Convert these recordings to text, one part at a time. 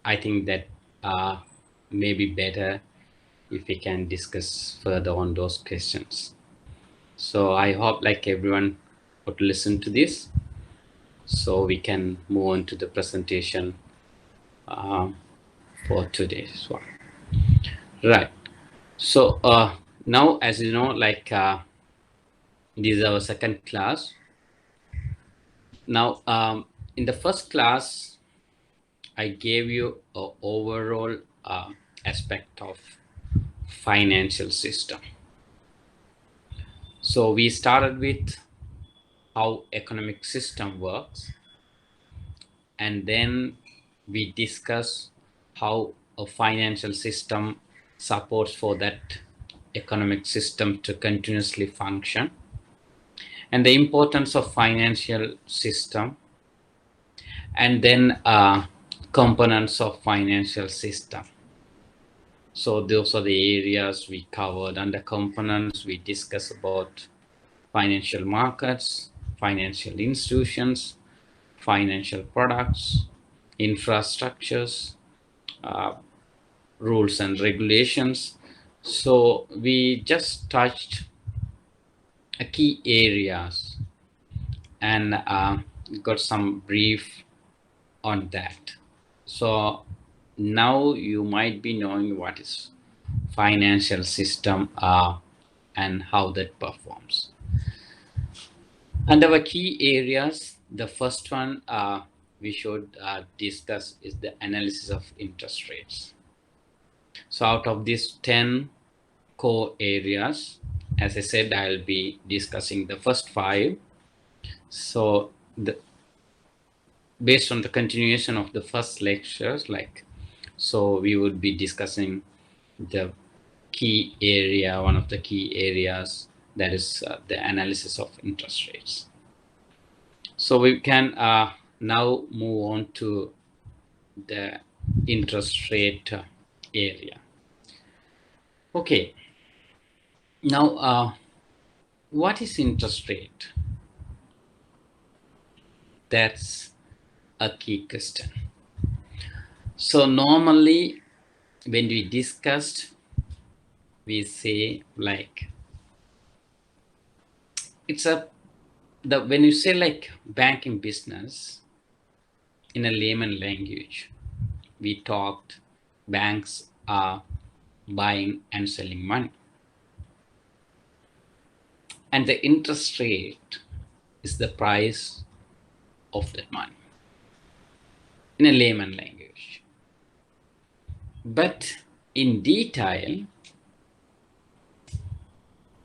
I think that may be better if we can discuss further on those questions. So I hope like everyone would listen to this, so we can move on to the presentation for today's one. Right. So now, as you know, like this is our second class. Now, in the first class, I gave you an overall aspect of financial system. So we started with how economic system works, and then we discuss how a financial system supports for that economic system to continuously function, and the importance of financial system, and then components of financial system. So those are the areas we covered. Under components, we discuss about financial markets, financial institutions, financial products, infrastructures, rules and regulations. So we just touched key areas and got some brief on that. So now you might be knowing what is financial system and how that performs. And our key areas, the first one we should discuss is the analysis of interest rates. So out of these 10 core areas, as I said, I'll be discussing the first 5. So based on the continuation of the first lectures, so we would be discussing the key area, one of the key areas, that is the analysis of interest rates. So we can now move on to the interest rate area. Okay. Now, what is interest rate? That's a key question. So normally when we discussed, we say like when you say like banking business in a layman language, we talked banks are buying and selling money, and the interest rate is the price of that money in a layman language. But in detail,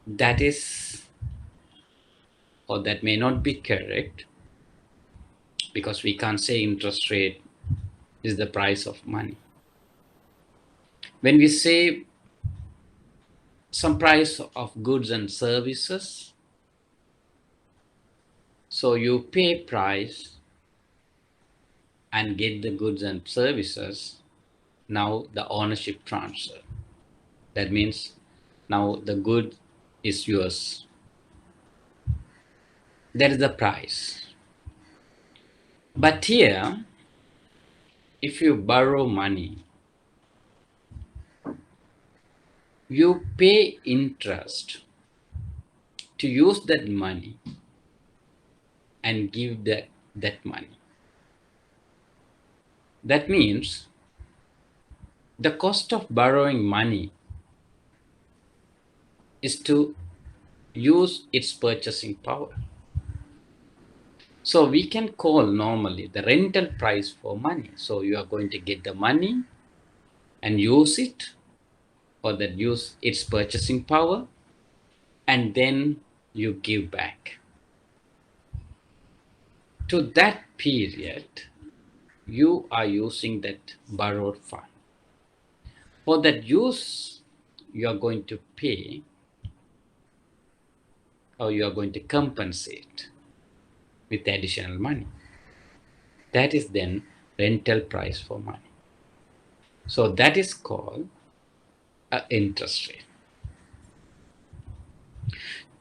that is, or that may not be correct, because we can't say interest rate is the price of money. When we say some price of goods and services, so you pay price and get the goods and services, now the ownership transfer. That means now the good is yours. That is the price. But here, if you borrow money, you pay interest to use that money and give that money. That means the cost of borrowing money is to use its purchasing power. So we can call normally the rental price for money. So you are going to get the money and use it, or that use its purchasing power, and then you give back. To that period, you are using that borrowed fund. For that use, you are going to pay, or you are going to compensate with additional money. That is then rental price for money. So that is called an interest rate.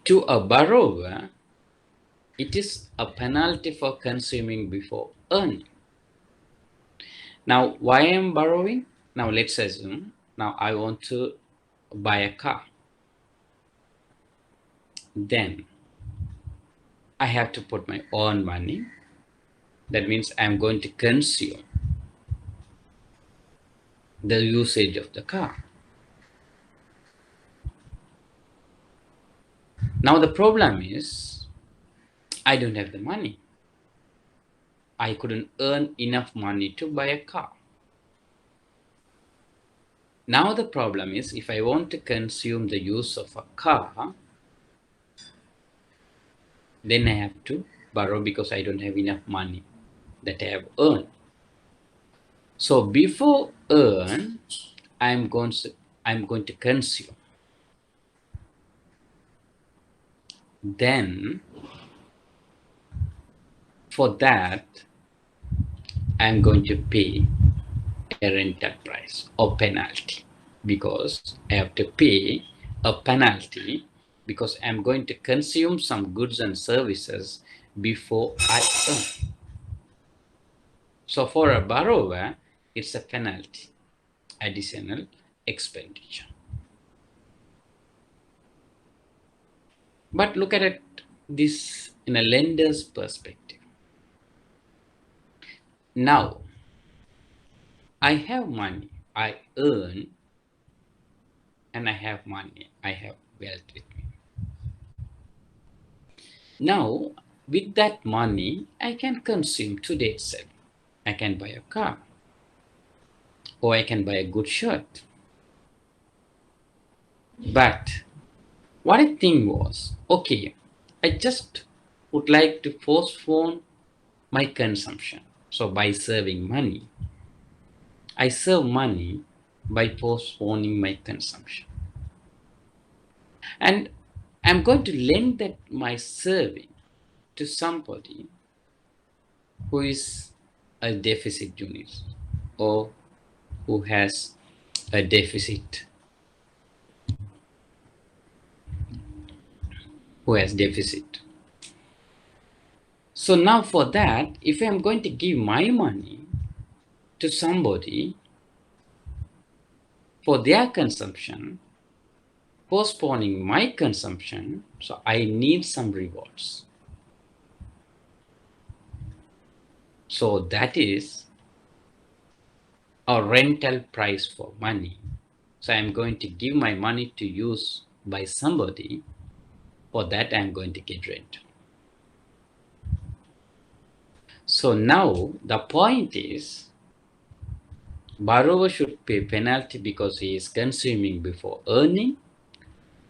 To a borrower, it is a penalty for consuming before earning. Now, why I'm borrowing? Now, let's assume now I want to buy a car. Then I have to put my own money. That means I'm going to consume the usage of the car. Now, the problem is I don't have the money. I couldn't earn enough money to buy a car. Now, the problem is if I want to consume the use of a car, then I have to borrow because I don't have enough money that I have earned. So before earn, I'm going to consume. Then for that, I'm going to pay a rental price or penalty because I have to pay a penalty because I'm going to consume some goods and services before I earn. So for a borrower, it's a penalty, additional expenditure. But look at it this in a lender's perspective. Now, I have money, I earn, and I have money, I have wealth with me. Now, with that money, I can consume today itself. I can buy a car, or I can buy a good shirt. But what I think was, okay, I just would like to postpone my consumption. So by saving money, I save money by postponing my consumption. And I'm going to lend that my saving to somebody who is a deficit unit or who has a deficit, So now for that, if I'm going to give my money to somebody for their consumption, postponing my consumption, so I need some rewards. So that is a rental price for money. So I'm going to give my money to use by somebody. For that, I'm going to get rent. So now the point is, borrower should pay penalty because he is consuming before earning,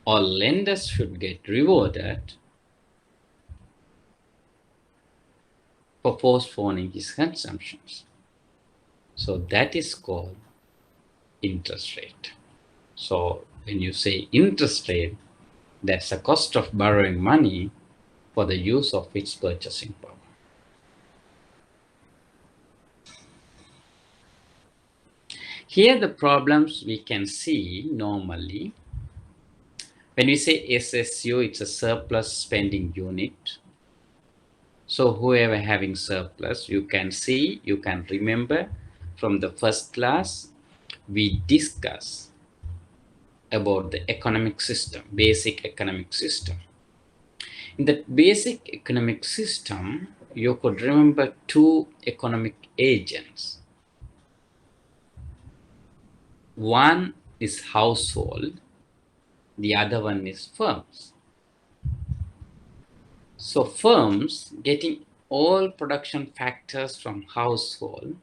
or lenders should get rewarded for postponing his consumptions. So that is called interest rate. So when you say interest rate, that's the cost of borrowing money for the use of its purchasing power. Here the problems we can see normally. When we say SSU, it's a surplus spending unit. So whoever having surplus, you can see, you can remember from the first class, we discuss about the economic system, basic economic system. In that basic economic system, you could remember two economic agents. One is household, the other one is firms. So firms getting all production factors from household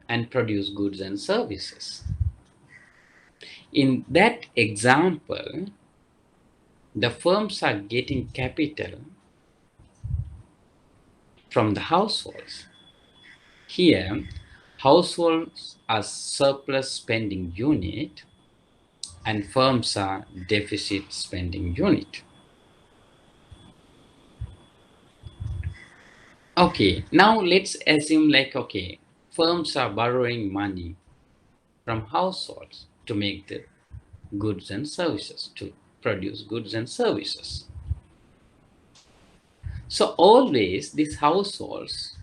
and produce goods and services. In that example, the firms are getting capital from the households. Here, households are surplus spending unit and firms are deficit spending unit. Okay, now let's assume okay, firms are borrowing money from households to make the goods and services, to produce goods and services. So always these households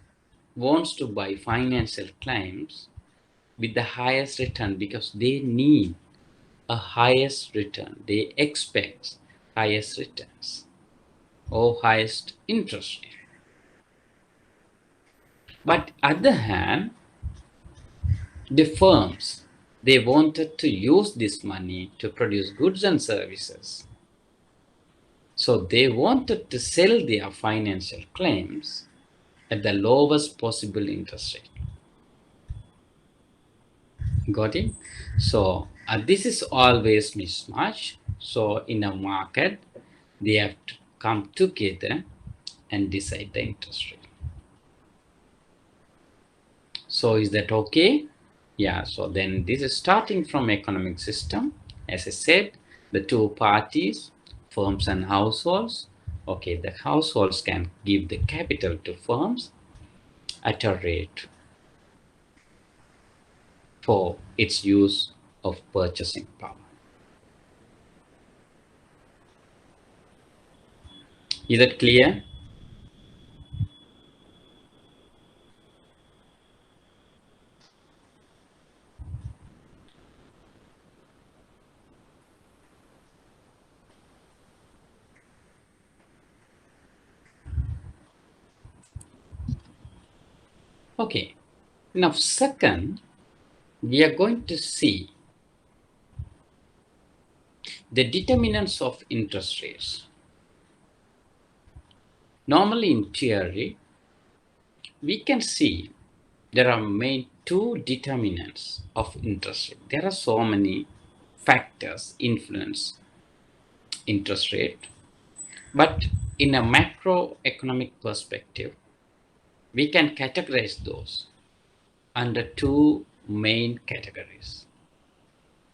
wants to buy financial claims with the highest return because they need a highest return. They expect highest returns or highest interest rate. But other hand, the firms, they wanted to use this money to produce goods and services. So they wanted to sell their financial claims at the lowest possible interest rate. Got it? So this is always mismatch. So in a market, they have to come together and decide the interest rate. So is that okay? Yeah, so then this is starting from economic system. As I said, the two parties, firms and households. Okay, the households can give the capital to firms at a rate for its use of purchasing power. Is that clear? Okay. Now, second, we are going to see the determinants of interest rates. Normally in theory, we can see there are main two determinants of interest rate. There are so many factors influence interest rate, but in a macroeconomic perspective, we can categorize those under two main categories.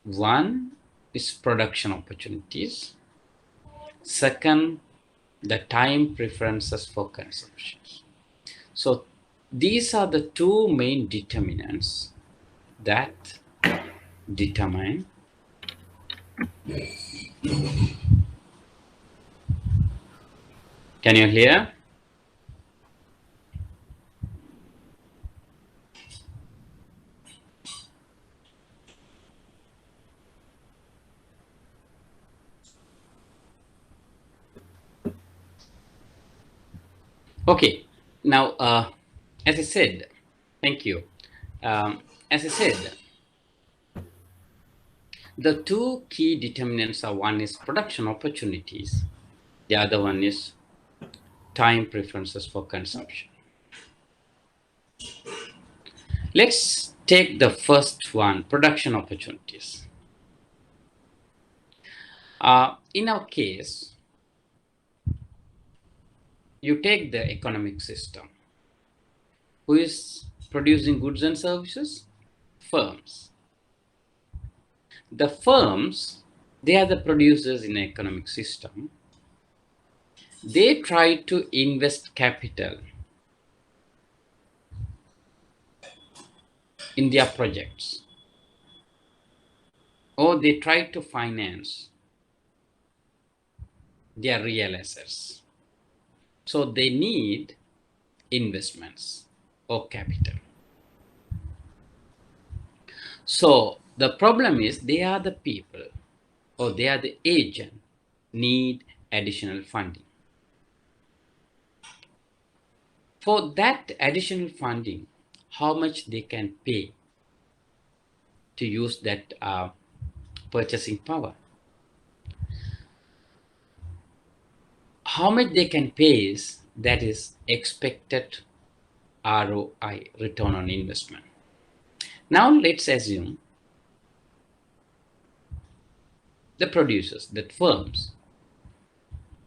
One is production opportunities. Second, the time preferences for consumption. So these are the two main determinants that determine can you hear? Okay, now as I said, thank you. As I said, the two key determinants are one is production opportunities, the other one is time preferences for consumption. Let's take the first one, production opportunities. In our case, you take the economic system. Who is producing goods and services? Firms. The firms, they are the producers in the economic system. They try to invest capital in their projects, or they try to finance their real assets. So they need investments or capital. So the problem is they are the people or they are the agent need additional funding. For that additional funding, how much they can pay to use that purchasing power? How much they can pay is that is expected ROI, return on investment. Now let's assume the producers, that firms,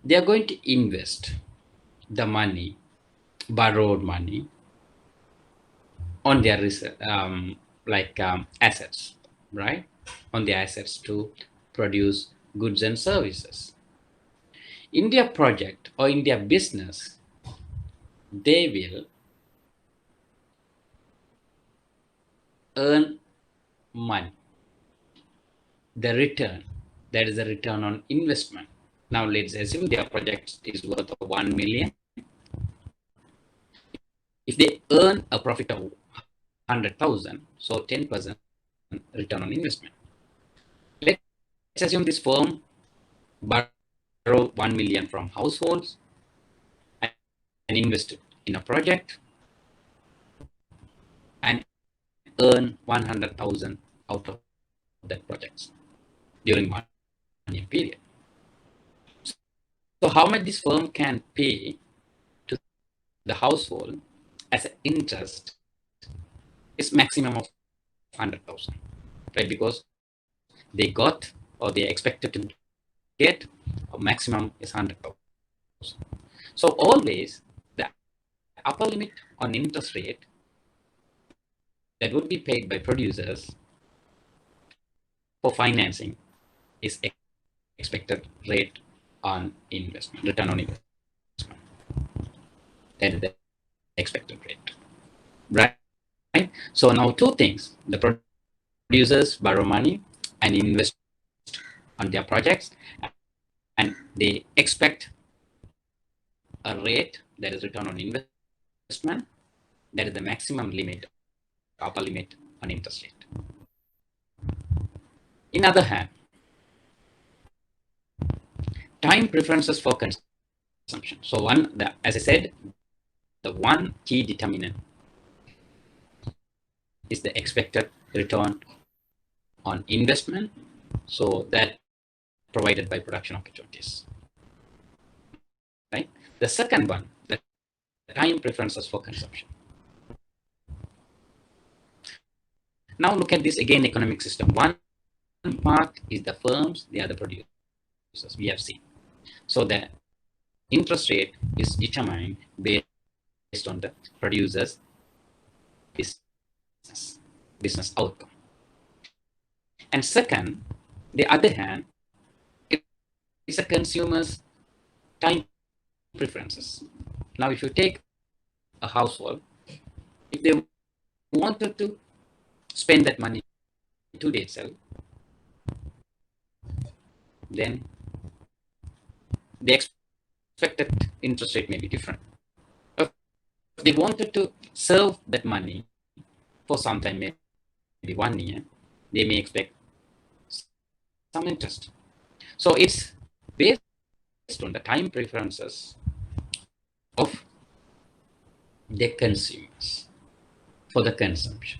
they are going to invest the money, borrowed money, on their assets, right? On their assets to produce goods and services. In their project or in their business, they will earn money. The return, that is the return on investment. Now let's assume their project is worth 1 million. if they earn a profit of 100,000, so 10% return on investment. Let's assume this firm borrow 1 million from households and invest it in a project and earn 100,000 out of that project during 1 year period. So how much this firm can pay to the household as an interest is maximum of 100,000, right? Because they got or they expected to get a maximum is 100,000. So always the upper limit on interest rate that would be paid by producers for financing is expected rate on investment, return on investment. That is the expected rate, right? So now two things: the producers borrow money and invest on their projects, and they expect a rate that is return on investment that is the maximum limit, upper limit on interest rate. In other hand, time preferences for consumption. So as I said, the one key determinant is the expected return on investment. So that provided by production opportunities, right? The second one, the time preferences for consumption. Now look at this again, economic system. One part is the firms, the other producers, we have seen. So the interest rate is determined based on the producer's business outcome. And second, the other hand, it's a consumer's time preferences. Now, if you take a household, if they wanted to spend that money today itself, then the expected interest rate may be different. If they wanted to serve that money for some time, maybe 1 year, they may expect some interest. So it's based on the time preferences of the consumers for the consumption.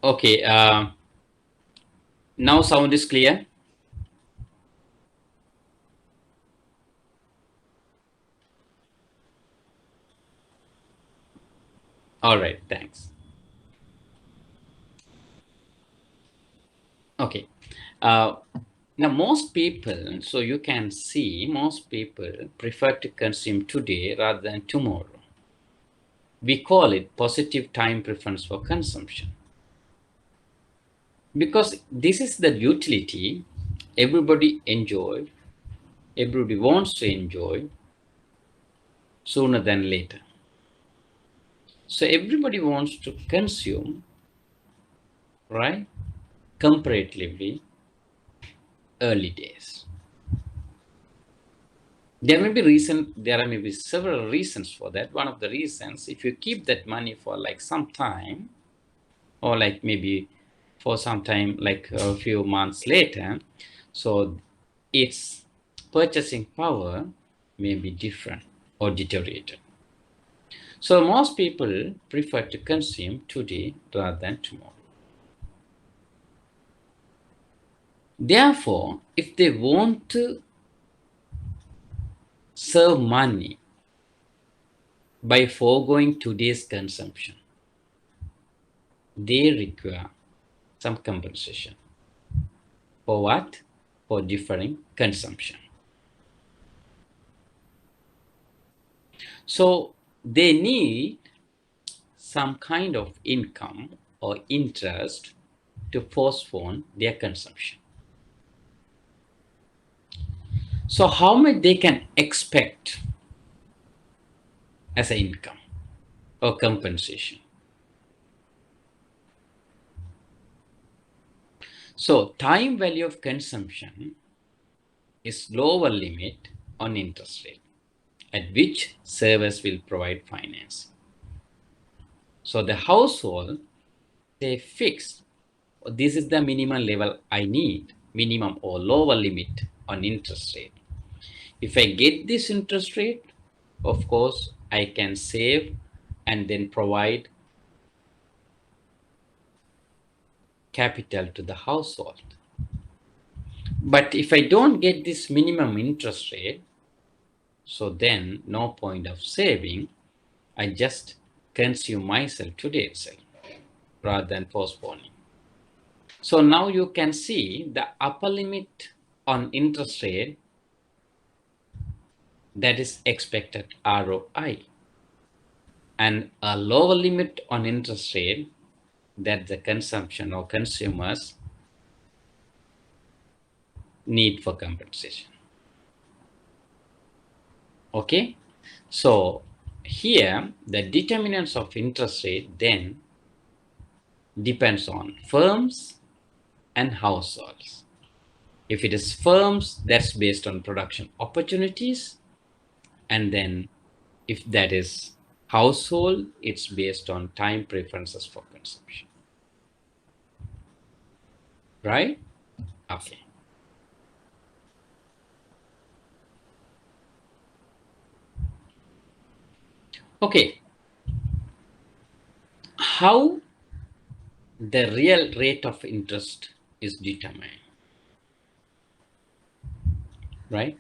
Okay, now sound is clear. All right, thanks. Okay, now most people, so you can see most people prefer to consume today rather than tomorrow. We call it positive time preference for consumption, because this is the utility everybody wants to enjoy sooner than later. So everybody wants to consume, right, comparatively early days. There may be several reasons for that. One of the reasons, if you keep that money for like some time, or like maybe for some time, like a few months later, so its purchasing power may be different or deteriorated. So most people prefer to consume today rather than tomorrow. Therefore, if they want to save money by foregoing today's consumption, they require some compensation. For what? For deferring consumption. So they need some kind of income or interest to postpone their consumption. So how much they can expect as an income? or compensation. So time value of consumption is lower limit on interest rate at which service will provide finance. So the household, they fix this is the minimum level I need, minimum or lower limit on interest rate. If I get this interest rate, of course, I can save and then provide capital to the household. But if I don't get this minimum interest rate, so then no point of saving. I just consume myself today itself rather than postponing. So now you can see the upper limit on interest rate, that is expected ROI, and a lower limit on interest rate, that the consumption or consumers need for compensation. Okay, so here the determinants of interest rate then depends on firms and households. If it is firms, that's based on production opportunities, and then if that is household, it's based on time preferences for consumption. Right? Okay. Okay. How the real rate of interest is determined? Right?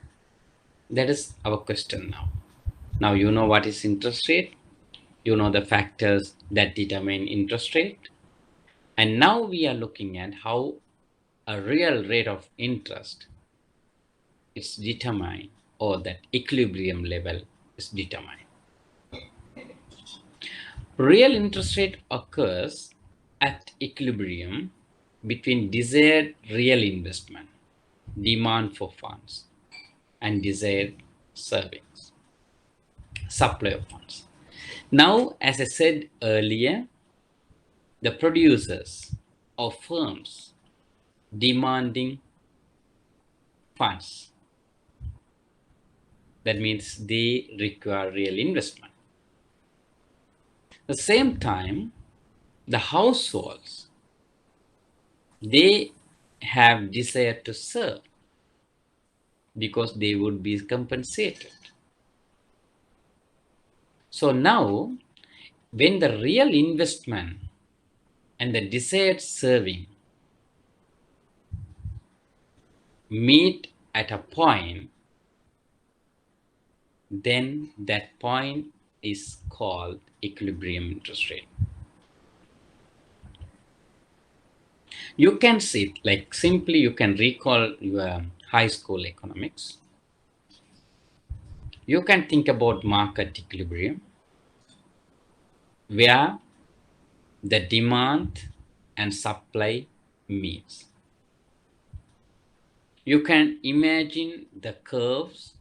That is our question now. Now you know what is interest rate. You know the factors that determine interest rate. And now we are looking at how a real rate of interest is determined, or that equilibrium level is determined. Real interest rate occurs at equilibrium between desired real investment, demand for funds, and desired savings, supply of funds. Now, as I said earlier, the producers or firms demanding funds, that means they require real investment. At the same time, the households, they have desire to serve because they would be compensated. So now, when the real investment and the desired serving meet at a point, then that point is called equilibrium interest rate. You can see, like simply you can recall your high school economics. You can think about market equilibrium, where the demand and supply meets. You can imagine the curves,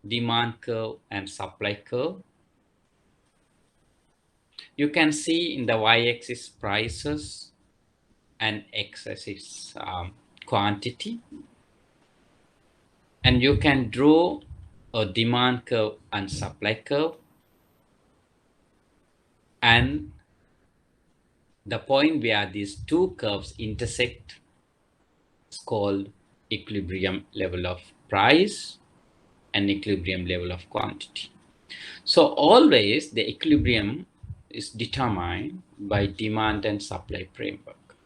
demand curve and supply curve. You can see in the y-axis prices and x-axis quantity. And you can draw a demand curve and supply curve. And the point where these two curves intersect is called equilibrium level of price and equilibrium level of quantity. So always the equilibrium is determined by demand and supply framework.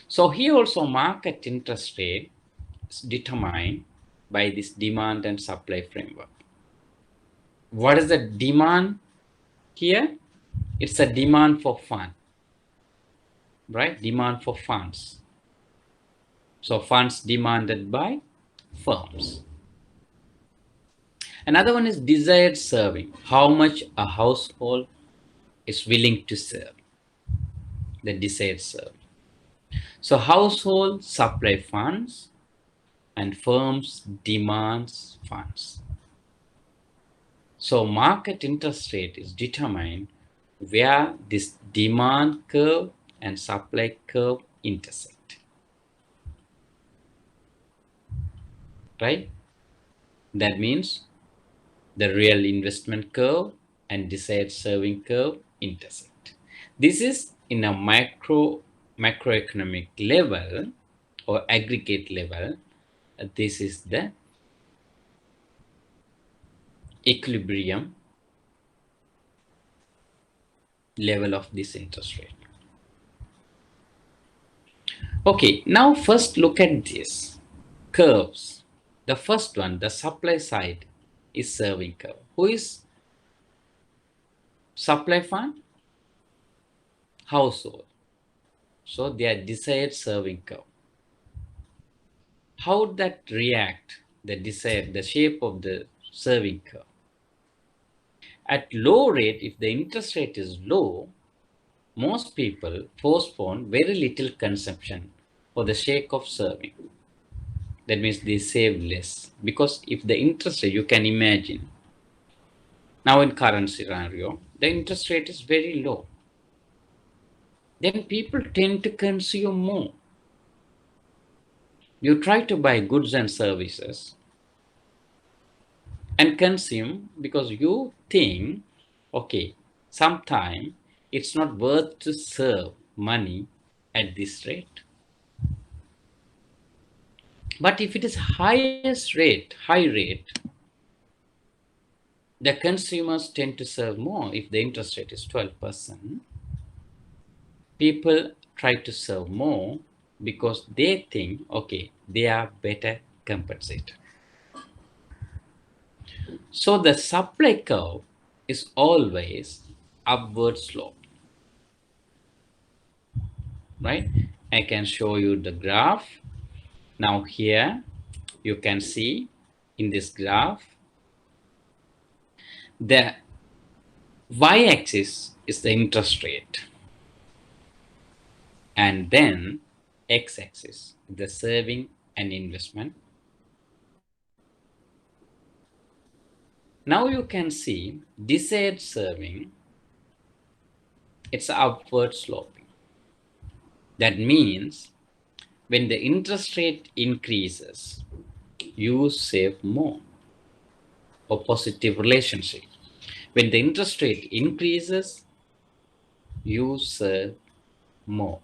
So here also market interest rate is determined by this demand and supply framework. What is the demand here? It's a demand for fund, right? Demand for funds. So funds demanded by firms. Another one is desired serving, how much a household is willing to serve, the desired serving. So households supply funds and firms demands funds. So market interest rate is determined where this demand curve and supply curve intersect, right? That means the real investment curve and desired serving curve intersect. This is in a macroeconomic level or aggregate level. This is the equilibrium level of this interest rate. Okay, now first look at these curves. The first one, the supply side, is serving curve. Who is supply fund? Household. So their desired serving curve. How would that react? The shape of the serving curve. At low rate, if the interest rate is low, most people postpone very little consumption for the sake of serving. That means they save less, because if the interest rate, you can imagine, now in current scenario, the interest rate is very low, then people tend to consume more. You try to buy goods and services and consume because you think, okay, sometime it's not worth to serve money at this rate. But if it is high rate, the consumers tend to serve more. If the interest rate is 12%, people try to serve more because they think, okay, they are better compensated. So the supply curve is always upward slope, right? I can show you the graph. Now here you can see in this graph, the y-axis is the interest rate, and then x-axis, the saving and investment. Now you can see desired serving, it's upward sloping. That means when the interest rate increases, you save more, or positive relationship. When the interest rate increases, you serve more.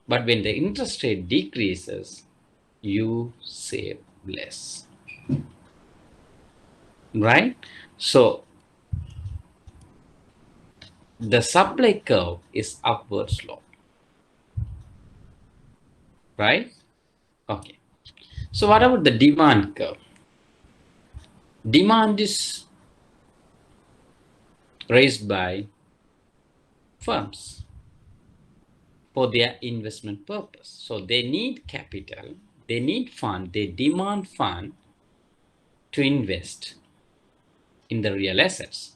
But when the interest rate decreases, you save less. Right? So the supply curve is upward slope. Right? Okay. So what about the demand curve? Demand is raised by firms for their investment purpose. So they need capital, they need fund, they demand fund to invest in the real assets.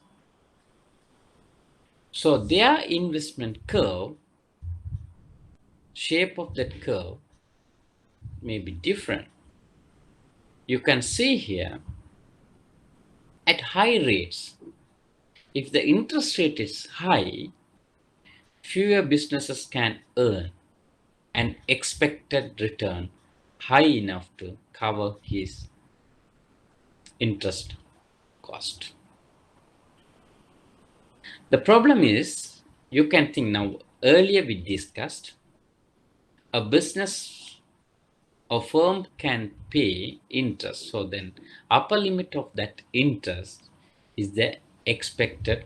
So their investment curve, shape of that curve may be different. You can see here, at high rates, if the interest rate is high, fewer businesses can earn an expected return high enough to cover his interest cost. The problem is, you can think now, earlier we discussed, a business or firm can pay interest. So then upper limit of that interest is the expected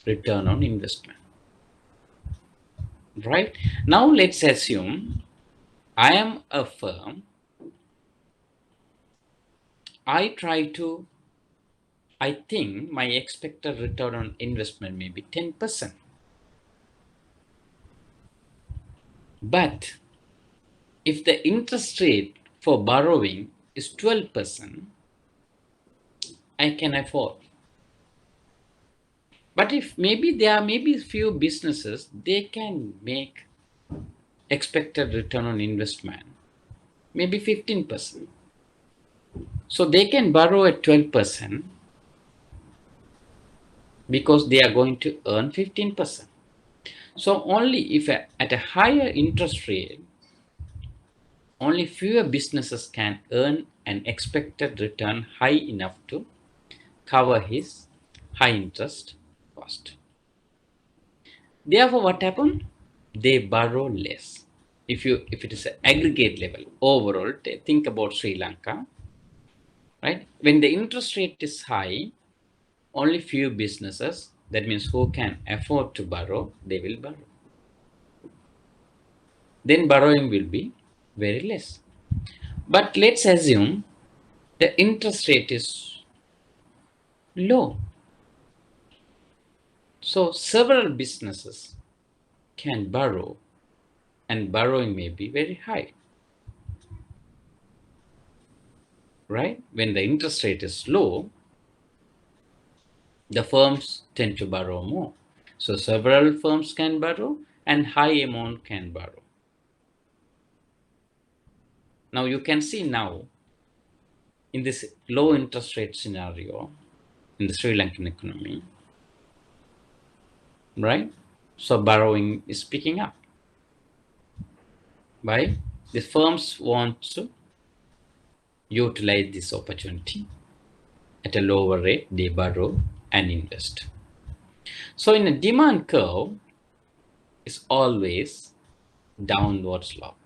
return on investment. Right? Now let's assume I am a firm. I think my expected return on investment may be 10%. But if the interest rate for borrowing is 12%, I can afford. But if maybe there are maybe few businesses, they can make expected return on investment maybe 15%. So they can borrow at 12%, because they are going to earn 15%. So only if at a higher interest rate, only fewer businesses can earn an expected return high enough to cover his high interest cost. Therefore, what happened? They borrow less. If it is an aggregate level, overall, think about Sri Lanka, right? When the interest rate is high, only few businesses, that means who can afford to borrow, they will borrow. Then borrowing will be very less. But let's assume the interest rate is low. So several businesses can borrow, and borrowing may be very high, right? When the interest rate is low, the firms tend to borrow more. So several firms can borrow and high amount can borrow. Now you can see now in this low interest rate scenario in the Sri Lankan economy, right? So borrowing is picking up. Why? The firms want to utilize this opportunity at a lower rate, they borrow and invest. So in a demand curve, it's always downward slope,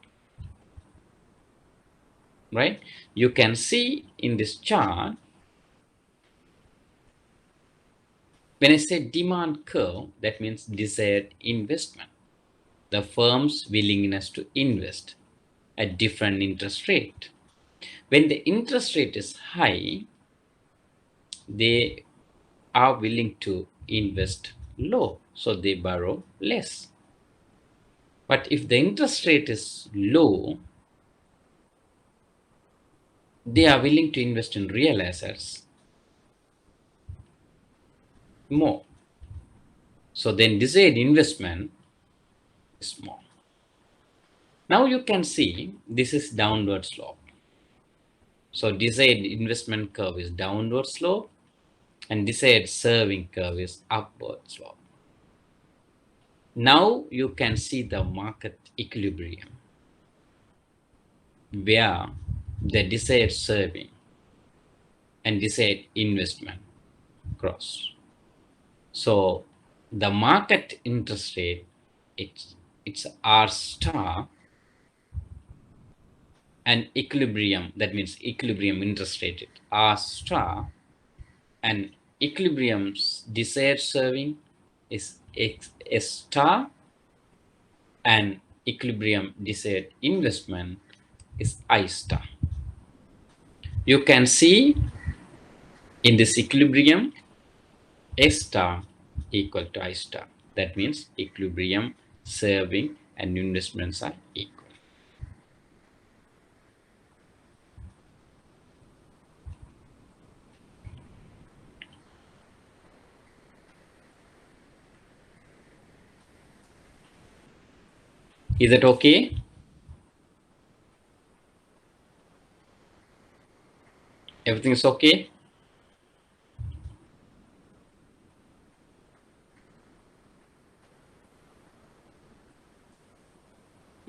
right? You can see in this chart, when I say demand curve, that means desired investment, the firm's willingness to invest at different interest rate. When the interest rate is high, they are willing to invest low, so they borrow less. But if the interest rate is low, they are willing to invest in real assets more. So then desired investment is small. Now you can see this is downward slope. So desired investment curve is downward slope and desired serving curve is upward slope. Now you can see the market equilibrium where the desired serving and desired investment cross. So the market interest rate, it's R star, and equilibrium, that means equilibrium interest rate R star, and equilibrium's desired serving is S star, and equilibrium desired investment is I star. You can see in this equilibrium, S star equal to I star. That means equilibrium, serving, and investments are equal. Is that okay? Everything is okay?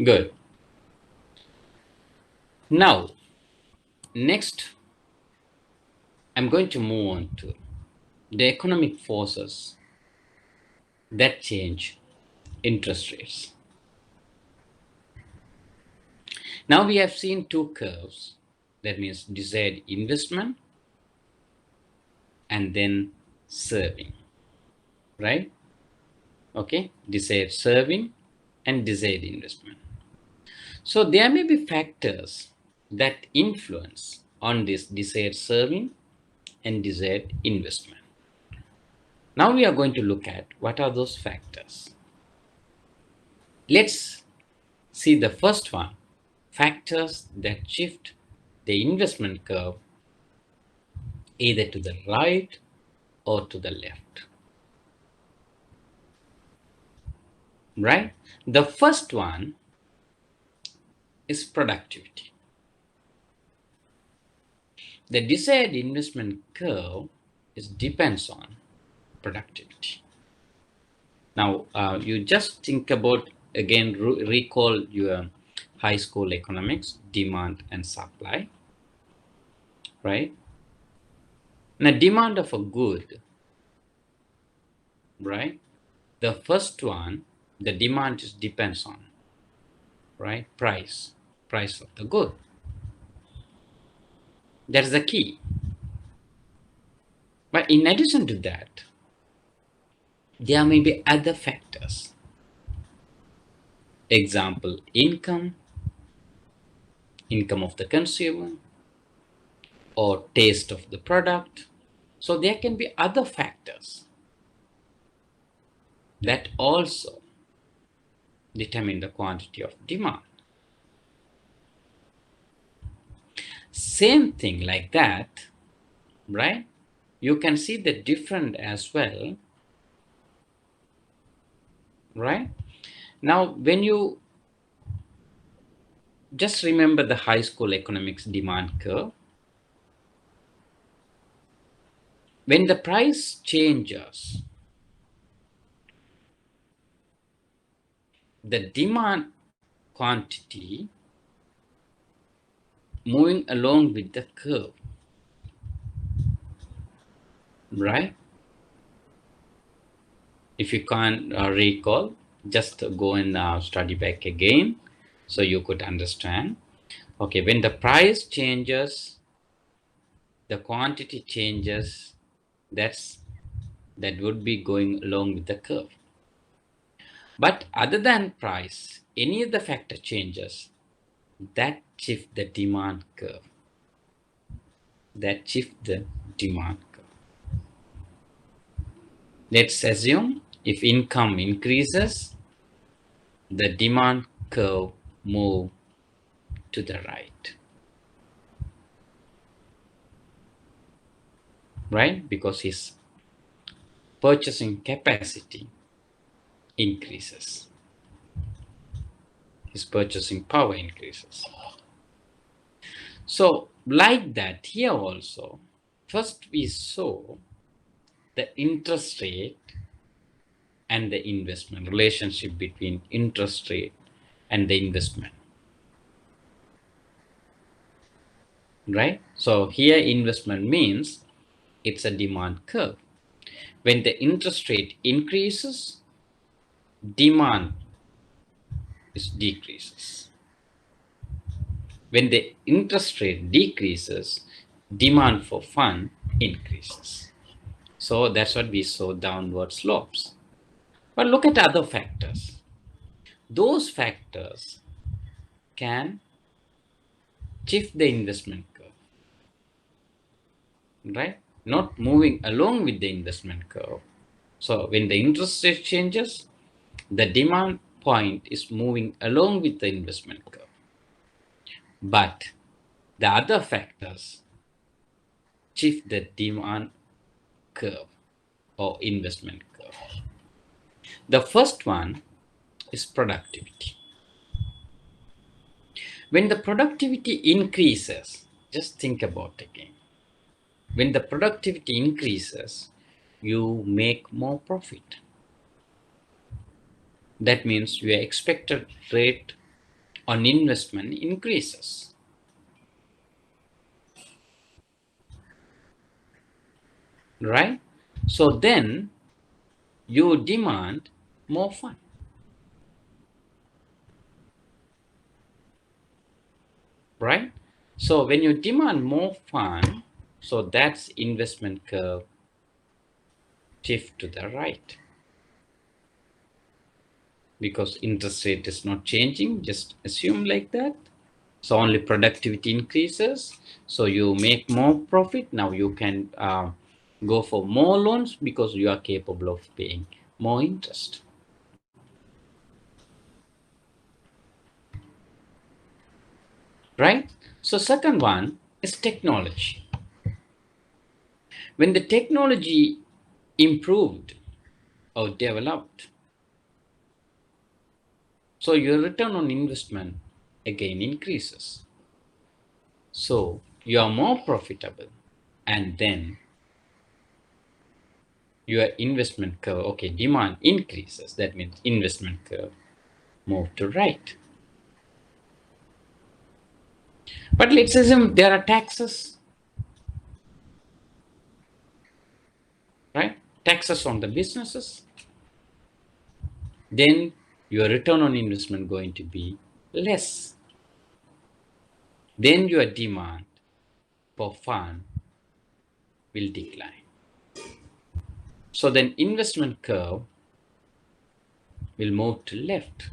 Good. Now, next, I'm going to move on to the economic forces that change interest rates. Now we have seen two curves, that means desired investment and then serving, right? Okay, desired serving and desired investment. So there may be factors that influence on this desired serving and desired investment. Now we are going to look at what are those factors. Let's see the first one, factors that shift the investment curve either to the right or to the left. Right? The first one is productivity. The desired investment curve depends on productivity. Now, you just think about, again, recall your high school economics, demand and supply, right? Now, demand of a good, right? The first one, the demand just depends on, right? Price of the good. That's the key. But in addition to that, there may be other factors. Example, income of the consumer, or taste of the product. So there can be other factors that also determine the quantity of demand. Same thing like that, right? You can see the different as well, right? Now, when you just remember the high school economics demand curve, when the price changes, the demand quantity moving along with the curve, right? If you can't recall, just go and study back again so you could understand. Okay, when the price changes, the quantity changes, that would be going along with the curve. But other than price, any of the factor changes, that shift the demand curve. That shift the demand curve. Let's assume if income increases, the demand curve move to the right. Right? Because his purchasing capacity increases. His purchasing power increases. So, like that, here also, first we saw the interest rate and the investment, relationship between interest rate and the investment. Right? So, here investment means it's a demand curve. When the interest rate increases, demand decreases. When the interest rate decreases, demand for fund increases. So that's what we saw, downward slopes. But look at other factors. Those factors can shift the investment curve, right? Not moving along with the investment curve. So when the interest rate changes, the demand point is moving along with the investment curve. But the other factors shift the demand curve or investment curve. The first one is productivity. When the productivity increases, just think about again. When the productivity increases, you make more profit. That means your expected rate on investment increases. Right? So then you demand more fund. Right? So when you demand more fund, so that's investment curve shift to the right. Because interest rate is not changing, just assume like that. So only productivity increases. So you make more profit. Now you can go for more loans because you are capable of paying more interest. Right? So second one is technology. When the technology improved or developed, so your return on investment again increases. So you are more profitable, and then your investment curve, okay, demand increases, that means investment curve move to right. But let's assume there are taxes, right? Taxes on the businesses. Then your return on investment going to be less. Then your demand per fund will decline. So then investment curve will move to left.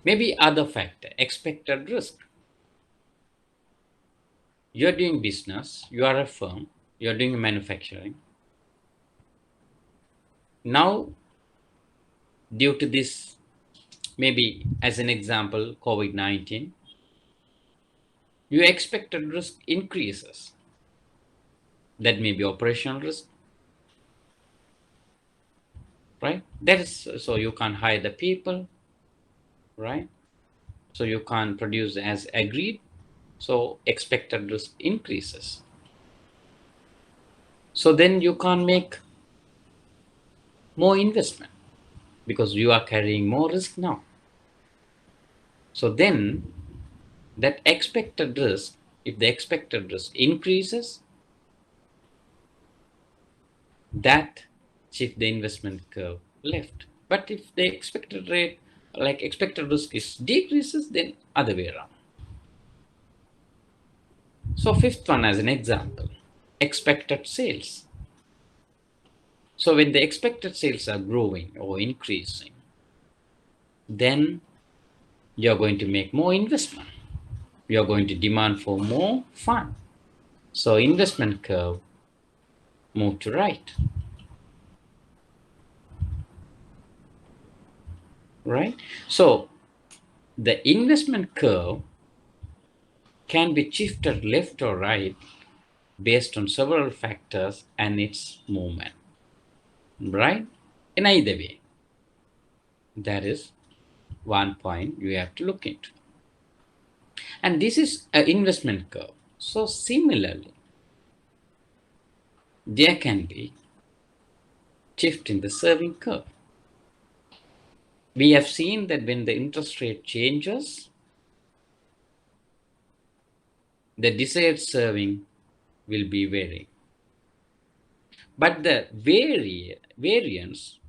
Maybe other factor, expected risk. You're doing business, you are a firm, you're doing manufacturing. Now, due to this, maybe as an example, COVID-19, your expected risk increases. That may be operational risk, right? That is, so you can't hire the people, right? So you can't produce as agreed. So expected risk increases. So then you can't make more investment because you are carrying more risk now. So then that expected risk, if the expected risk increases, that shift the investment curve left. But if the expected rate, like expected risk is decreases, then other way around. So fifth one as an example, expected sales. So when the expected sales are growing or increasing, then you're going to make more investment. You're going to demand for more fund. So investment curve move to right. Right? So the investment curve can be shifted left or right based on several factors and its movement. Right? In either way, that is one point you have to look into. And this is an investment curve. So similarly, there can be shift in the serving curve. We have seen that when the interest rate changes, the desired serving will be varying. But the variance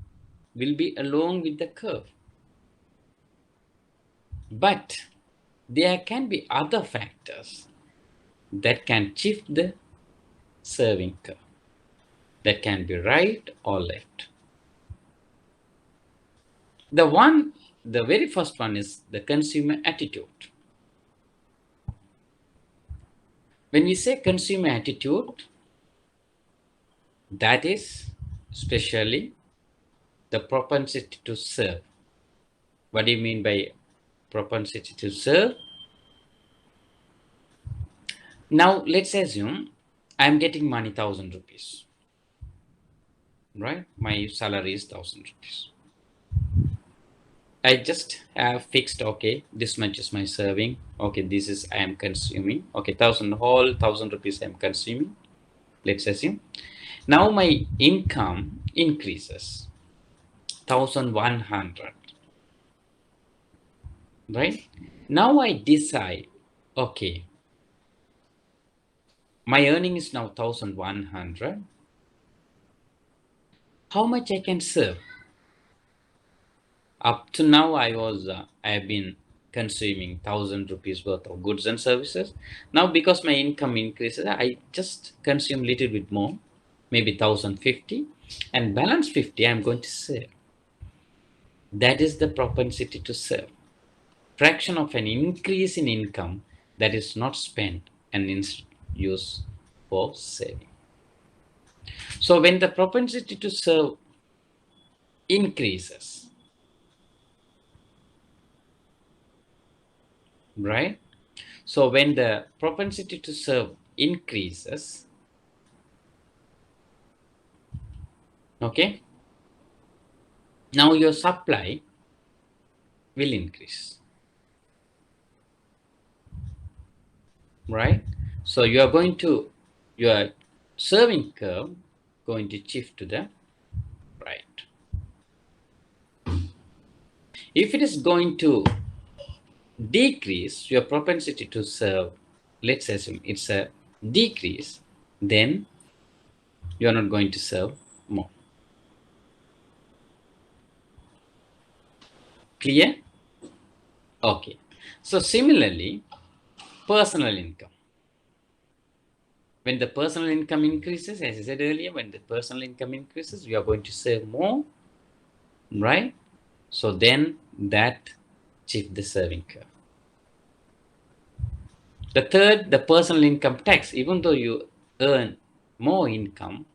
will be along with the curve. But there can be other factors that can shift the serving curve. That can be right or left. The very first one is the consumer attitude. When we say consumer attitude, that is especially the propensity to serve. What do you mean by propensity to serve? Now, let's assume I'm getting money 1,000 rupees, right? My salary is 1,000 rupees. I just have fixed, okay, this much is my serving. Okay, this is I am consuming. Okay, 1,000 rupees I am consuming. Let's assume. Now my income increases 1,100. Right? Now I decide, okay, my earning is now 1,100. How much I can serve? Up to now, I have been consuming 1,000 rupees worth of goods and services. Now, because my income increases, I just consume a little bit more, maybe 1,050, and balance 50, I'm going to serve. That is the propensity to serve. Fraction of an increase in income that is not spent and used for saving. So when the propensity to serve increases, right? So when the propensity to serve increases, okay, now your supply will increase, right? So you are going to your serving curve going to shift to the right. If it is going to decrease your propensity to serve, let's assume it's a decrease, then you are not going to serve more. Clear? Okay. So similarly, personal income. When the personal income increases, as I said earlier, when the personal income increases, you are going to save more, right? So then that shift the serving curve. The third, the personal income tax. Even though you earn more income,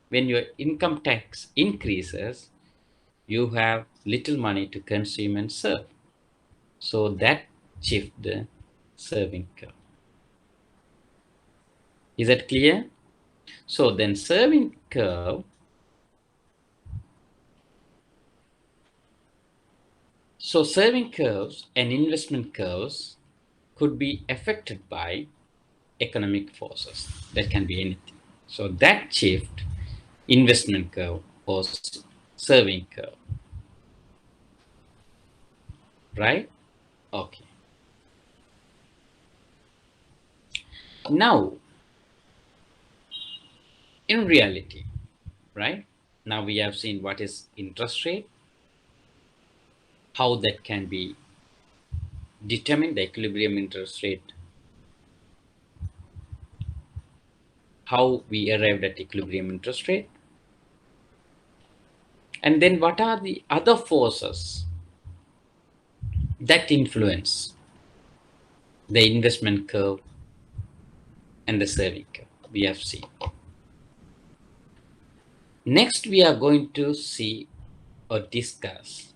when your income tax increases, you have little money to consume and serve. So that shift the serving curve. Is that clear? So then serving curve. So serving curves and investment curves could be affected by economic forces. That can be anything. So that shift investment curve or serving curve, right? Okay. Now, in reality, right? Now we have seen what is interest rate, how that can be determined, the equilibrium interest rate, how we arrived at equilibrium interest rate, and then what are the other forces that influence the investment curve and the serving curve we have seen. Next, we are going to see or discuss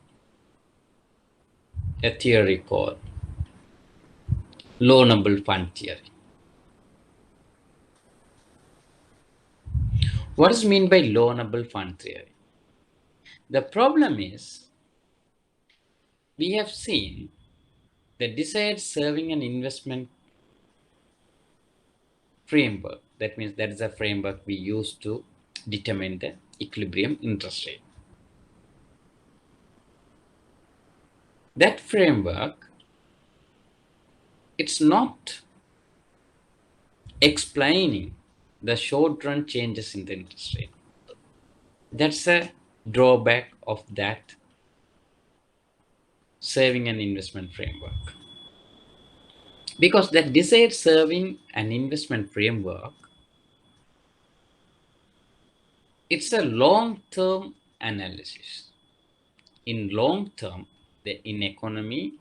a theory called loanable fund theory. What is meant by loanable fund theory? The problem is we have seen the desired serving and investment framework. That means that is a framework we use to determine the equilibrium interest rate. That framework, it's not explaining the short-run changes in the interest rate. That's a drawback of that saving and investment framework. Because that desired saving and investment framework, it's a long-term analysis. In long term, in economy,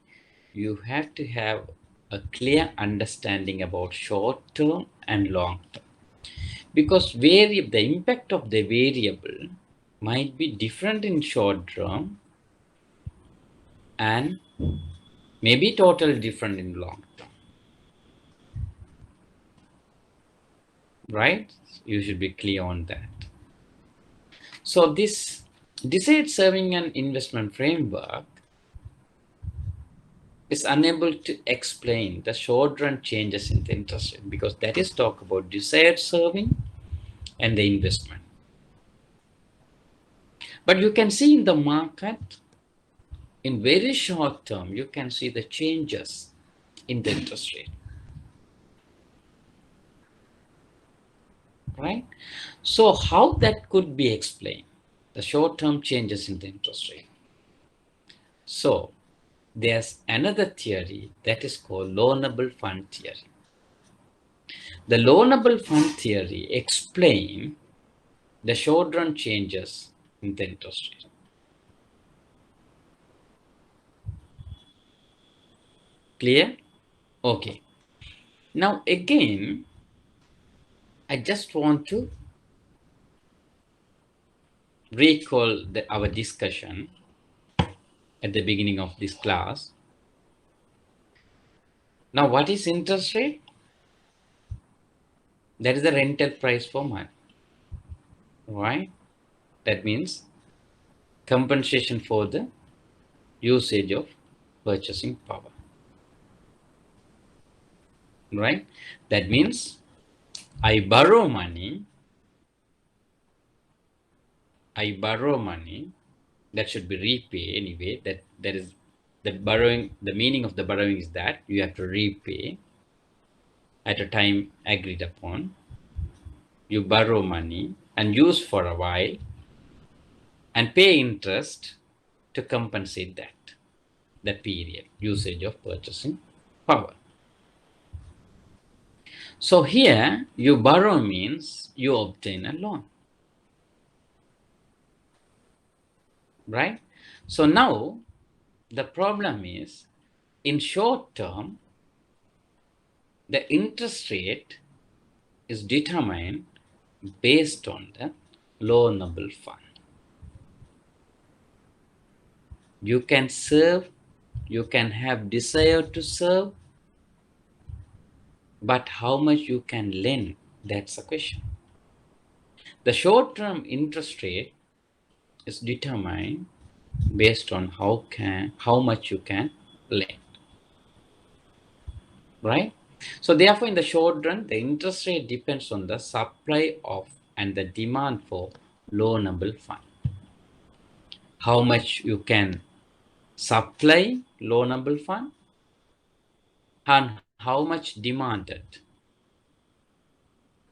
you have to have a clear understanding about short term and long term. Because the impact of the variable might be different in short term and maybe totally different in long term. Right? You should be clear on that. So this desired saving and investment framework is unable to explain the short-run changes in the interest rate because that is talk about desired saving and the investment. But you can see in the market, in very short term, you can see the changes in the interest rate. Right? So how that could be explained, the short-term changes in the interest rate. So there's another theory that is called loanable fund theory. The loanable fund theory explains the short-run changes in the interest rate. Clear? Okay. Now again, I just want to recall our discussion at the beginning of this class. Now, what is interest rate? That is the rental price for money, right? That means compensation for the usage of purchasing power, right? That means I borrow money, that should be repay anyway. That is the borrowing. The meaning of the borrowing is that you have to repay at a time agreed upon. You borrow money and use for a while and pay interest to compensate that period usage of purchasing power. So here you borrow means you obtain a loan, right? So now the problem is, in short term, the interest rate is determined based on the loanable fund. You can serve, you can have desire to serve, but how much you can lend, that's the question. The short-term interest rate is determined based on how much you can lend, right? So therefore, in the short run, the interest rate depends on the supply of and the demand for loanable fund. How much you can supply loanable fund and how much demanded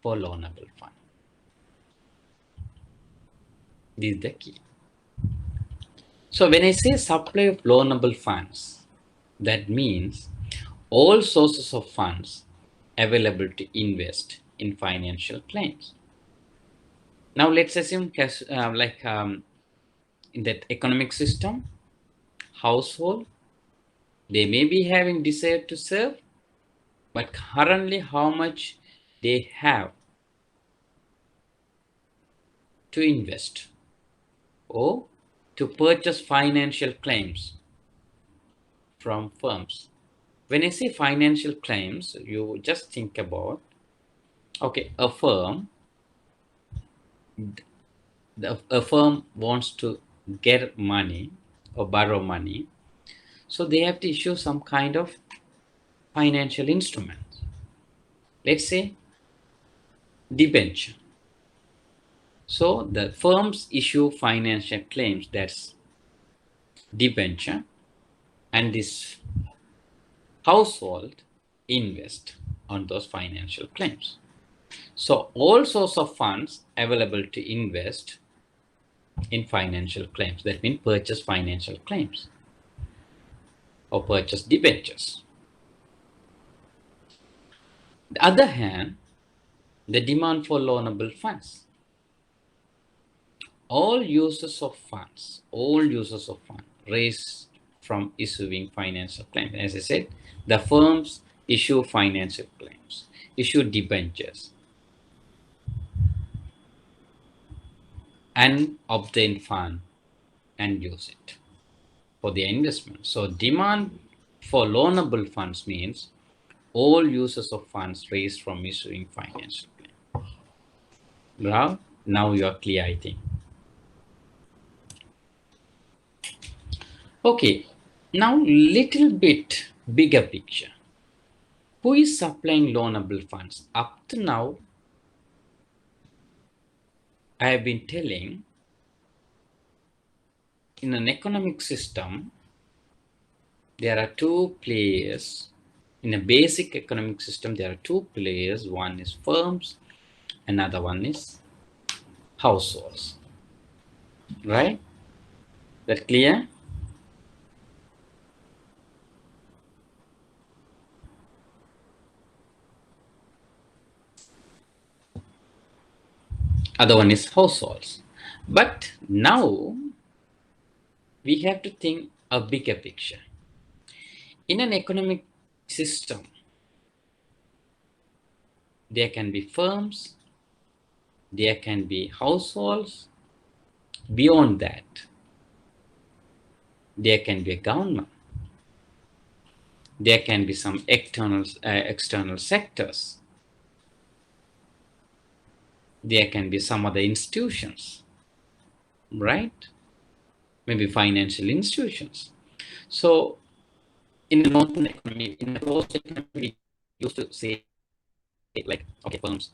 for loanable fund. This is the key. So when I say supply of loanable funds, that means all sources of funds available to invest in financial claims. Now let's assume in that economic system, household, they may be having desire to serve, but currently how much they have to invest or to purchase financial claims from firms. When I say financial claims, you just think about, okay, a firm wants to get money or borrow money, so they have to issue some kind of financial instrument. Let's say debenture. So the firms issue financial claims, that's debenture, and this household invest on those financial claims. So all sorts of funds available to invest in financial claims, that means purchase financial claims or purchase debentures. On the other hand, the demand for loanable funds. All users of funds raise from issuing financial claims. As I said, the firms issue financial claims, issue debentures, and obtain fund and use it for their investment. So demand for loanable funds means all users of funds raised from issuing financial claims. Now you are clear, I think. Okay, now little bit bigger picture. Who is supplying loanable funds? Up to now, I have been telling, in an economic system, there are two players. In a basic economic system, there are two players. One is firms, another one is households. Right? That clear? Other one is households. But now we have to think a bigger picture. In an economic system, there can be firms, there can be households. Beyond that, there can be a government. There can be some external sectors. There can be some other institutions, right? Maybe financial institutions. So in the open economy, in the closed economy, we used to say, like, okay, firms,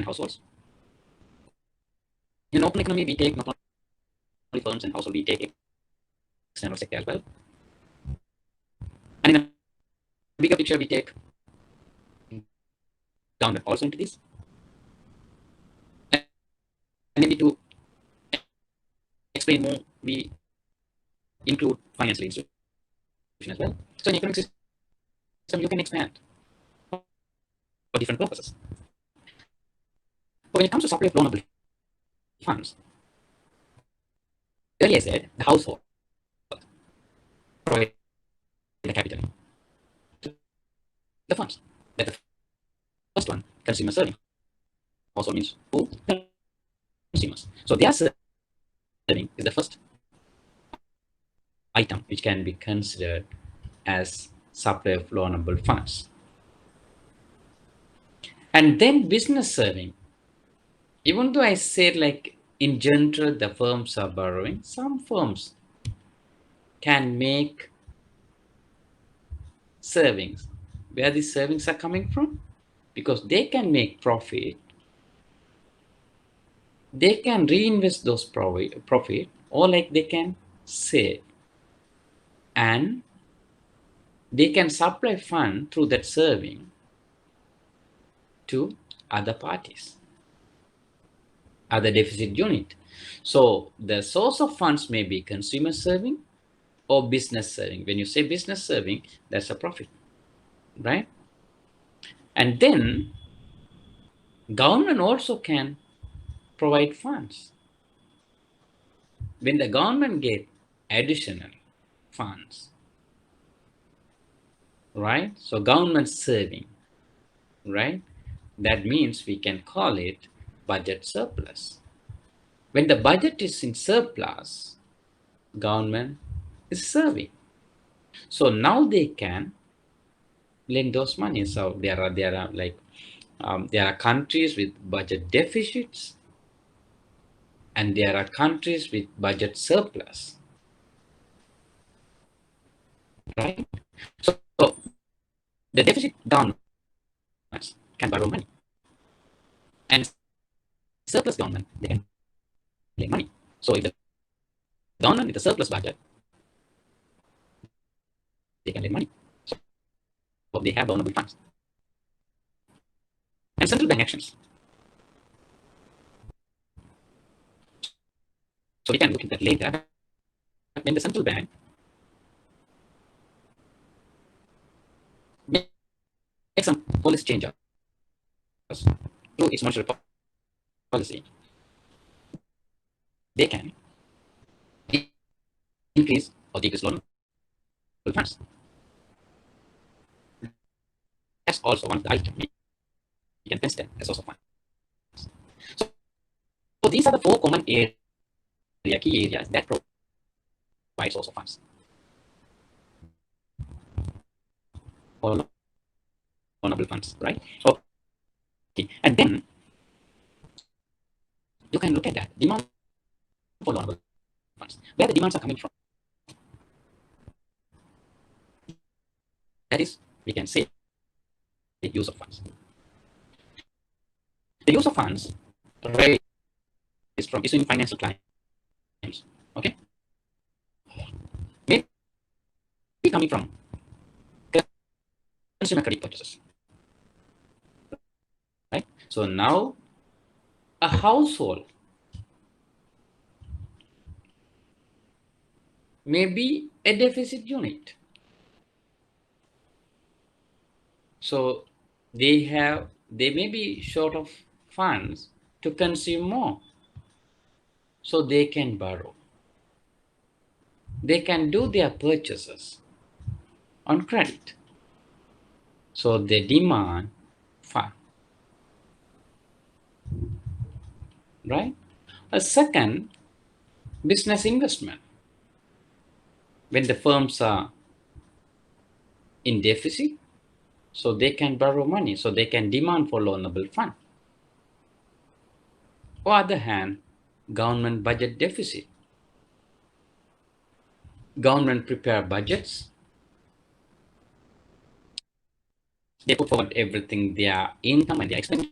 and households. In an open economy, we take not only firms and households, we take external sector as well. And in a bigger picture, we take government also into this. And maybe to explain more, we include financial institutions as well. So in economic system, you can expand for different purposes. But when it comes to supply of loanable funds, earlier I said the household provide the capital to the funds. That's the first one, consumer serving. Also means who? Consumers. So their serving is the first item which can be considered as supply of loanable funds. And then business serving. Even though I said like in general the firms are borrowing, some firms can make savings. Where these savings are coming from? Because they can make profit. They can reinvest those profit, or like they can save, and they can supply fund through that serving to other parties, other deficit unit. So the source of funds may be consumer serving or business serving. When you say business serving, that's a profit, right? And then government also can provide funds. When the government get additional funds, right? So government serving, right? That means we can call it budget surplus. When the budget is in surplus, government is serving. So now they can lend those money. So there are countries with budget deficits, and there are countries with budget surplus, right? So the deficit governments can borrow money, and surplus government they can lend money. So if the government with a surplus budget, they can lend money. So they have loanable funds. And central bank actions. So we can look at that later. When the central bank makes some policy changes to its monetary policy, they can increase or decrease loanable funds. That's also one of the items we can consider as source of funds. So these are the four common key areas that provide source of funds. Or loanable funds, right? Okay. And then you can look at that demand for loanable funds. Where the demands are coming from. That is, we can say the use of funds. The use of funds is from issuing financial claims. Okay? Maybe coming from consumer credit purchases. Right? So now a household may be a deficit unit. So they may be short of funds to consume more. So they can borrow. They can do their purchases on credit. So they demand fund. Right? A second, business investment. When the firms are in deficit, so they can borrow money, so they can demand for loanable fund. On the other hand, government budget deficit. Government prepare budgets. They put forward everything, their income and their expenditure.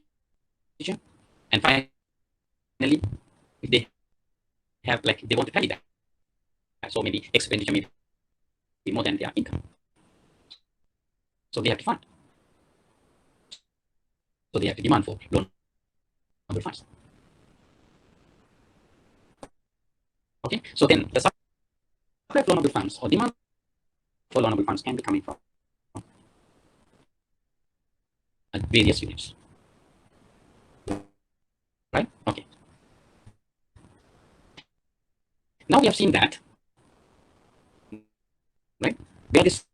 And finally, if they have like they want to tally that, so maybe expenditure may be more than their income, so they have to fund. So they have to demand for loanable funds. Okay, so then the supply of loanable funds or demand for loanable funds can be coming from various units, right? Okay. Now we have seen that, right? Where this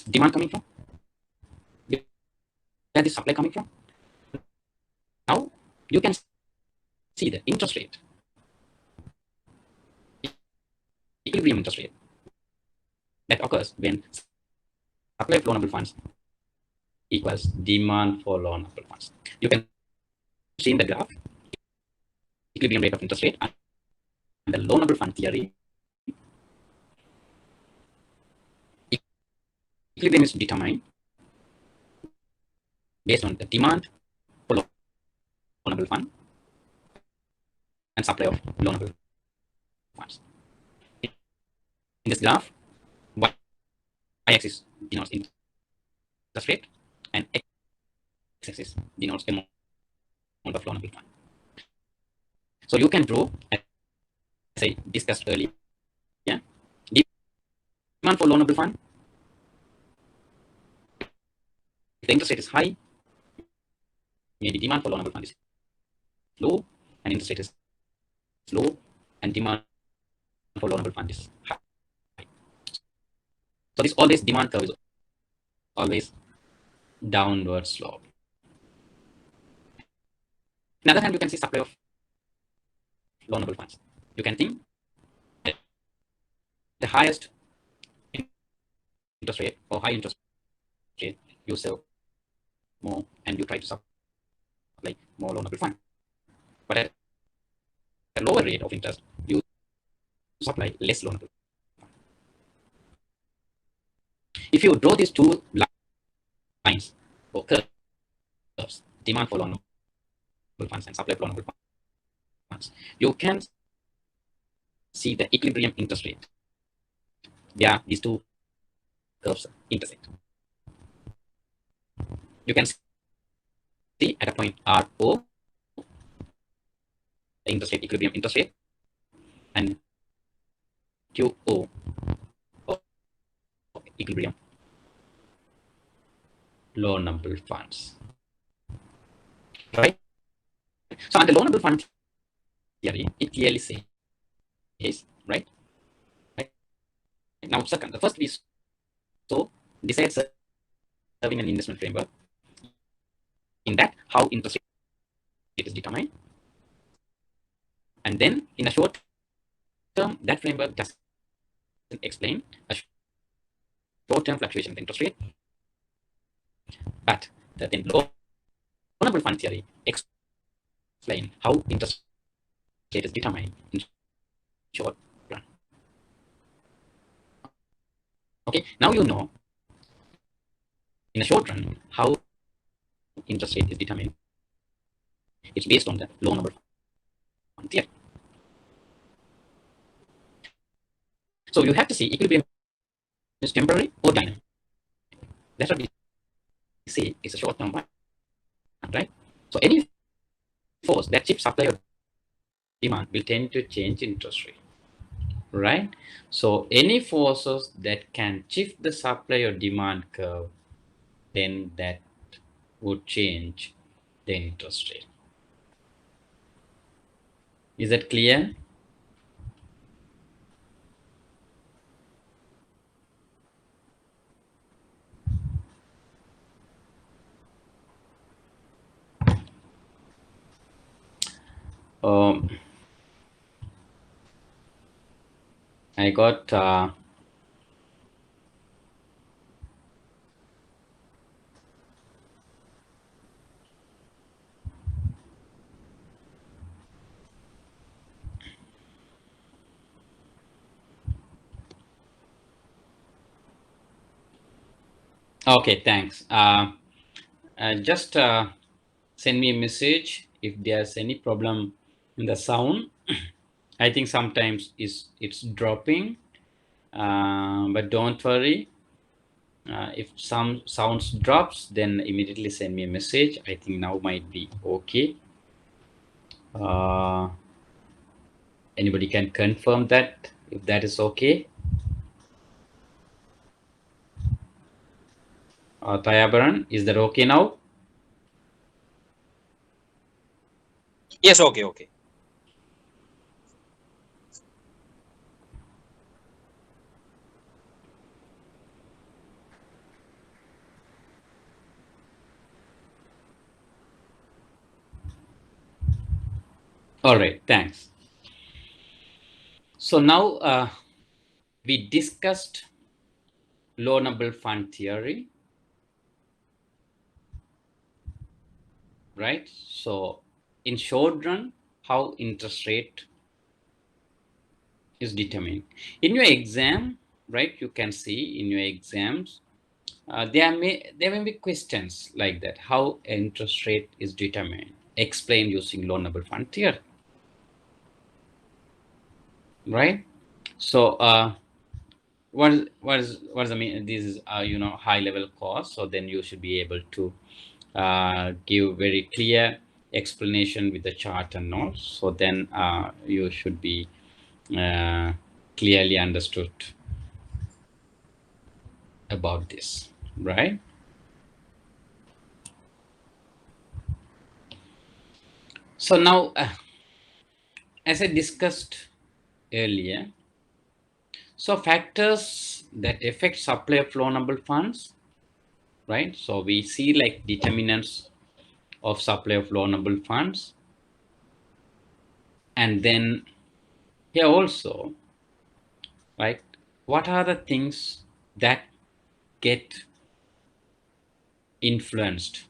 demand coming from? Where this supply coming from? Now you can see the interest rate, equilibrium interest rate that occurs when supply of loanable funds equals demand for loanable funds. You can see in the graph equilibrium rate of interest rate and the loanable fund theory. Equilibrium is determined based on the demand for loanable fund and supply of loanable funds. In this graph, y-axis denotes interest rate and x-axis denotes amount of loanable fund. So you can draw, as I discussed earlier, demand for loanable fund. If the interest rate is high, maybe demand for loanable fund is low, and interest rate is low, and demand for loanable fund is high. So this always demand curve is always downward slope. On the other hand, you can see supply of loanable funds. You can think that the highest interest rate or high interest rate, you sell more and you try to supply more loanable fund. But at a lower rate of interest, you supply less loanable. If you draw these two lines or curves, demand for loanable funds and supply of loanable funds, you can see the equilibrium interest rate. There, these two curves intersect. You can see at a point RO, the interest rate, equilibrium interest rate, and QO, equilibrium loanable funds. Right? So under loanable fund theory, it clearly says, right? Now, second, the first we saw desired serving an investment framework. In that, how interest rate is determined. And then in a short term, that framework doesn't explain a short-term fluctuation of interest rate. But the then loanable fund theory explain how interest rate is determined in short run. Okay, now you know in a short run how interest rate is determined. It's based on the loanable fund theory. So you have to see equilibrium is temporary or dynamic. That's what we say is a short-term one, right? So any force that shifts supply or demand will tend to change interest rate, right? So any forces that can shift the supply or demand curve, then that would change the interest rate. Is that clear? I got okay, thanks. Just send me a message if there's any problem in the sound. I think sometimes it's dropping, but don't worry. If some sounds drops, then immediately send me a message. I think now might be okay. Anybody can confirm that if that is okay? Tayabaran, is that okay now? Yes, okay. All right, thanks. So now we discussed loanable fund theory, right? So in short run, how interest rate is determined. In your exam, right, you can see in your exams, there may be questions like that. How interest rate is determined? Explain using loanable fund theory, right? So what is the mean? This is high level cost. So then you should be able to give very clear explanation with the chart and notes. So then you should be uh, clearly understood about this, right? So now, as I discussed earlier, so factors that affect supply of loanable funds, right? So we see like determinants of supply of loanable funds, and then here also, right? What are the things that get influenced,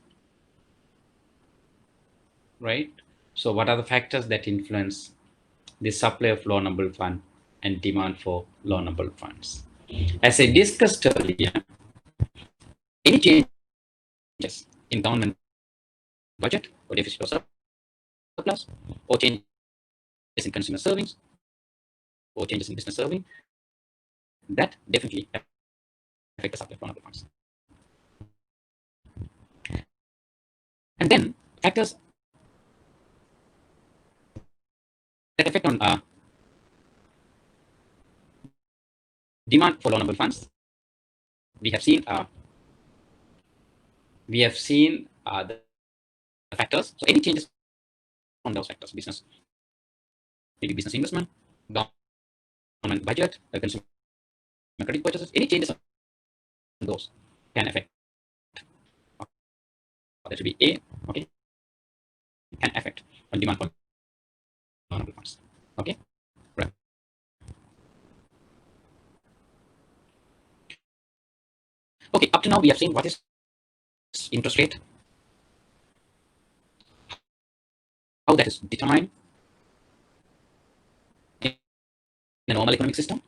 right? So what are the factors that influence the supply of loanable fund and demand for loanable funds? As I discussed earlier, any changes in government budget or deficit or surplus, or changes in consumer savings, or changes in business serving, that definitely affect the supply of loanable funds. And then factors that affect on demand for loanable funds. We have seen the factors. So any changes on those factors, business, maybe business investment, government budget, consumer credit purchases, any changes on those can affect. That should be A. Okay, can affect on demand for loanable funds. Okay, right. Okay, up to now we have seen what is interest rate, how that is determined in a normal economic system,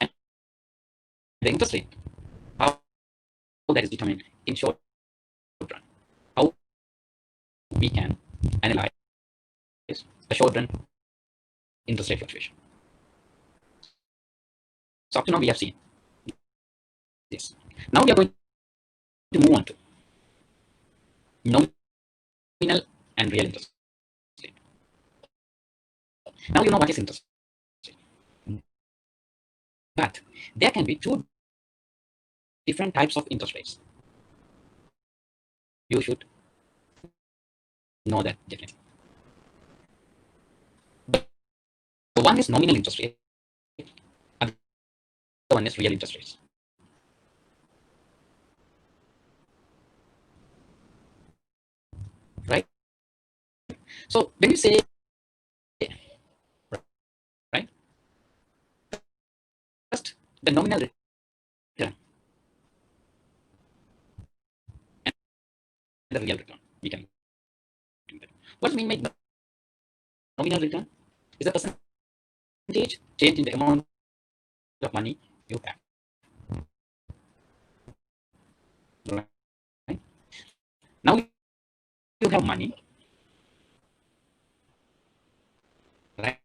and the interest rate, how that is determined in short run, how we can analyze a short run interest rate fluctuation. So up to now we have seen this. Now we are going to move on to nominal and real interest rate. Now you know what is interest rate, but there can be two different types of interest rates. You should know that definitely. So one is nominal interest rate, and the one is real interest rates. Right? So when you say, right, first the nominal return and the real return, we can do that. What do we mean by nominal return? Is a percentage change in the amount of money you have. Right? Now you have money, right?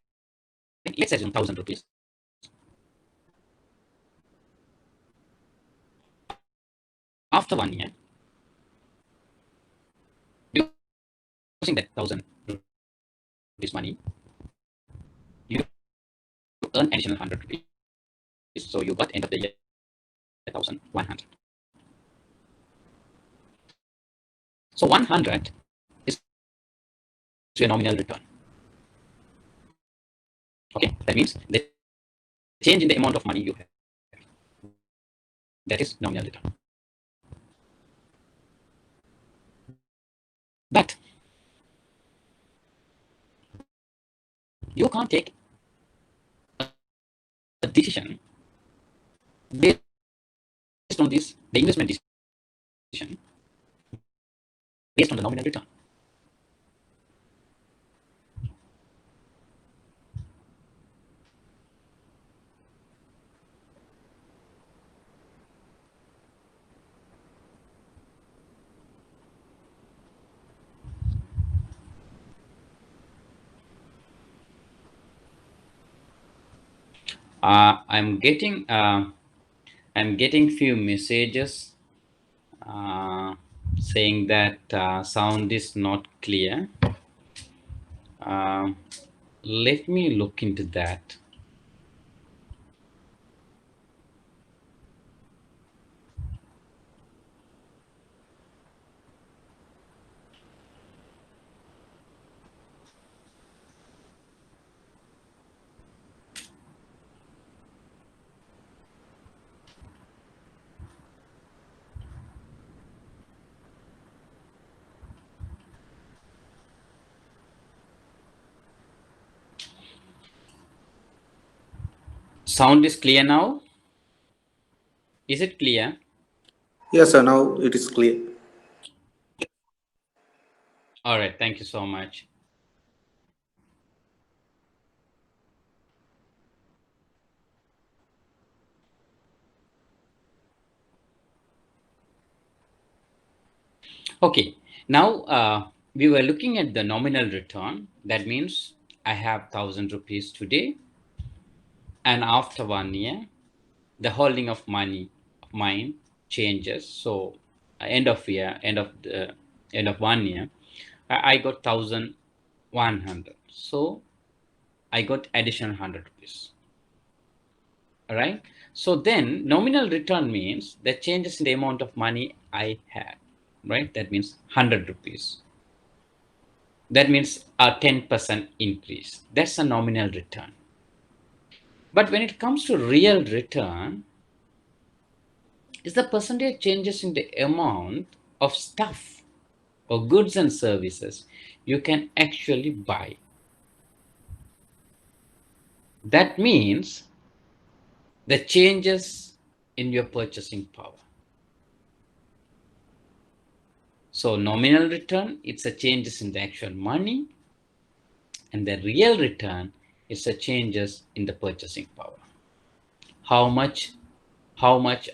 Let's assume 1,000 rupees. After 1 year, using that 1,000 rupees money, you earn additional 100 rupees. So you got end of the year 1,100. So 100 is your nominal return. Okay, that means the change in the amount of money you have. That is nominal return. But you can't take a decision based on this, the investment decision based on the nominal return. I'm getting few messages saying that sound is not clear. Let me look into that. Sound is clear now? Is it clear? Yes, sir. Now it is clear. All right, thank you so much. Okay, now we were looking at the nominal return. That means I have 1,000 rupees today, and after 1 year, the holding of money of mine changes. So end of year, end of 1 year, I got 1,100. So I got additional 100 rupees. All right. So then nominal return means the changes in the amount of money I had, right? That means 100 rupees. That means a 10% increase. That's a nominal return. But when it comes to real return, is the percentage changes in the amount of stuff or goods and services you can actually buy. That means the changes in your purchasing power. So nominal return, it's a changes in the actual money, and the real return is a changes in the purchasing power. How much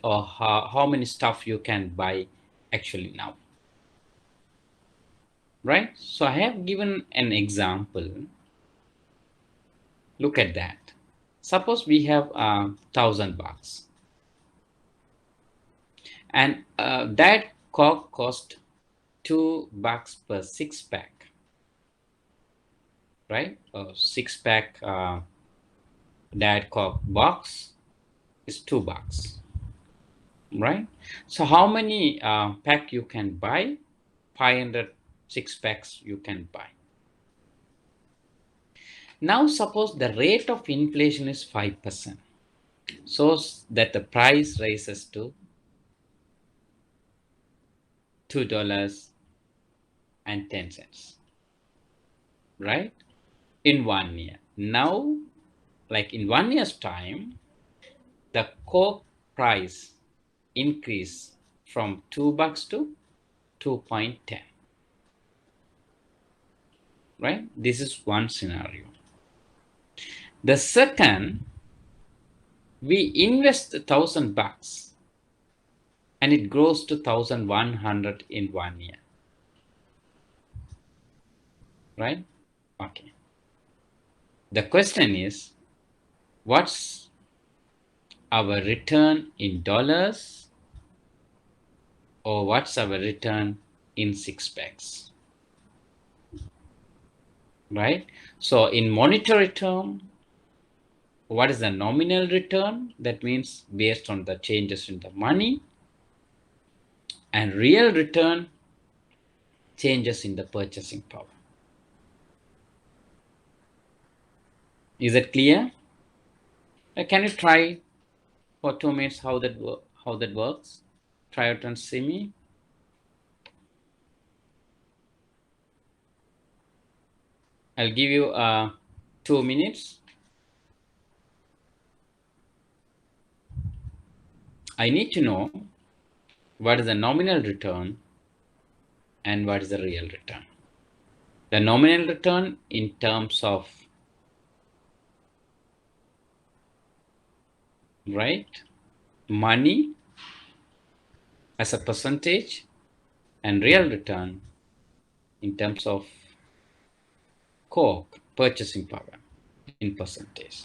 or how many stuff you can buy actually now, right? So I have given an example. Look at that. Suppose we have $1,000 and that Coke cost $2 per 6-pack, right? A 6-pack Diet Coke box is $2, right? So how many pack you can buy? 500 6-packs you can buy. Now suppose the rate of inflation is 5%, so that the price rises to $2.10, right? In 1 year. Now, like in 1 year's time, the Coke price increase from $2 to 2.10, right? This is one scenario. The second, we invest $1,000 and it grows to 1,100 in 1 year. right? Okay. The question is, what's our return in dollars, or what's our return in six packs, right? So in monetary term, what is the nominal return? That means based on the changes in the money. And real return, changes in the purchasing power. Is it clear? Can you try for 2 minutes how that works? Try it and see me. I'll give you 2 minutes. I need to know what is the nominal return and what is the real return. The nominal return in terms of, right, money as a percentage, and real return in terms of core purchasing power in percentage.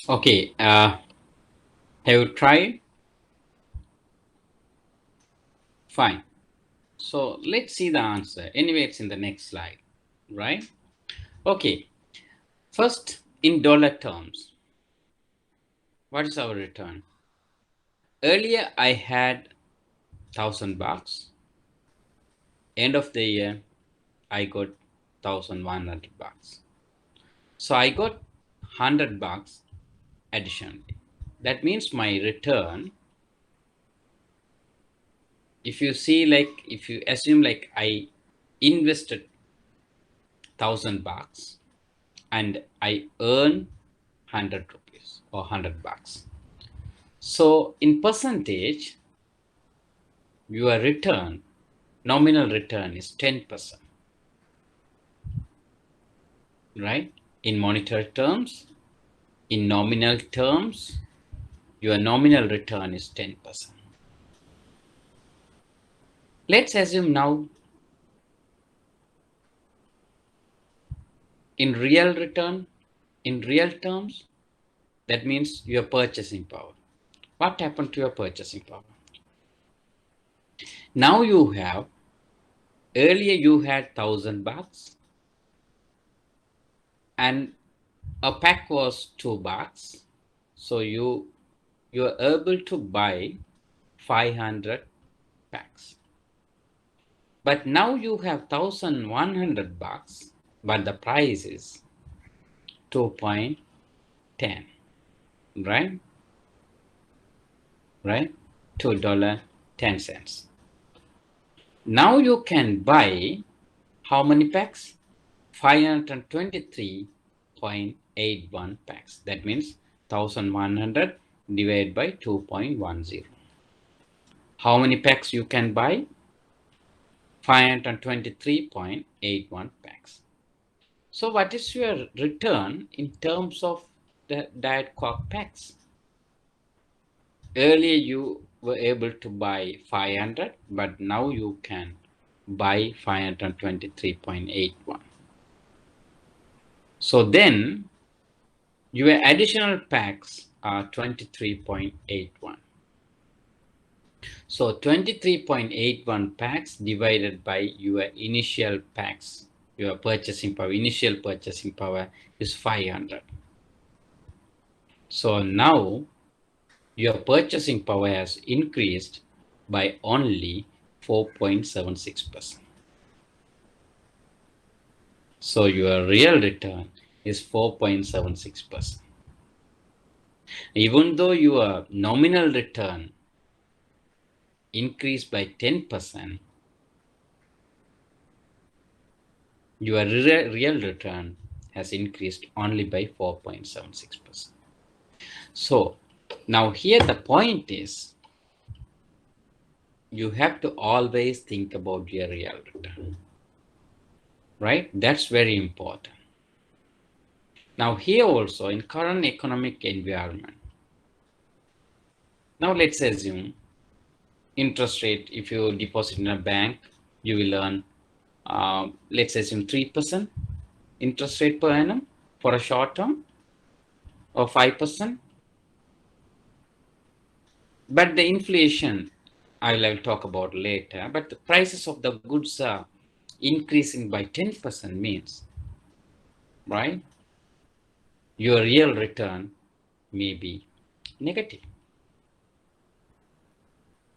Okay, have you tried? Fine. So let's see the answer. Anyway, it's in the next slide, right? Okay, first in dollar terms, what is our return? Earlier I had $1,000. End of the year, I got $1,100. So I got $100 additionally. That means my return, if you see, like, if you assume like I invested $1,000 and I earn 100 rupees or $100. So in percentage, your return, nominal return, is 10%, right? In monetary terms, in nominal terms, your nominal return is 10%. Let's assume now in real return, in real terms, that means your purchasing power. What happened to your purchasing power? Now you have, earlier you had $1,000 and a pack was $2. So you're able to buy 500 packs. But now you have $1,100, but the price is 2.10, right? Right? $2.10. Now you can buy how many packs? 523.81 packs. That means 1,100 divided by 2.10. How many packs you can buy? 523.81 packs. So what is your return in terms of the Diet Coke packs? Earlier you were able to buy 500, but now you can buy 523.81. So then your additional packs are 23.81. So 23.81 packs divided by your initial packs, your purchasing power, initial purchasing power is 500. So now your purchasing power has increased by only 4.76%. So your real return is 4.76%. Even though your nominal return increased by 10%, your real return has increased only by 4.76%. So now here the point is, you have to always think about your real return, right? That's very important. Now here also, in current economic environment, now let's assume interest rate, if you deposit in a bank, you will earn, let's assume 3% interest rate per annum for a short term, or 5%. But the inflation, I will talk about later, but the prices of the goods are increasing by 10% means, right? Your real return may be negative.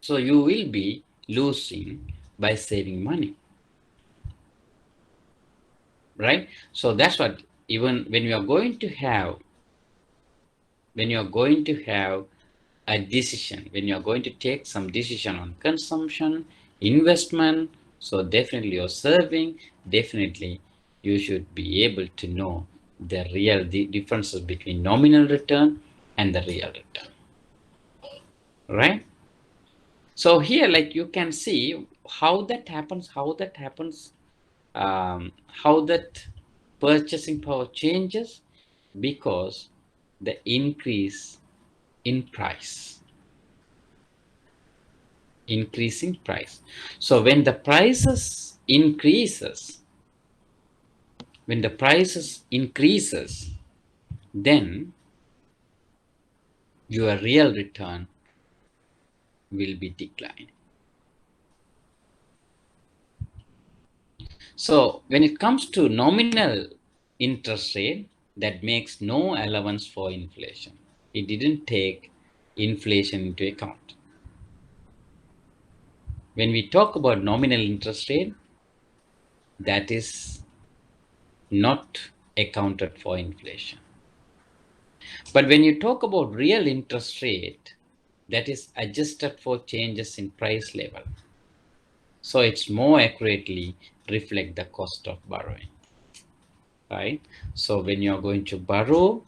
So you will be losing by saving money, right? So that's what, even when you are going to have, a decision, when you're going to take some decision on consumption, investment, so definitely you're serving, definitely you should be able to know the real differences between nominal return and the real return, right? So here, like, you can see how that happens, how that purchasing power changes, because the increase in price. Increasing price. So when the prices increases, then your real return will be declined. So when it comes to nominal interest rate, that makes no allowance for inflation. It didn't take inflation into account. When we talk about nominal interest rate, that is not accounted for inflation. But when you talk about real interest rate, that is adjusted for changes in price level. So it's more accurately reflect the cost of borrowing, right? So when you're going to borrow,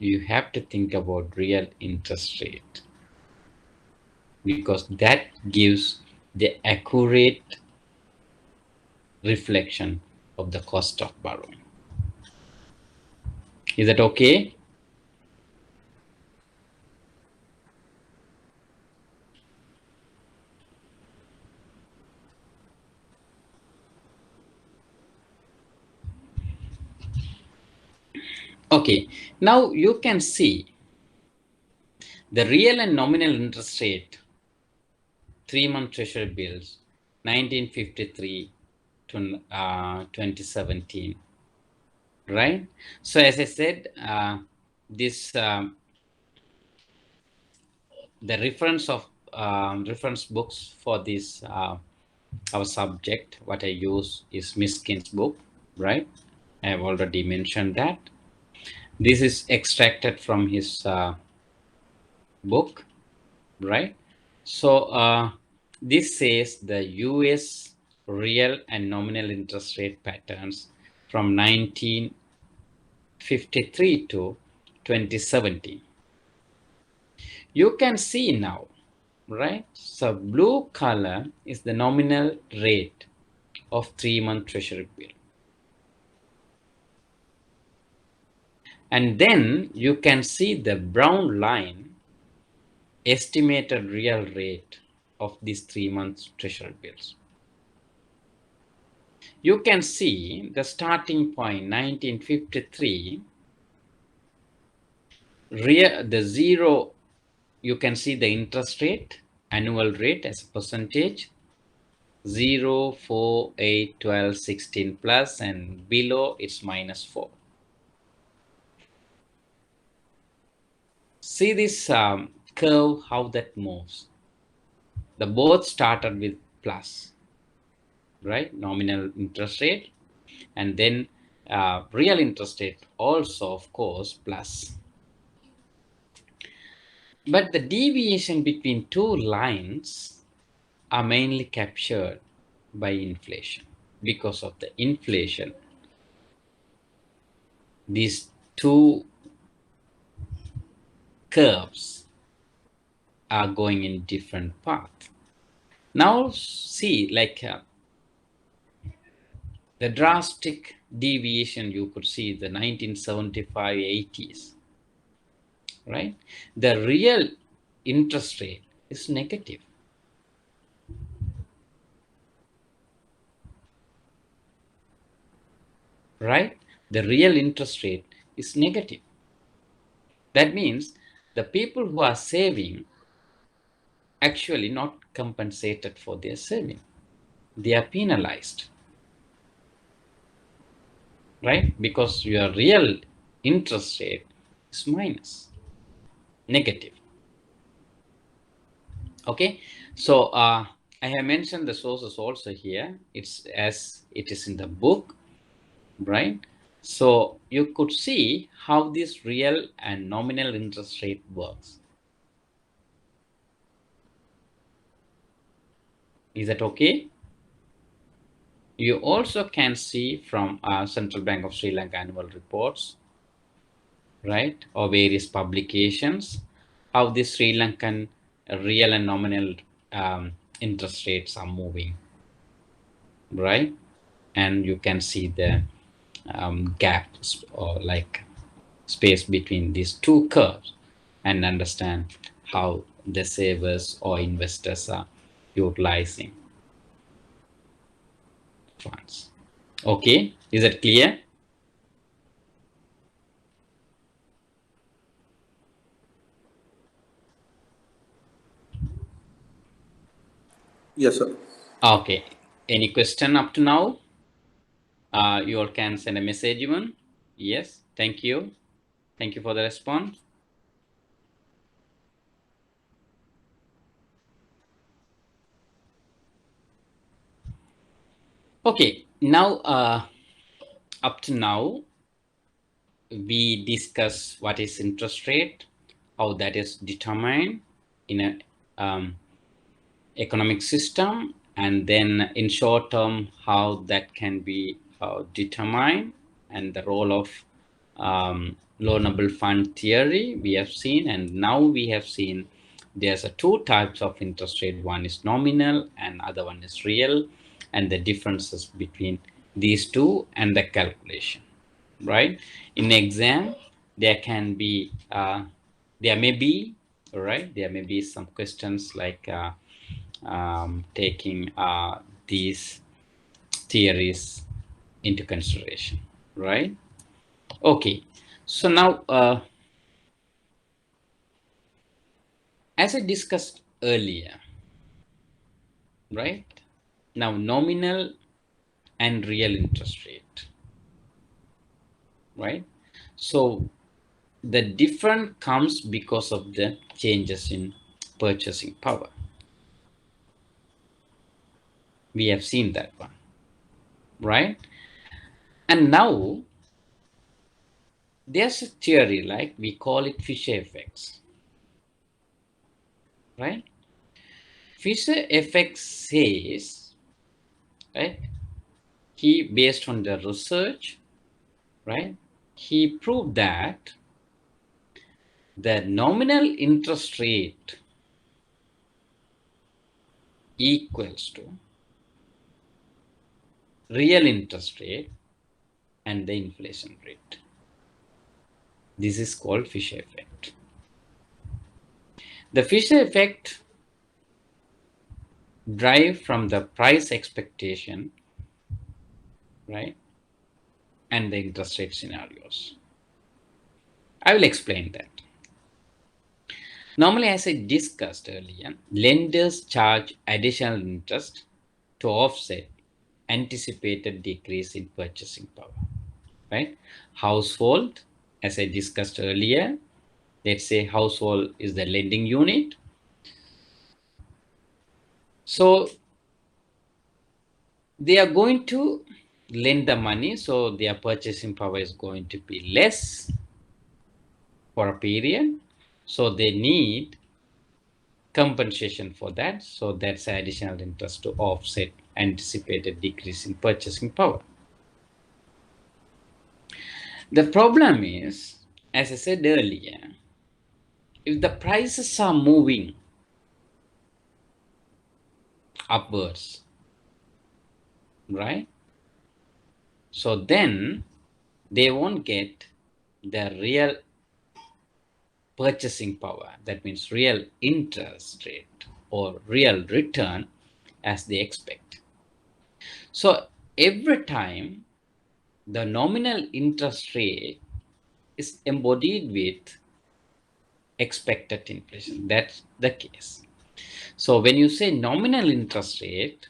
you have to think about real interest rate, because that gives the accurate reflection of the cost of borrowing. Is that okay? Okay, now you can see the real and nominal interest rate, 3-month treasury bills, 1953 to 2017, right? So as I said, this the reference books for this our subject, what I use is Miskin's book, right? I have already mentioned that. This is extracted from his book, right? So this says the US real and nominal interest rate patterns from 1953 to 2017. You can see now, right? So blue color is the nominal rate of 3-month treasury bill. And then you can see the brown line, estimated real rate of these 3-month treasury bills. you can see the starting point 1953, the zero, you can see the interest rate, annual rate as a percentage, 0, 4, 8, 12, 16 plus, and below it's -4. See this curve, how that moves. The both started with plus, right? Nominal interest rate, and then real interest rate also, of course, plus. But the deviation between two lines are mainly captured by inflation. Because of the inflation, these two curves are going in different paths. Now see, like the drastic deviation you could see the 1975-80s, right? The real interest rate is negative. Right? The real interest rate is negative. That means the people who are saving actually not compensated for their saving. They are penalized. Right? Because your real interest rate is minus, negative. Okay, so I have mentioned the sources also here. It's as it is in the book, right? So you could see how this real and nominal interest rate works. Is that okay? You also can see from Central Bank of Sri Lanka annual reports, right, or various publications, how the Sri Lankan real and nominal interest rates are moving, right? And you can see the gaps or like space between these two curves and understand how the savers or investors are utilizing funds. Okay, is that clear? Yes, sir. Okay, any question up to now? You all can send a message even. Yes, thank you. Thank you for the response. Okay, now up to now, we discuss what is interest rate, how that is determined in a economic system, and then in short term, how that can be determined, and the role of loanable fund theory we have seen. And now we have seen there's two types of interest rate. One is nominal and other one is real, and the differences between these two and the calculation, right? In exam, there can be there may be, right, there may be some questions like taking these theories into consideration, right? Okay, so now as I discussed earlier, right, now nominal and real interest rate, right? So the difference comes because of the changes in purchasing power. We have seen that one, right? And now there's a theory, like we call it Fisher effects, right? Fisher effects says, right, he based on the research, right, he proved that the nominal interest rate equals to real interest rate and the inflation rate. This is called Fisher effect. The Fisher effect derives from the price expectation right? And the interest rate scenarios. I will explain that. Normally, as I discussed earlier, lenders charge additional interest to offset anticipated decrease in purchasing power, right? Household, as I discussed earlier, let's say household is the lending unit. So they are going to lend the money, so their purchasing power is going to be less for a period. So they need compensation for that. So that's additional interest to offset anticipated decrease in purchasing power. The problem is, as I said earlier, if the prices are moving upwards, right? So then they won't get the real purchasing power, that means real interest rate or real return as they expect. So every time the nominal interest rate is embodied with expected inflation, that's the case. So when you say nominal interest rate,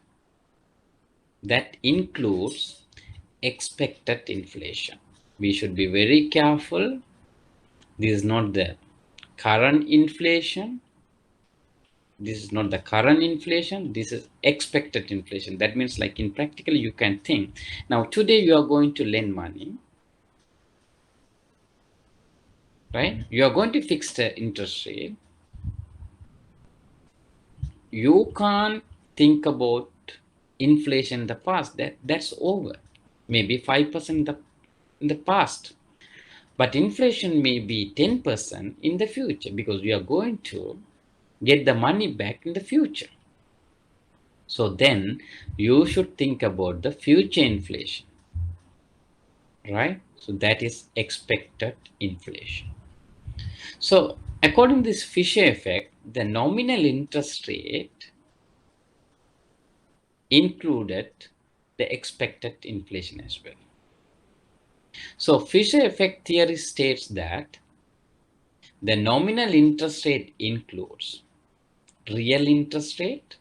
that includes expected inflation. We should be very careful. This is not the current inflation. This is not the current inflation. This is expected inflation. That means, like, in practical, you can think, now today you are going to lend money, right? You are going to fix the interest rate. You can't think about inflation in the past. That's over. Maybe 5% in the past. But inflation may be 10% in the future, because you are going to get the money back in the future. So then you should think about the future inflation, right? So that is expected inflation. So according to this Fisher effect, the nominal interest rate included the expected inflation as well. So Fisher effect theory states that the nominal interest rate includes real interest rate.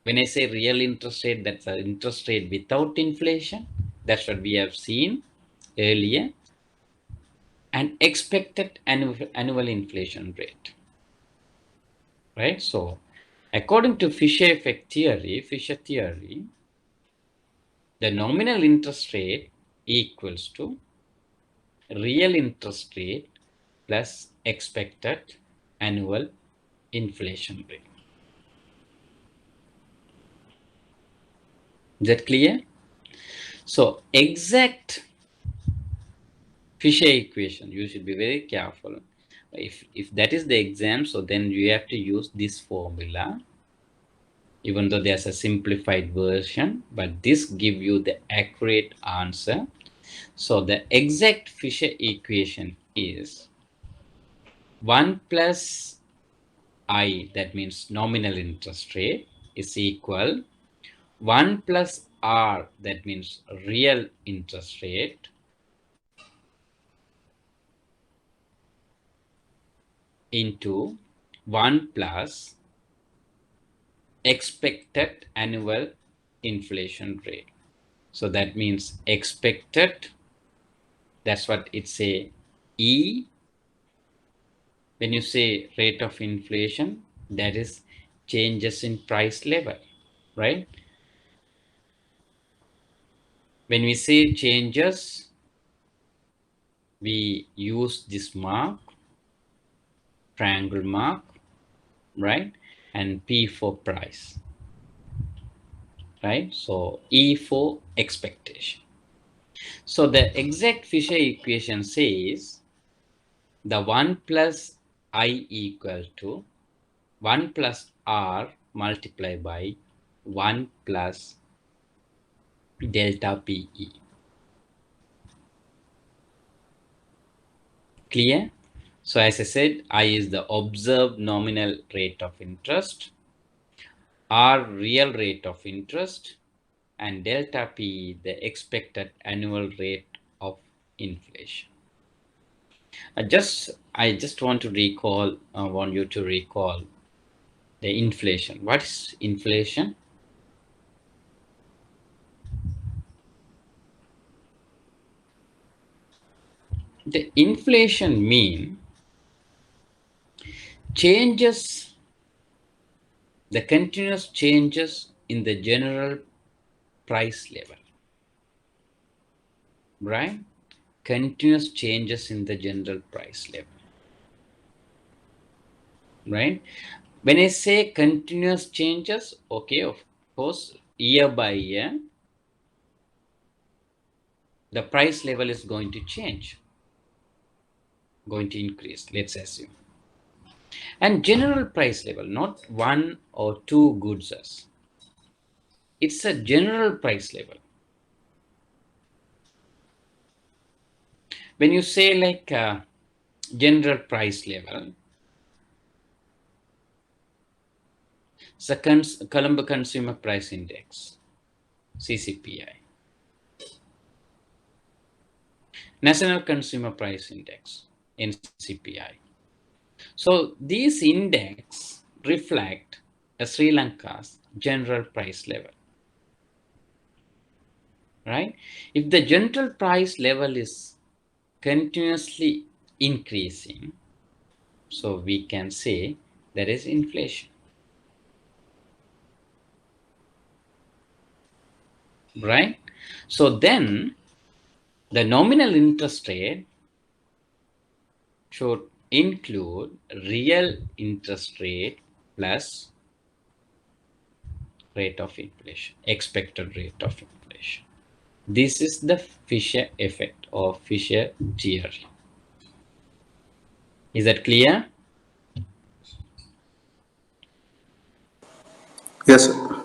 When I say real interest rate, that's an interest rate without inflation. That's what we have seen earlier. And expected annual inflation rate, right? So according to Fisher theory, the nominal interest rate equals to real interest rate plus expected annual inflation rate. Is that clear? So exact Fisher equation, you should be very careful. If that is the exam, so then you have to use this formula, even though there's a simplified version, but this give you the accurate answer. So the exact Fisher equation is 1 plus I, that means nominal interest rate, is equal 1 plus R, that means real interest rate, into 1 plus expected annual inflation rate. So that means expected, that's what it's a E. When you say rate of inflation, that is changes in price level, right? When we say changes, we use this mark, triangle mark, right? And P for price, right? So E for expectation. So the exact Fisher equation says the 1 plus I equal to 1 plus R multiplied by 1 plus delta PE. Clear? So as I said, I is the observed nominal rate of interest, R real rate of interest, and delta P, the expected annual rate of inflation. I just want you to recall the inflation. What is inflation? The inflation mean changes, the continuous changes in the general price level, right? Continuous changes in the general price level, right? When I say continuous changes, okay, of course, year by year, the price level is going to change, going to increase, let's assume. And general price level, not one or two goods. It's a general price level. When you say like general price level, it's Colombo Consumer Price Index, CCPI. National Consumer Price Index, NCPI. So these index reflect Sri Lanka's general price level, right? If the general price level is continuously increasing, so we can say there is inflation, right? So then the nominal interest rate should include real interest rate plus rate of inflation, expected rate of inflation. This is the Fisher effect or Fisher theory. Is that clear? Yes, sir.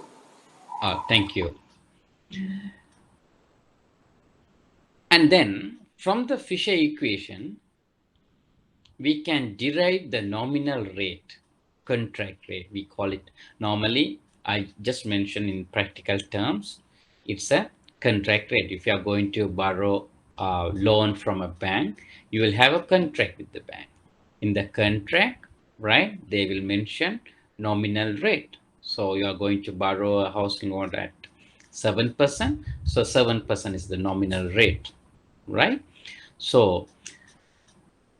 Thank you. And then from the Fisher equation, we can derive the nominal rate, contract rate, we call it. Normally, I just mentioned in practical terms, it's a contract rate. If you are going to borrow a loan from a bank, you will have a contract with the bank. In the contract, right, they will mention nominal rate. So you are going to borrow a housing loan at 7%. So 7% is the nominal rate, right? So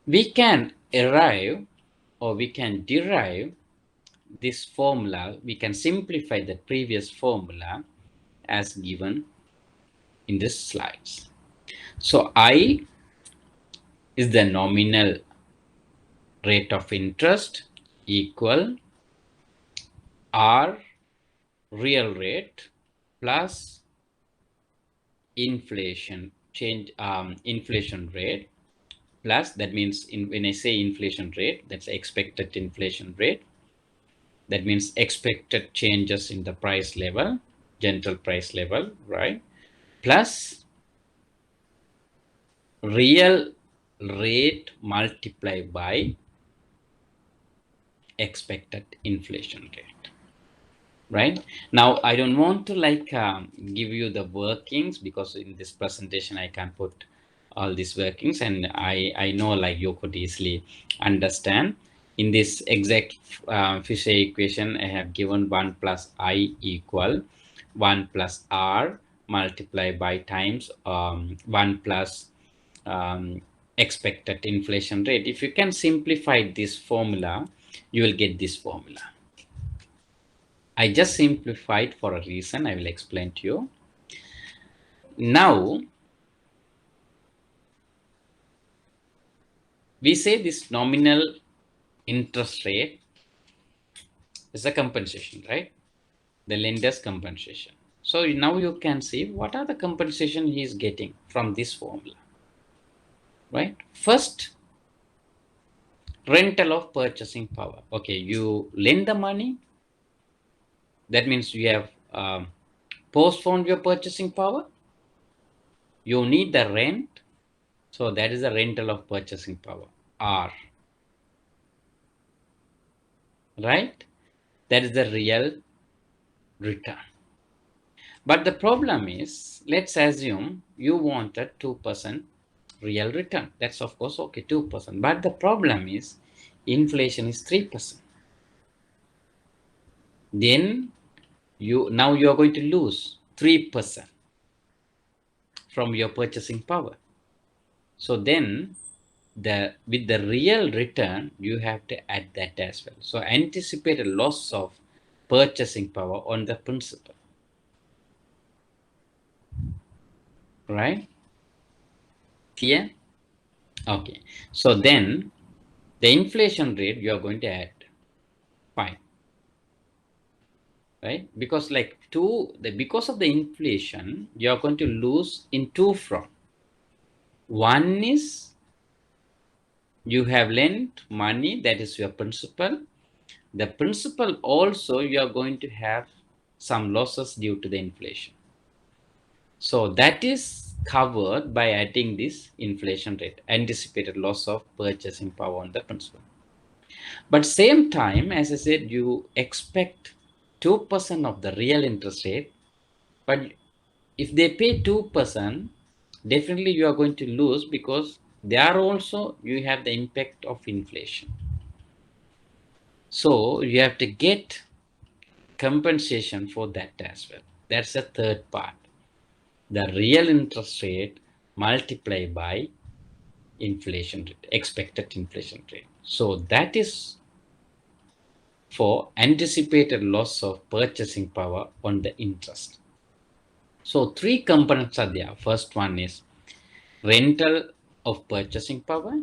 we can arrive or we can derive this formula, we can simplify the previous formula as given in this slides. So I is the nominal rate of interest equal R real rate plus inflation inflation rate plus, that means when I say inflation rate, that's expected inflation rate. That means expected changes in the price level, general price level, right? Plus real rate multiplied by expected inflation rate, right? Now, I don't want to give you the workings because in this presentation, I can put all these workings and I know like you could easily understand. In this exact Fisher equation, I have given 1 plus I equal 1 plus R multiplied by times 1 plus expected inflation rate. If you can simplify this formula, you will get this formula. I just simplified for a reason. I will explain to you. Now, we say this nominal interest rate is a compensation, right? The lender's compensation. So now you can see what are the compensation he is getting from this formula, right? First, rental of purchasing power. Okay, you lend the money. That means you have postponed your purchasing power. You need the rent. So that is the rental of purchasing power, R. Right? That is the real return. But the problem is, let's assume you want a 2% real return. That's of course okay, 2%. But the problem is inflation is 3%. Then now you are going to lose 3% from your purchasing power. So then with the real return, you have to add that as well. So anticipate a loss of purchasing power on the principal. Right? Clear? Okay. So then the inflation rate you are going to add 5. Right? Because because of the inflation, you are going to lose in 2 fronts. One is you have lent money, that is your principal. The principal also you are going to have some losses due to the inflation. So that is covered by adding this inflation rate, anticipated loss of purchasing power on the principal. But same time, as I said, you expect 2% of the real interest rate, but if they pay 2%, definitely you are going to lose, because there also you have the impact of inflation. So you have to get compensation for that as well. That's the third part. The real interest rate multiplied by inflation rate, expected inflation rate. So that is for anticipated loss of purchasing power on the interest. So 3 components are there. First one is rental of purchasing power.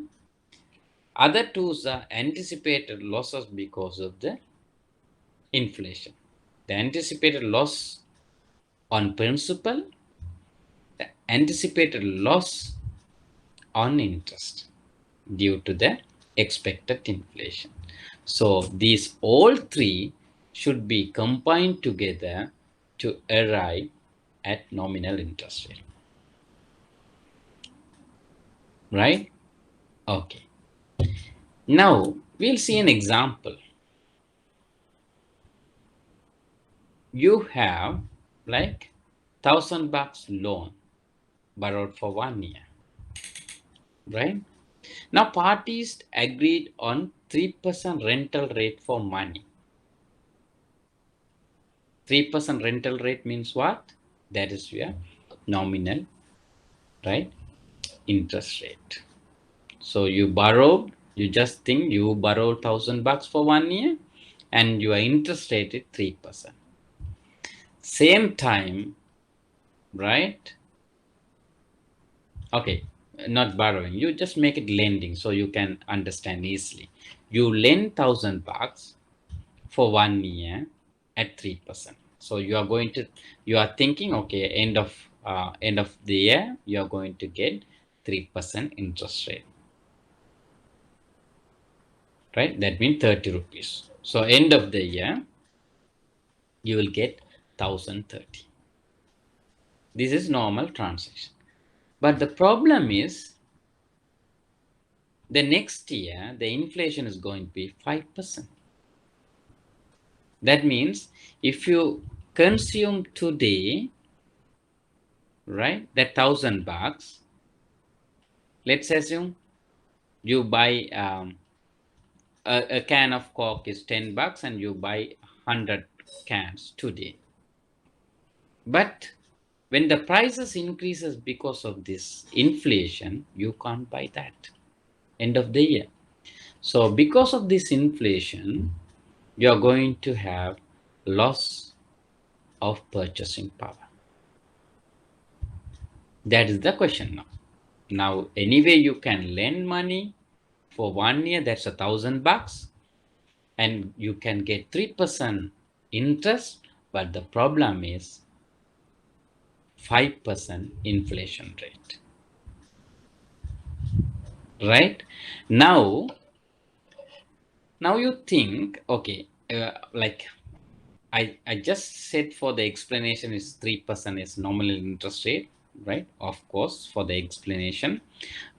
Other two are anticipated losses because of the inflation. The anticipated loss on principal, the anticipated loss on interest due to the expected inflation. So these all 3 should be combined together to arrive at nominal interest rate. Right? Okay. Now we'll see an example. You have like $1,000 loan borrowed for 1 year. Right? Now parties agreed on 3% rental rate for money. 3% rental rate means what? That is your nominal, right, interest rate. So you borrowed, you just think you borrowed $1,000 for 1 year and your interest rate is 3%. Same time, right? Okay, not borrowing, you just make it lending so you can understand easily. You lend $1,000 for 1 year at 3%. So you are thinking, okay, end of the year, you are going to get 3% interest rate. Right? That means 30 rupees. So end of the year, you will get 1,030. This is normal transaction. But the problem is, the next year, the inflation is going to be 5%. That means if you consume today, right, that $1,000, let's assume you buy a can of Coke is $10 and you buy 100 cans today. But when the prices increases because of this inflation, you can't buy that end of the year. So because of this inflation, you are going to have loss of purchasing power. That is the question now. Now, anyway, you can lend money for 1 year, that's $1,000, and you can get 3% interest, but the problem is 5% inflation rate. Right? Now you think, okay, like I just said, for the explanation is 3% is nominal interest rate, right? Of course, for the explanation,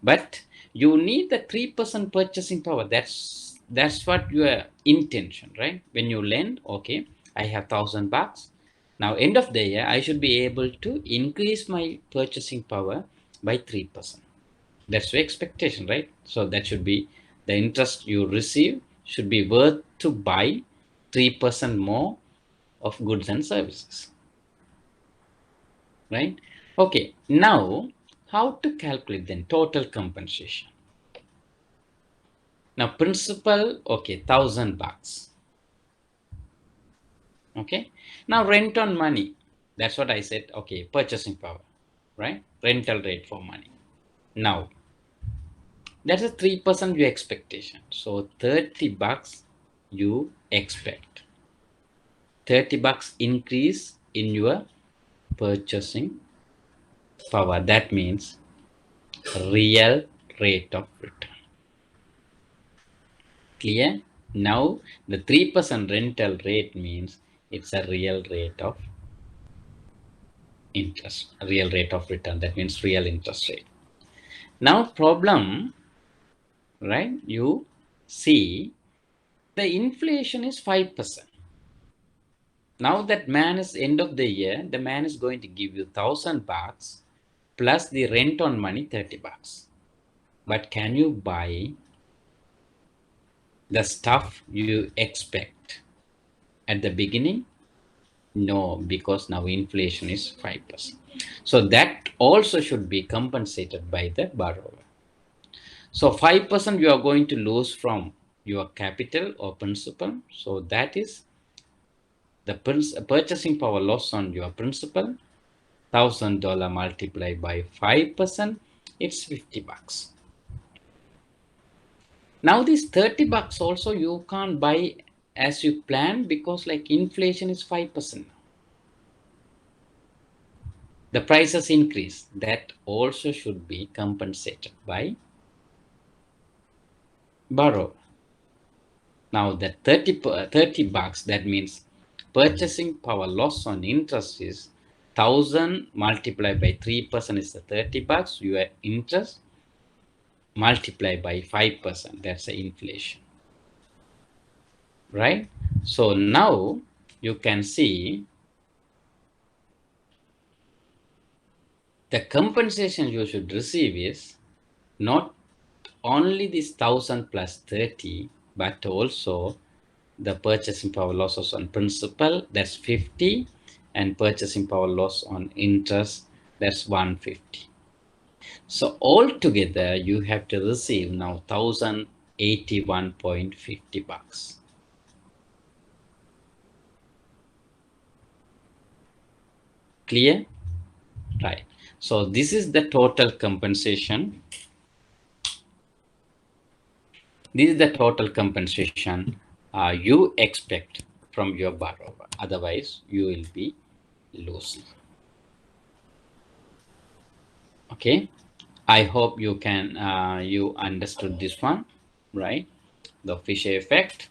but you need the 3% purchasing power. That's what your intention, right? When you lend, okay, I have $1,000, Now, end of the year, I should be able to increase my purchasing power by 3%. That's the expectation, right? So that should be the interest you receive should be worth to buy 3% more of goods and services, right? Okay, now how to calculate then total compensation? Now, principal, okay, $1,000. Okay, now rent on money. That's what I said. Okay, purchasing power, right? Rental rate for money. Now, that's a 3% your expectation. So $30 you expect. $30 increase in your purchasing power. That means real rate of return. Clear? Now the 3% rental rate means it's a real rate of interest, a real rate of return. That means real interest rate. Now problem, right? You see the inflation is 5%. Now that man is end of the year, the man is going to give you $1,000 plus the rent on money $30. But can you buy the stuff you expect at the beginning? No, because now inflation is 5%. So that also should be compensated by the borrower. So 5% you are going to lose from your capital or principal. So that is the purchasing power loss on your principal. $1,000 multiplied by 5%, it's $50. Now this $30 also you can't buy as you planned because like inflation is 5%. The prices increase. That also should be compensated by borrower. Now the $30, that means purchasing power loss on interest is 1,000 multiplied by 3% is the $30. Your interest multiplied by 5%. That's the inflation, right? So now you can see the compensation you should receive is not only this 1,000 plus 30, but also the purchasing power losses on principal, that's 50, and purchasing power loss on interest, that's 150. So altogether, you have to receive now $1,081.50. Clear? Right. So this is the total compensation. This is the total compensation you expect from your borrower. Otherwise, you will be losing. Okay. I hope you can you understood this one, right? The Fisher effect,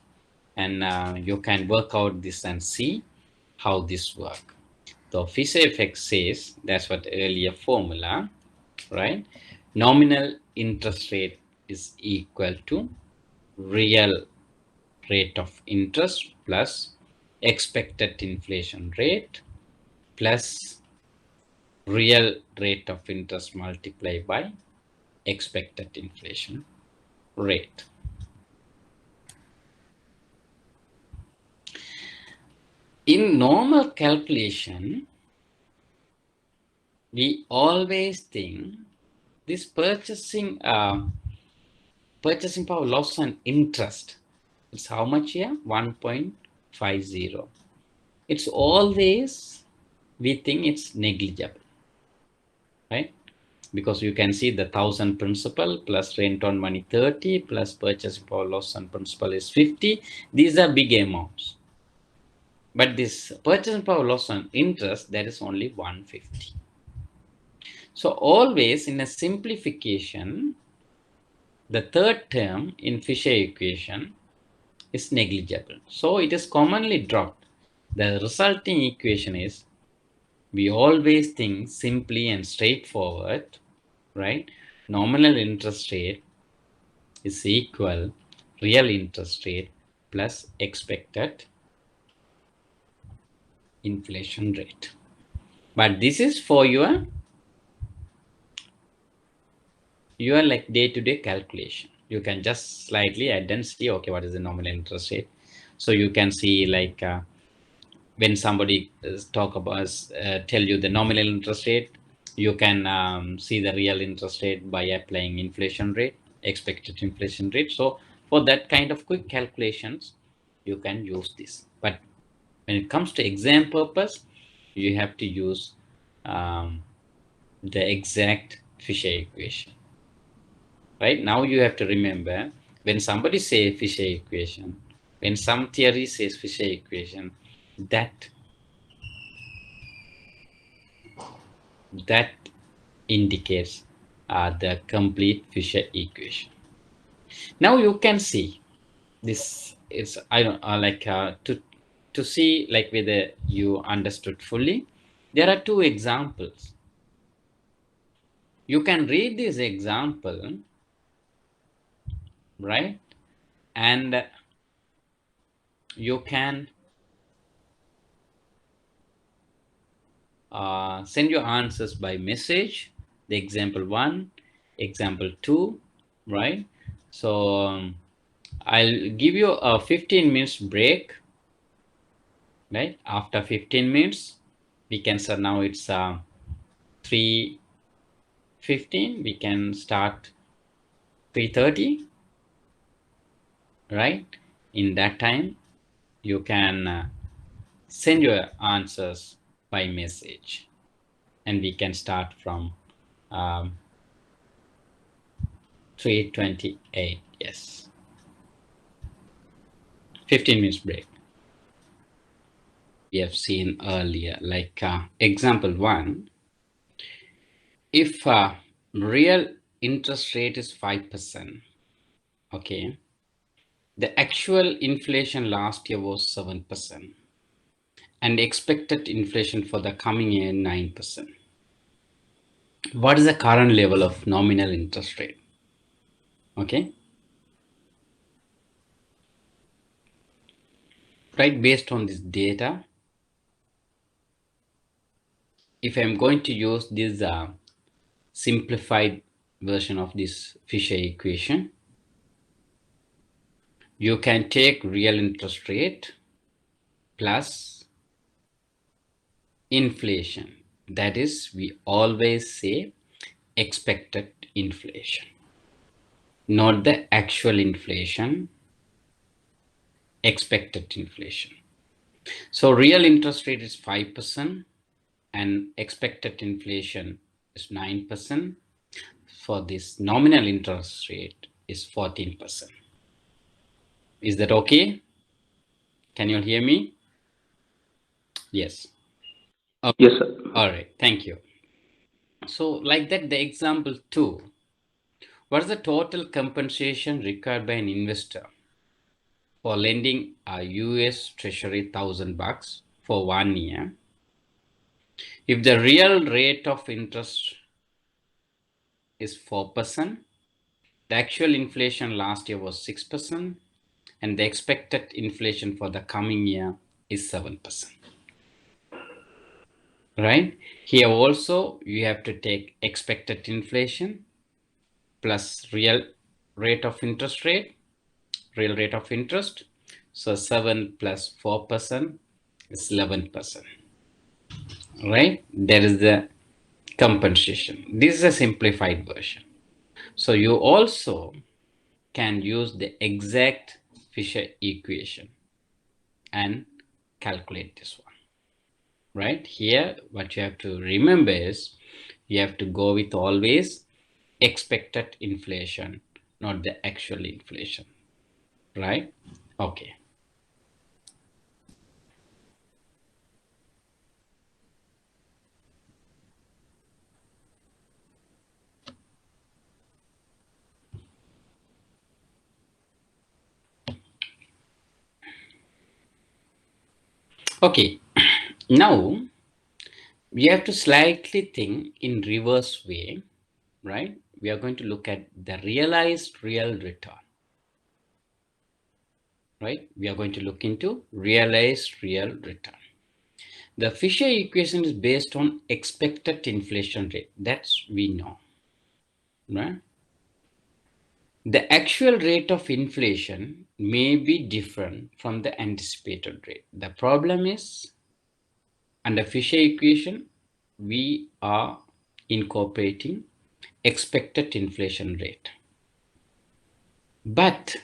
and you can work out this and see how this work. The Fisher effect says that's what earlier formula, right? Nominal interest rate is equal to real rate of interest plus expected inflation rate plus real rate of interest multiplied by expected inflation rate. In normal calculation, we always think this purchasing power loss on interest, it's how much here? 1.50. It's always, we think it's negligible, right? Because you can see the 1,000 principal plus rent on money 30 plus purchasing power loss on principal is 50. These are big amounts. But this purchasing power loss on interest, that is only 150. So always in a simplification, the third term in Fisher equation is negligible. So it is commonly dropped. The resulting equation is, we always think simply and straightforward, right? Nominal interest rate is equal real interest rate plus expected inflation rate. But this is for your like day-to-day calculation. You can just slightly add and see, okay, what is the nominal interest rate? So you can see like when somebody talk about tell you the nominal interest rate, you can see the real interest rate by applying inflation rate, expected inflation rate. So for that kind of quick calculations, you can use this. But when it comes to exam purpose, you have to use the exact Fisher equation. Right now, you have to remember when somebody say Fisher equation, when some theory says Fisher equation, that indicates the complete Fisher equation. Now you can see this is I don't like to see like whether you understood fully. There are two examples. You can read this example, right? And you can send your answers by message, the example 1, example 2, right? So I'll give you a 15 minutes break, right? After 15 minutes, we can, so now it's 3:15, we can start 3:30, right? In that time, you can send your answers by message, and we can start from 3:28. Yes, 15 minutes break. We have seen earlier, like example 1, if real interest rate is 5%, okay, the actual inflation last year was 7%, and expected inflation for the coming year 9%. What is the current level of nominal interest rate? Okay, right, based on this data, if I'm going to use this simplified version of this Fisher equation, you can take real interest rate plus inflation. That is, we always say expected inflation, not the actual inflation, expected inflation. So real interest rate is 5% and expected inflation is 9%. For this nominal interest rate is 14%. Is that okay? Can you hear me? Yes. Okay. Yes, sir. All right. Thank you. So like that, the example 2, what is the total compensation required by an investor for lending a US Treasury $1,000 for 1 year if the real rate of interest is 4%, the actual inflation last year was 6%, and the expected inflation for the coming year is 7%. Right? Here also, you have to take expected inflation plus real rate of interest rate, real rate of interest. So 7 plus 4% is 11%. Right? There is the compensation. This is a simplified version. So you also can use the exact Fisher equation and calculate this one. Right? Here, what you have to remember is you have to go with always expected inflation, not the actual inflation. Right? Okay. Okay. Now, we have to slightly think in reverse way, right? We are going to look at the realized real return. Right? We are going to look into realized real return. The Fisher equation is based on expected inflation rate. That's we know, right? The actual rate of inflation may be different from the anticipated rate. The problem is, under Fisher equation, we are incorporating expected inflation rate. But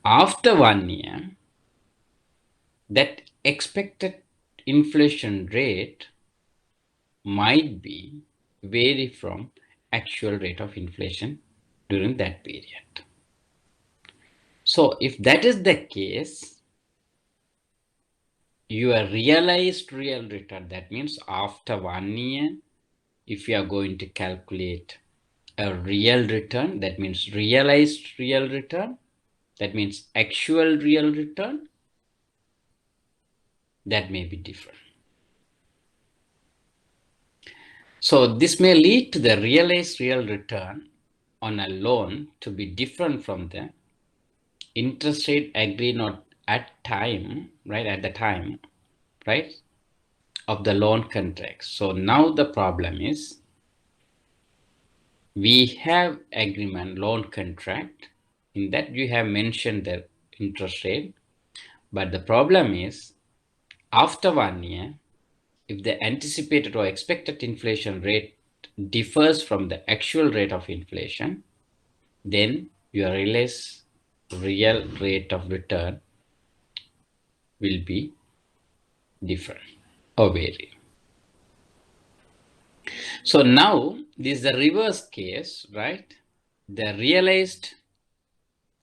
after 1 year, that expected inflation rate might be vary from actual rate of inflation during that period. So if that is the case, your realized real return, that means after 1 year, if you are going to calculate a real return, that means realized real return, that means actual real return, that may be different. So this may lead to the realized real return on a loan to be different from the interest rate agreed on at time, right, at the time, right, of the loan contract. So now the problem is, we have agreement loan contract, in that you have mentioned the interest rate, but the problem is, after 1 year, if the anticipated or expected inflation rate differs from the actual rate of inflation, then your real rate of return will be different or vary. So now this is the reverse case, right? The realized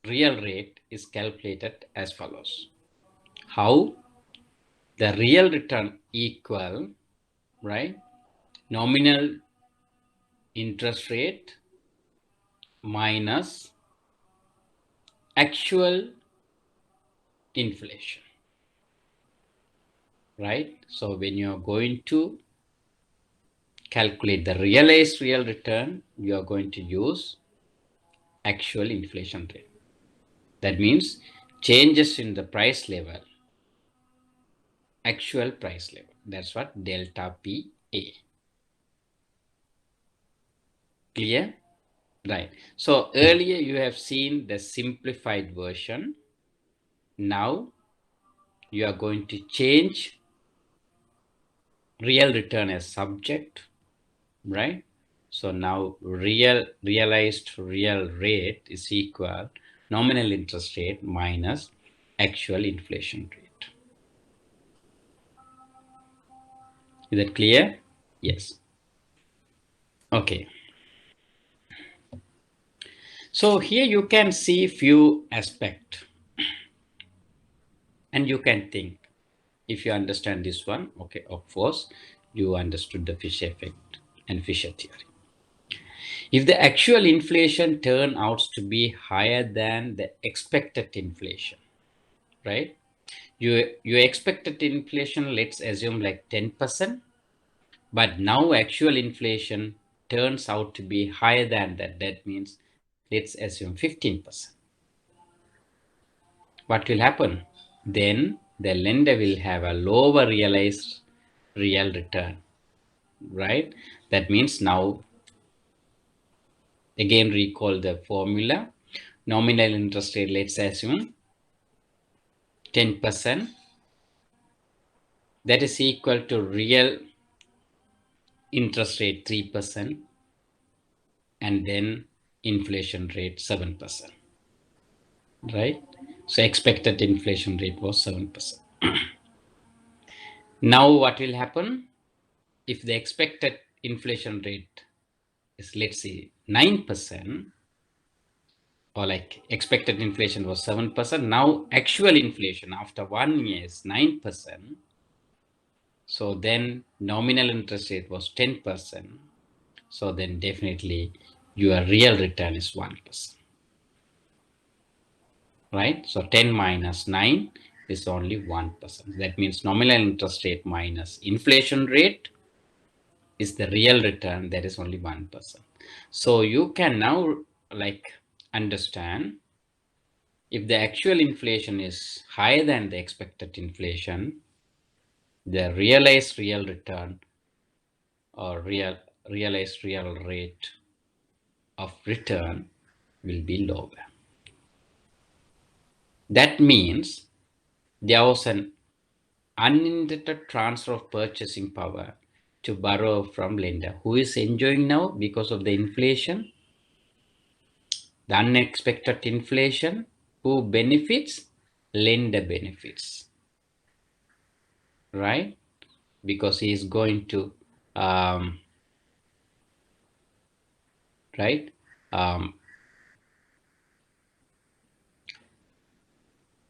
real rate is calculated as follows. How? The real return equal, right, nominal interest rate minus actual inflation, right? So when you are going to calculate the realized real return, you are going to use actual inflation rate. That means changes in the price level, actual price level. That's what delta PA. Clear? Right. So earlier you have seen the simplified version. Now you are going to change real return as subject, right? So now realized real rate is equal nominal interest rate minus actual inflation rate. Is that clear? Yes. Okay. So here you can see few aspects, and you can think, if you understand this one, okay, of course, you understood the Fisher effect and Fisher theory. If the actual inflation turns out to be higher than the expected inflation, right? You expected inflation, let's assume like 10%, but now actual inflation turns out to be higher than that. That means let's assume 15%. What will happen? Then the lender will have a lower realized real return, right? That means now, again, recall the formula. Nominal interest rate, let's assume 10%. That is equal to real interest rate 3%, and then inflation rate 7%, right? So expected inflation rate was 7%. Now what will happen? If the expected inflation rate is, let's say, 9%, or like expected inflation was 7%, now actual inflation after 1 year is 9%. So then nominal interest rate was 10%. So then definitely your real return is 1%. Right? So 10 minus 9 is only 1%. That means nominal interest rate minus inflation rate is the real return, that is only 1%. So you can now like understand, if the actual inflation is higher than the expected inflation, the realized real return or realized real rate of return will be lower. That means there was an unintended transfer of purchasing power to borrow from lender. Who is enjoying now because of the inflation? The unexpected inflation. Who benefits? Lender benefits, right? Because he is going to, right?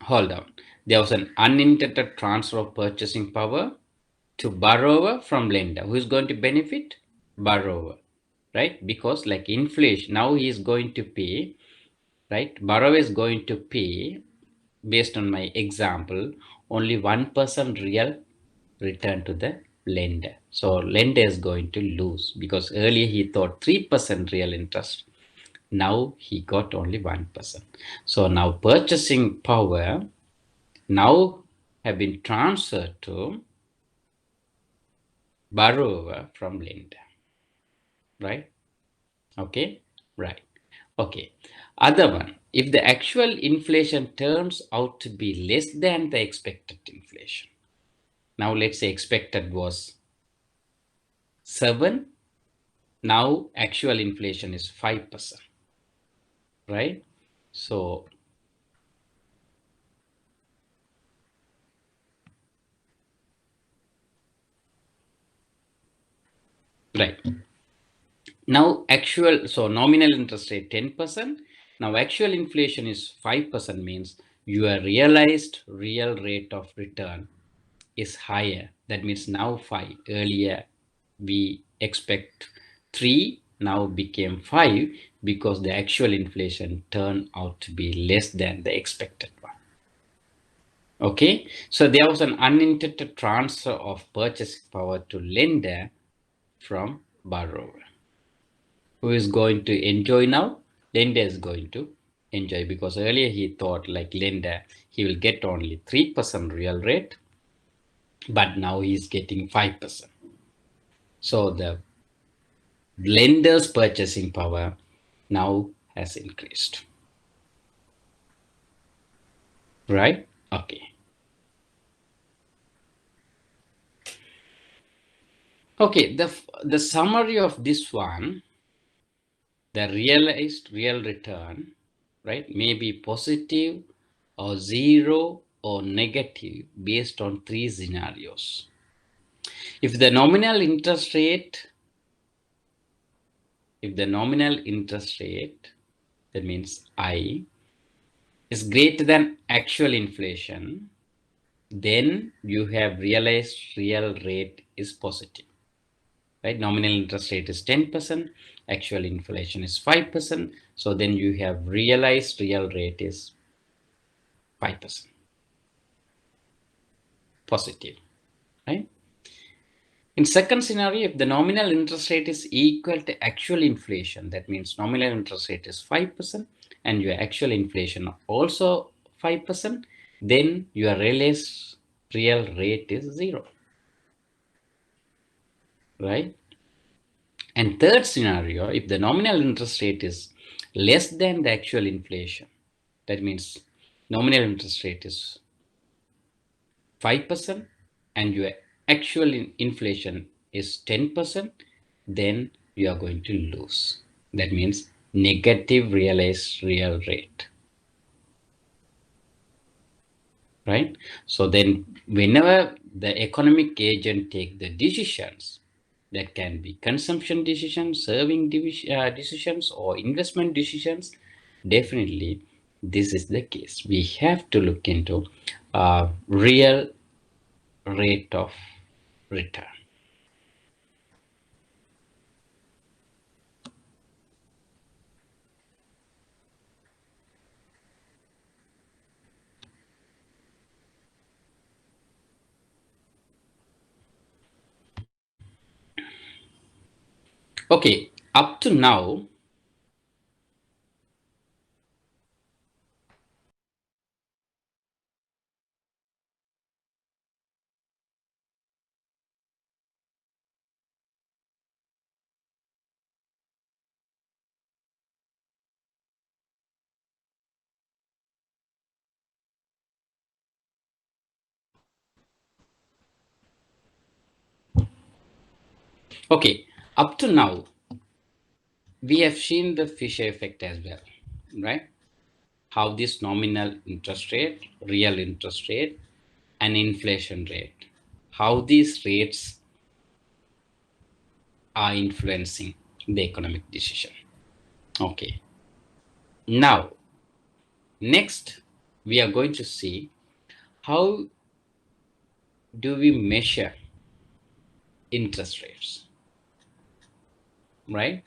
Hold on. There was an unintended transfer of purchasing power to borrower from lender. Who is going to benefit? Borrower, right? Because like inflation, now he is going to pay, right? Borrower is going to pay, based on my example, only 1% real return to the lender. So lender is going to lose because earlier he thought 3% real interest. Now he got only 1%. So now purchasing power now have been transferred to borrower from lender, right? Okay, right. Okay. Other one, if the actual inflation turns out to be less than the expected inflation. Now let's say expected was 7. Now actual inflation is 5%, right? So, right. Now actual, so nominal interest rate 10%. Now actual inflation is 5% means your realized real rate of return is higher. That means now 5. Earlier we expect 3, now became 5 because the actual inflation turned out to be less than the expected one. Okay, so there was an unintended transfer of purchasing power to lender from borrower. Who is going to enjoy now? Lender is going to enjoy because earlier he thought like lender, he will get only 3% real rate, but now he's getting 5%. So the lender's purchasing power now has increased. Right? Okay. Okay, the summary of this one, the realized real return, right, may be positive or 0 or negative based on 3 scenarios. If the nominal interest rate, that means I, is greater than actual inflation, then you have realized real rate is positive, right? Nominal interest rate is 10%, actual inflation is 5%. So then you have realized real rate is 5% positive, right? In second scenario, if the nominal interest rate is equal to actual inflation, that means nominal interest rate is 5% and your actual inflation also 5%, then your realized real rate is 0, right? And third scenario, if the nominal interest rate is less than the actual inflation, that means nominal interest rate is 5% and your actual inflation is 10%, then you are going to lose. That means negative realized real rate, right? So then whenever the economic agent take the decisions, that can be consumption decisions, serving decisions, or investment decisions, definitely this is the case. We have to look into real rate of return. Okay, up to now, Okay, up to now, we have seen the Fisher effect as well, right? How this nominal interest rate, real interest rate, and inflation rate, how these rates are influencing the economic decision. Okay, now, next, we are going to see how do we measure interest rates, right?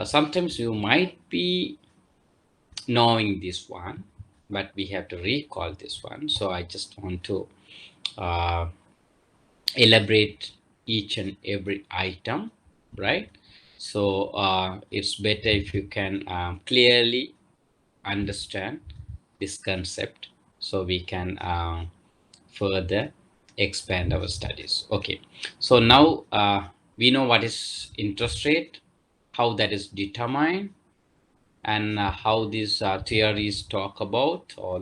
Sometimes you might be knowing this one, but we have to recall this one. So I just want to uh, elaborate each and every item, right? So it's better if you can clearly understand this concept so we can further expand our studies. Okay, so now we know what is interest rate, how that is determined, and how these theories talk about, or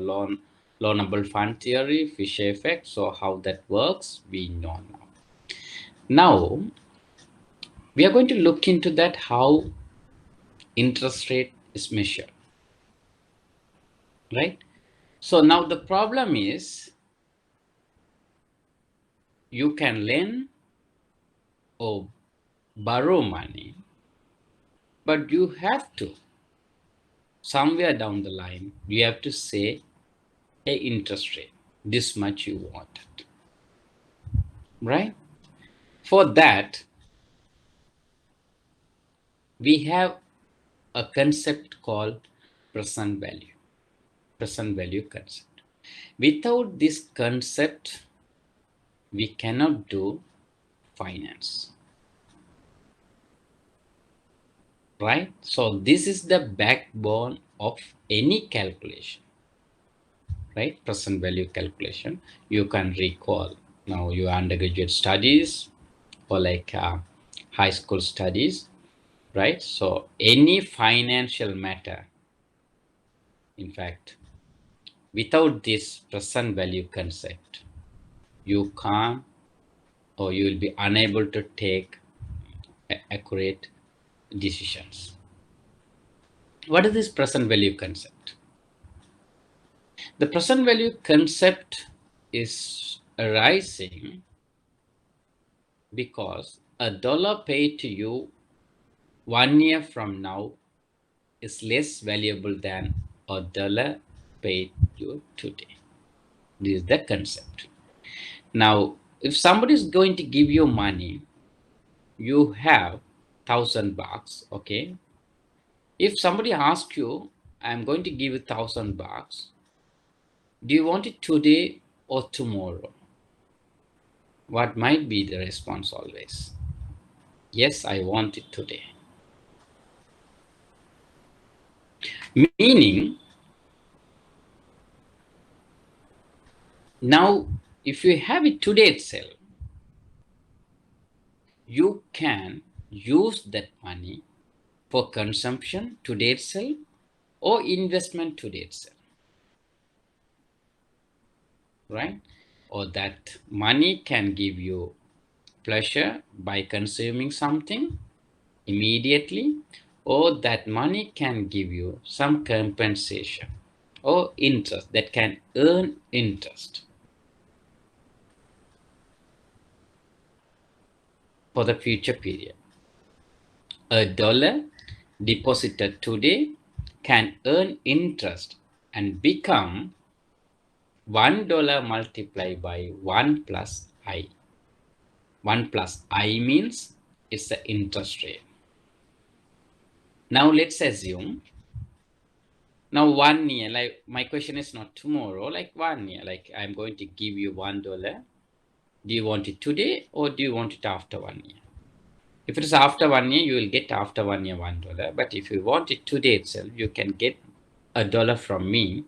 loanable fund theory, Fisher effect. So how that works, we know now. Now we are going to look into that, how interest rate is measured, right? So now the problem is, you can lend or borrow money, but you have to, somewhere down the line, you have to say a interest rate, this much you wanted, right? For that, we have a concept called present value concept. Without this concept, we cannot do finance, right? So this is the backbone of any calculation, right? Present value calculation. You can recall now your undergraduate studies, or like high school studies, right? So any financial matter, in fact, without this present value concept, you can't, or you will be unable to take accurate decisions. What is this present value concept? The present value concept is arising because a dollar paid to you 1 year from now is less valuable than a dollar paid you today. This is the concept. Now, if somebody is going to give you money, you have $1,000, okay? If somebody asks you, I'm going to give you $1,000, do you want it today or tomorrow? What might be the response always? Yes, I want it today. Meaning, now if you have it today itself, you can use that money for consumption today itself, or investment today itself, right? Or that money can give you pleasure by consuming something immediately, or that money can give you some compensation or interest, that can earn interest for the future period. A dollar deposited today can earn interest and become $1 multiplied by 1 plus I. 1 plus I means it's the interest rate. Now let's assume, now 1 year, like my question is not tomorrow, like 1 year, like I'm going to give you $1. Do you want it today or do you want it after 1 year? If it is after 1 year, you will get after 1 year $1. But if you want it today itself, you can get $1 from me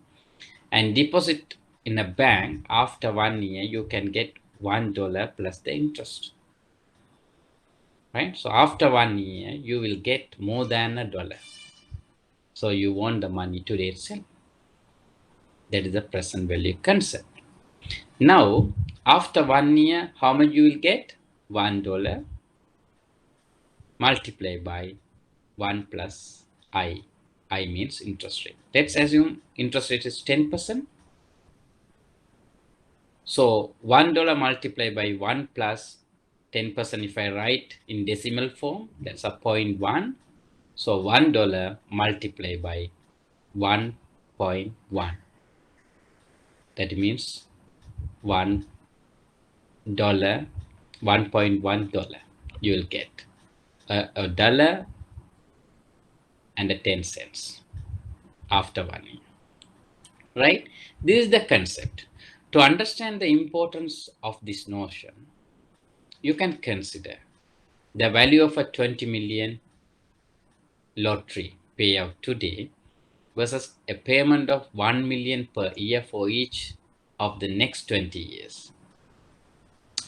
and deposit in a bank. After 1 year, you can get $1 plus the interest, right? So after 1 year, you will get more than $1. So you want the money today itself. That is the present value concept. Now, after 1 year, how much you will get? $1. multiply by 1 plus I. I means interest rate. Let's assume interest rate is 10%. So $1 multiplied by 1 plus 10%, if I write in decimal form, that's a 0.1. So $1 multiplied by 1.1. That means $1, $1.1. You will get a dollar and a 10 cents after 1 year. Right? This is the concept. To understand the importance of this notion, you can consider the value of a 20 million lottery payout today versus a payment of 1 million per year for each of the next 20 years.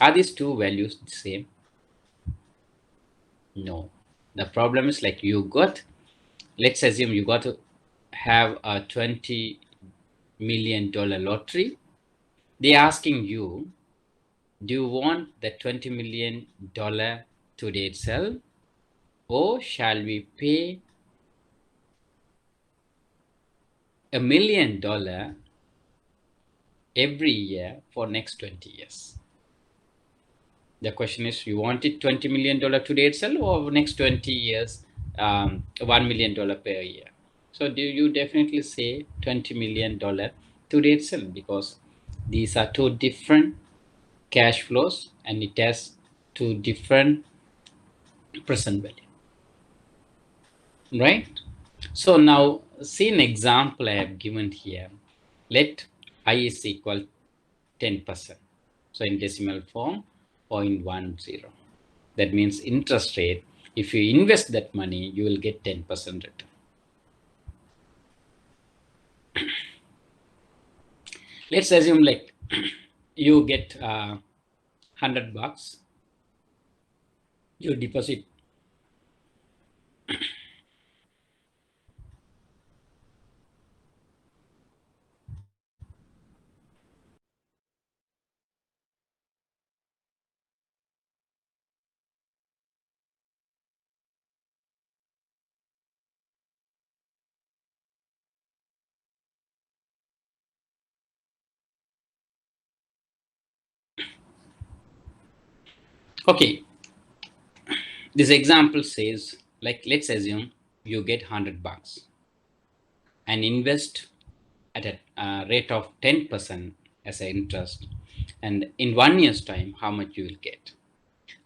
Are these two values the same? No. The problem is like let's assume you got to have a $20 million lottery. They're asking you, do you want the $20 million today itself, or shall we pay $1 million every year for next 20 years? The question is, you want it $20 million today itself, or next 20 years, $1 million per year? So do you definitely say $20 million today itself, because these are two different cash flows and it has two different present value, right? So now see an example I have given here. Let I is equal 10%. So in decimal form, 0.10. That means interest rate, if you invest that money, you will get 10% return. Let's assume like you get $100, you deposit okay. This example says, like, let's assume you get $100 and invest at a rate of 10% as an interest. And in 1 year's time, how much you will get?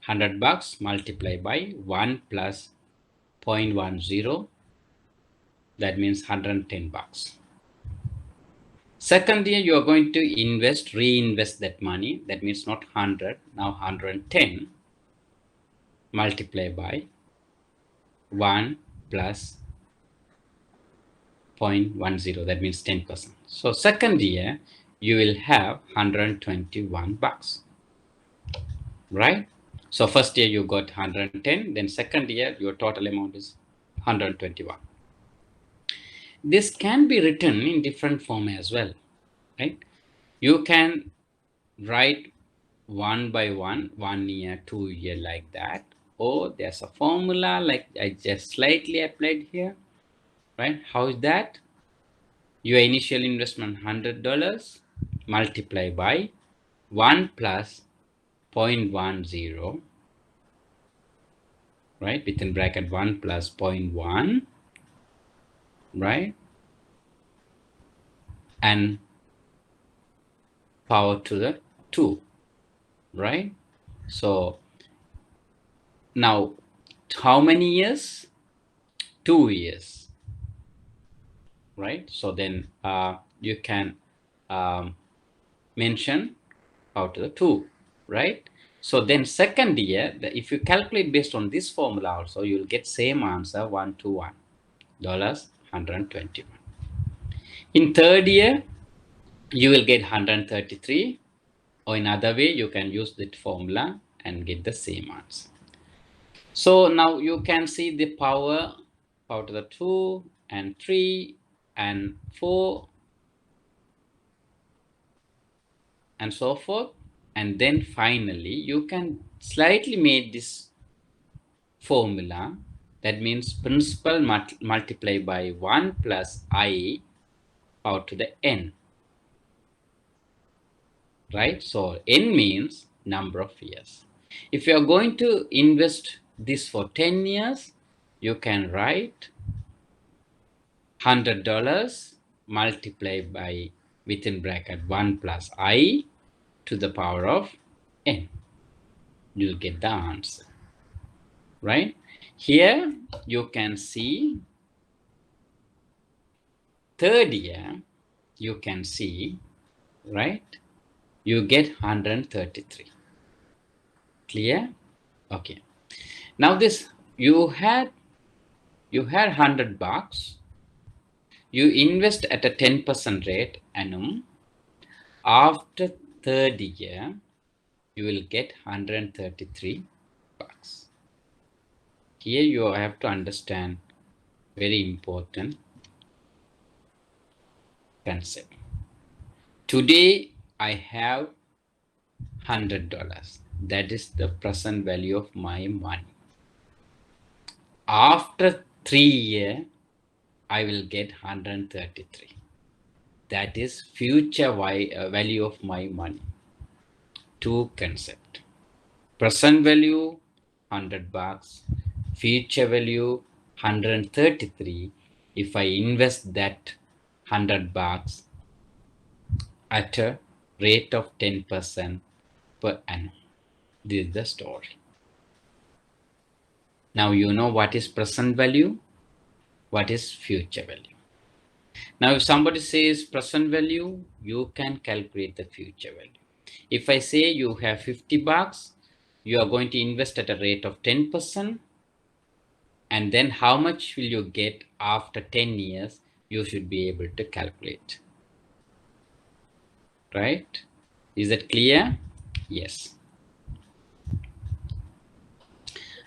$100 multiplied by 1 plus 0.10. That means $110. Second year, you are going to reinvest that money. That means not 100, now 110 multiplied by 1 plus 0.10. That means 10%. So second year, you will have $121, right? So first year you got 110, then second year your total amount is 121. This can be written in different form as well, right? You can write one by one, 1 year, 2 year, like that. Or there's a formula like I just slightly applied here, right? How is that? Your initial investment $100 multiplied by 1 plus 0.10, right? Within bracket 1 plus 0.1, right? And power to the 2, right? So now how many years? 2 years, right? So then you can mention power to the 2, right? So then second year, if you calculate based on this formula also, you'll get same answer, $121, 121. In third year, you will get 133, or in other way, you can use that formula and get the same answer. So now you can see the power to the 2 and 3 and 4 and so forth. And then finally, you can slightly make this formula. That means principal multiplied by 1 plus I power to the n, right? So n means number of years. If you are going to invest this for 10 years, you can write $100 multiplied by within bracket 1 plus I to the power of n. You'll get the answer, right? Here you can see third year, you can see, right? You get 133. Clear? Okay. Now this, you had $100. You invest at a 10% rate annum. After third year, you will get 133 bucks. Here you have to understand very important concept. Today I have $100. That is the present value of my money. After 3 years, I will get 133. That is future value of my money. Two concept. Present value $100, future value 133. If I invest that $100 at a rate of 10% per annum. This is the story. Now you know what is present value, what is future value. Now if somebody says present value, you can calculate the future value. If I say you have $50, you are going to invest at a rate of 10%, and then how much will you get after 10 years, you should be able to calculate. Right? Is that clear? Yes.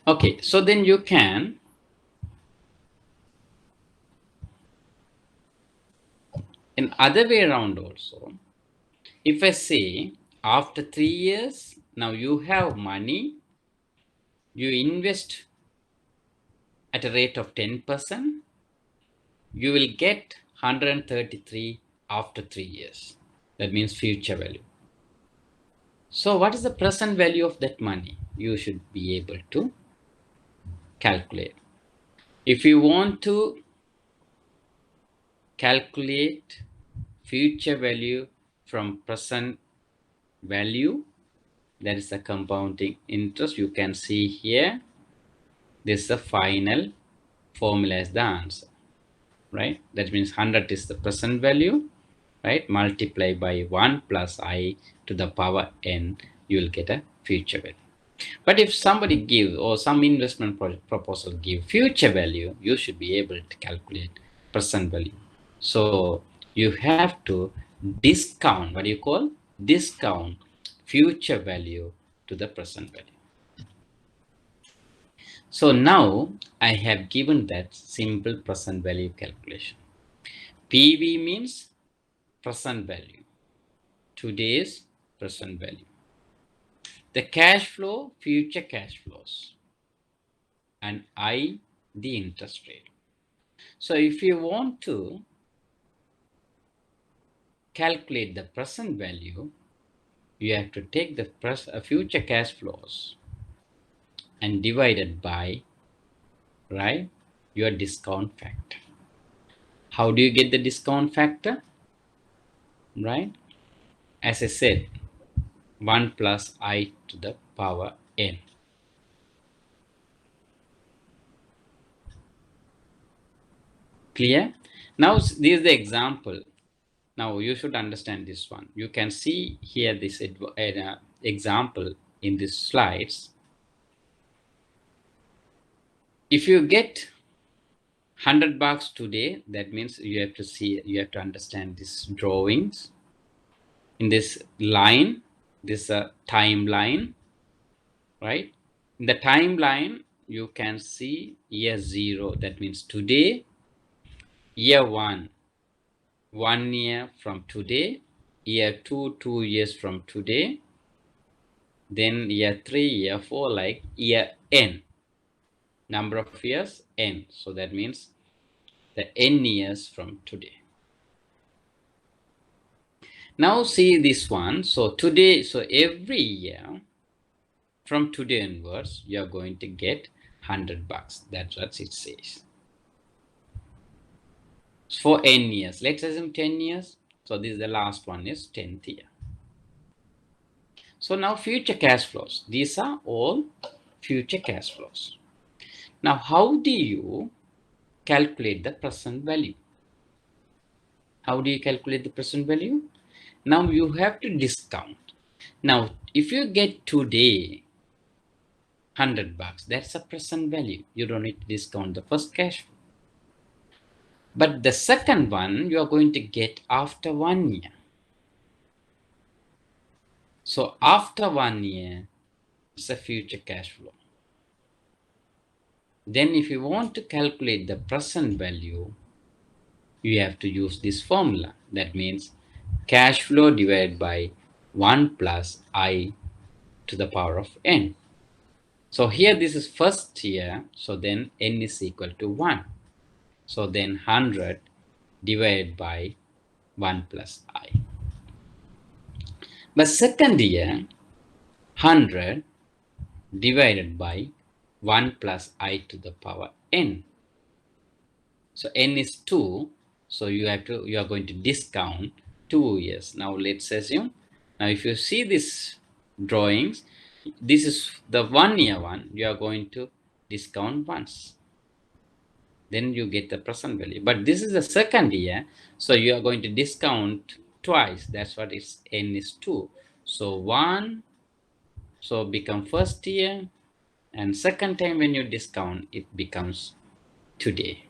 Okay, so then you can in other way around also. If I say after 3 years, now you have money, you invest at a rate of 10%, you will get 133 after 3 years. That means future value. So what is the present value of that money? You should be able to calculate. If you want to calculate future value from present value, that is the compounding interest. You can see here, this is the final formula as the answer, right? That means 100 is the present value, right? Multiply by 1 plus I to the power n, you will get a future value. But if somebody gives, or some investment proposal give future value, you should be able to calculate present value. So you have to discount, what do you call? Discount future value to the present value. So now I have given that simple present value calculation. PV means present value, today's present value. The cash flow, future cash flows, and I, the interest rate. So if you want to calculate the present value, you have to take the future cash flows and divide it by, right, your discount factor. How do you get the discount factor? Right? As I said, 1 plus I to the power n. Clear? Now this is the example. Now you should understand this one. You can see here this example in these slides. If you get $100 today, that means you have to understand these drawings. In this line, this timeline, right? In the timeline, you can see year 0, that means today. Year 1, 1 year from today. Year 2, 2 years from today. Then year 3, year 4, like year n. Number of years, n. So that means the n years from today. Now see this one. So today, so every year from today onwards, you're going to get $100. That's what it says. For n years. Let's assume 10 years. So this is the last one is 10th year. So now future cash flows. These are all future cash flows. Now, how do you calculate the present value? How do you calculate the present value? Now you have to discount. Now, if you get today $100, that's a present value. You don't need to discount the first cash flow. But the second one, you are going to get after 1 year. So after 1 year, it's a future cash flow. Then if you want to calculate the present value, you have to use this formula. That means cash flow divided by 1 plus I to the power of n. So here this is first year, so then n is equal to 1. So then 100 divided by 1 plus I. But second year, 100 divided by 1 plus I to the power n. So n is 2, so you are going to discount 2 years. Now let's assume, now if you see this drawings, this is the 1 year one, you are going to discount once. Then you get the present value. But this is the second year, so you are going to discount twice. That's what is n is 2. So 1, so become first year, and second time when you discount, it becomes today,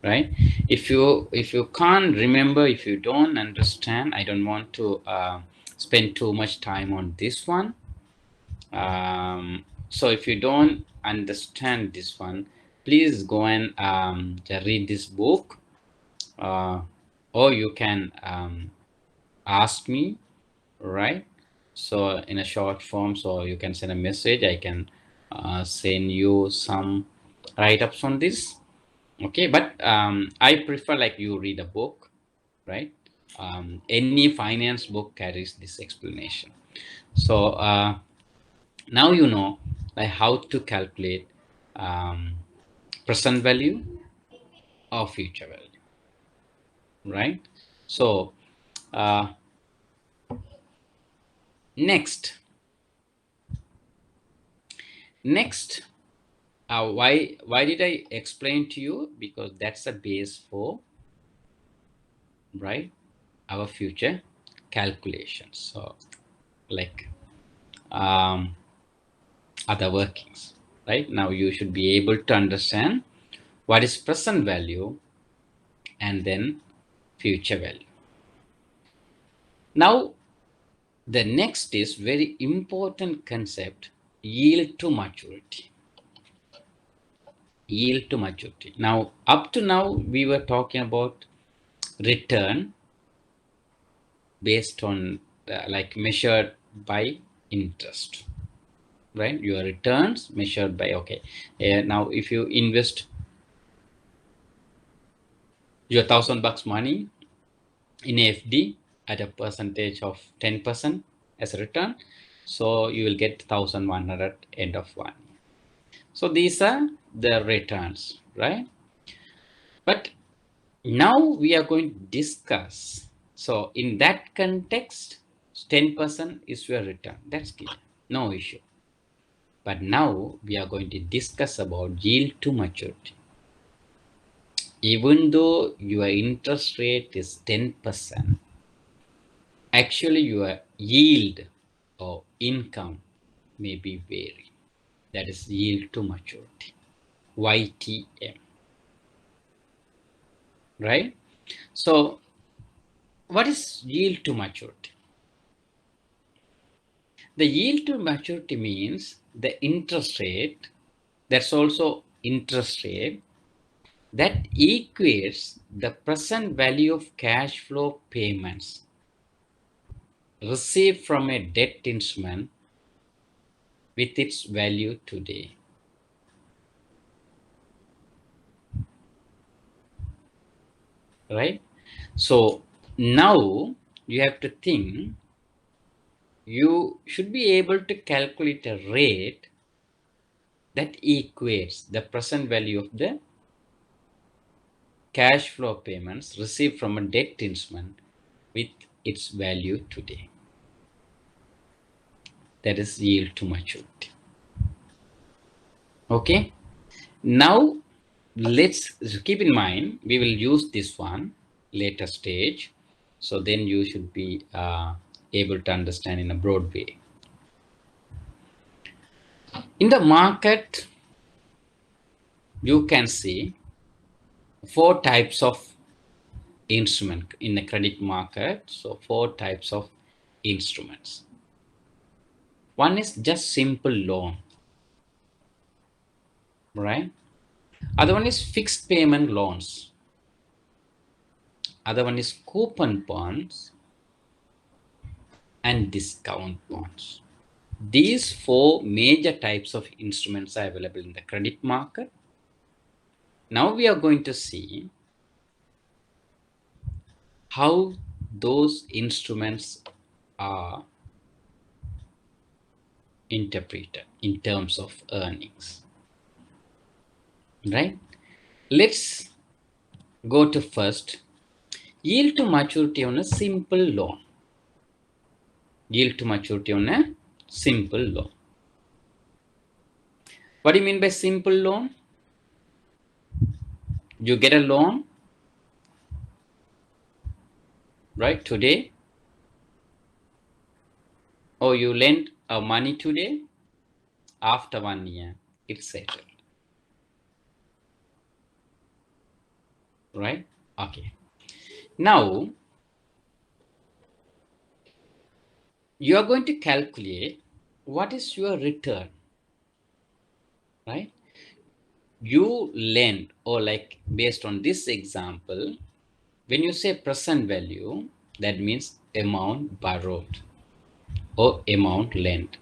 right? If you can't remember, if you don't understand, I don't want to spend too much time on this one. So if you don't understand this one, please go and read this book, or you can ask me, right? So in a short form, so you can send a message. I can send you some write-ups on this. Okay, but I prefer like you read a book, right? Any finance book carries this explanation. So now you know like how to calculate present value or future value, right? So next, why did I explain to you? Because that's a base for, right, our future calculations. So like other workings, right? Now you should be able to understand what is present value and then future value. Now the next is very important concept, yield to maturity. Yield to maturity. Now up to now we were talking about return based on like measured by interest, right? Your returns measured by, okay, now if you invest your $1,000 money in FD at a percentage of 10% as a return, so you will get 1,100 end of 1 year. So these are the returns, right? But now we are going to discuss, so in that context 10% is your return, that's clear, no issue. But now we are going to discuss about yield to maturity. Even though your interest rate is 10%, actually your yield or income may be vary. That is yield to maturity, YTM, right? So what is yield to maturity? The yield to maturity means the interest rate, that's also interest rate, that equates the present value of cash flow payments received from a debt instrument with its value today. right? So now you have to think, you should be able to calculate a rate that equates the present value of the cash flow payments received from a debt instrument with its value today. That is yield to maturity. Okay. Now let's keep in mind, we will use this one later stage. So then you should be able to understand in a broad way. In the market, you can see 4 types of instrument in the credit market. So 4 types of instruments. One is just simple loan, right? Other one is fixed payment loans. Other one is coupon bonds and discount bonds. These 4 major types of instruments are available in the credit market. Now we are going to see how those instruments are interpreted in terms of earnings, right? Let's go to first yield to maturity on a simple loan. Yield to maturity on a simple loan. What do you mean by simple loan? You get a loan, right, today, or you lend money today, after 1 year, it's settled, right? Okay. Now, you are going to calculate what is your return, right? You lend, or like based on this example, when you say present value, that means amount borrowed or amount lent.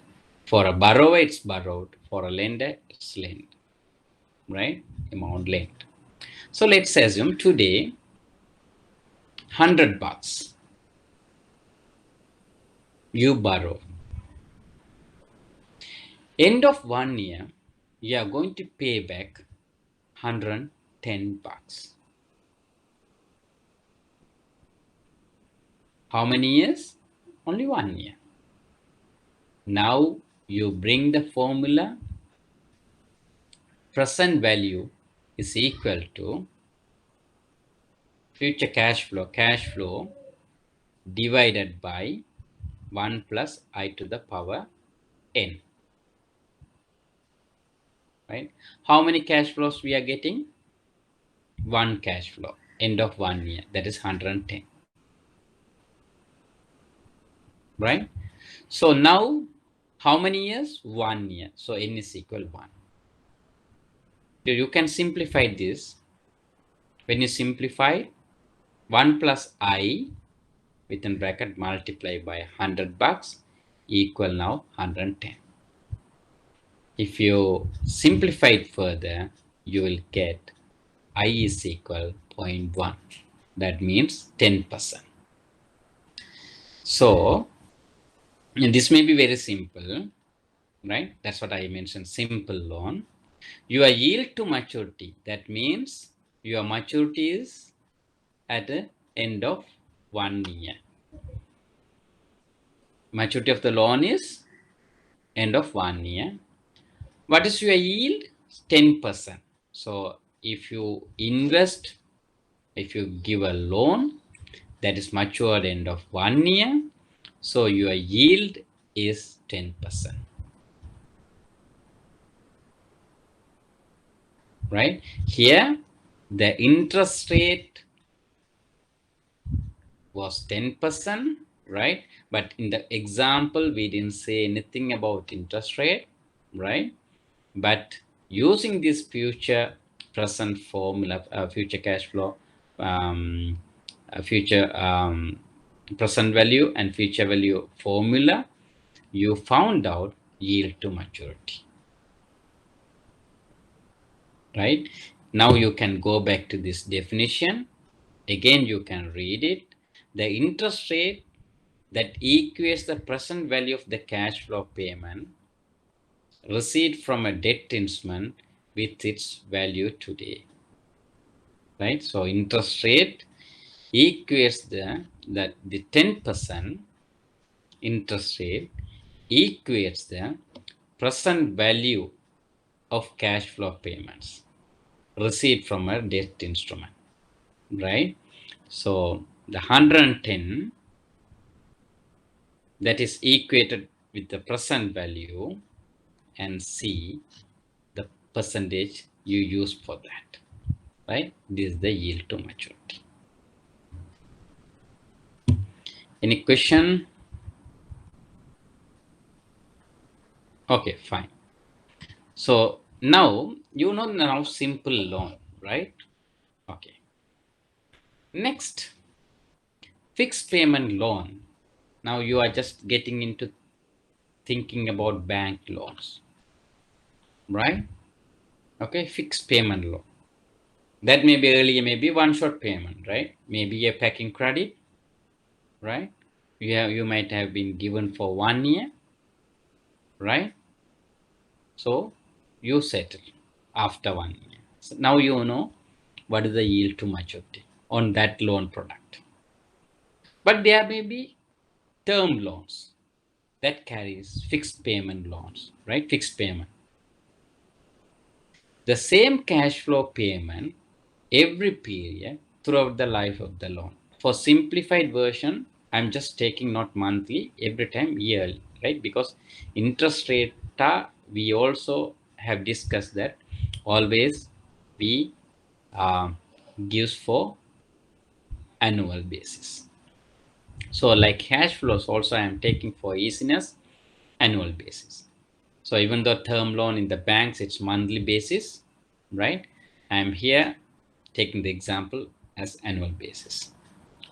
For a borrower, it's borrowed. For a lender, it's lent, right? Amount lent. So let's assume today, $100 you borrow. End of 1 year, you are going to pay back $110. How many years? Only 1 year. Now you bring the formula, present value is equal to future cash flow divided by 1 plus I to the power n, right? How many cash flows we are getting? 1 cash flow, end of 1 year, that is 110, right? So now, how many years? 1 year. So n is equal 1. You can simplify this. When you simplify, 1 plus I within bracket multiply by $100 equal now 110. If you simplify it further, you will get I is equal 0.1. That means 10%. So this may be very simple, right? That's what I mentioned, simple loan. Your yield to maturity, that means your maturity is at the end of 1 year. Maturity of the loan is end of 1 year. What is your yield? 10%. So if you invest, if you give a loan that is matured end of 1 year, so your yield is 10%. Right? Here, the interest rate was 10%, right? But in the example, we didn't say anything about interest rate, right? But using this future present formula, future cash flow, future present value and future value formula, you found out yield to maturity, right? Now you can go back to this definition Again, you can read it. The interest rate that equates the present value of the cash flow payment received from a debt instrument with its value today. Right? So interest rate equates the 10% interest rate equates the present value of cash flow payments received from a debt instrument, right? So the 110 that is equated with the present value, and C the percentage you use for that, right? This is the yield to maturity. Any question? Okay, fine. So now you know now simple loan, right? Okay. Next, fixed payment loan. Now you are just getting into thinking about bank loans, right? Okay, fixed payment loan. That may be earlier, maybe one-shot payment, right? Maybe a packing credit, right? You might have been given for 1 year, right? So you settle after 1 year. So now you know what is the yield to maturity on that loan product. But there may be term loans that carries fixed payment loans, right? Fixed payment. The same cash flow payment every period throughout the life of the loan. For simplified version, I'm just taking not monthly, every time yearly, right? Because interest rate, we also have discussed that always we gives for annual basis. So like cash flows also I'm taking for easiness annual basis. So even though term loan in the banks, it's monthly basis, right? I'm here taking the example as annual basis,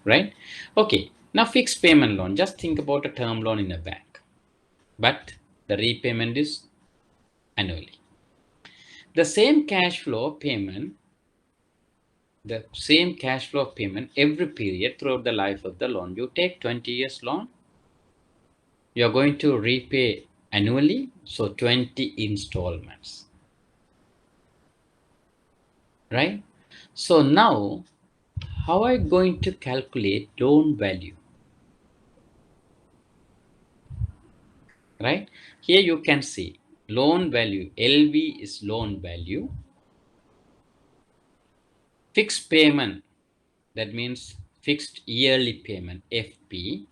right? Okay, now fixed payment loan, just think about a term loan in a bank, but the repayment is annually. The same cash flow payment every period throughout the life of the loan. You take 20 years loan, you're going to repay annually, so 20 installments, right? So now how are you going to calculate loan value, right? Here you can see loan value, LV is loan value, fixed payment, that means fixed yearly payment, FP,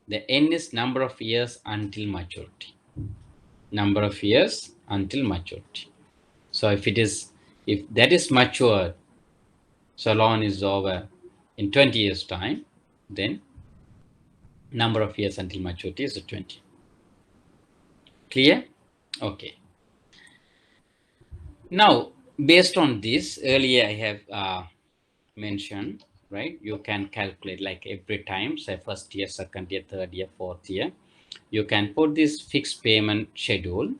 the N is number of years until maturity, number of years until maturity. So if that is matured, so loan is over in 20 years time, then number of years until maturity is 20. Clear? Okay. Now, based on this, earlier I have mentioned, right? You can calculate like every time, say first year, second year, third year, fourth year. You can put this fixed payment schedule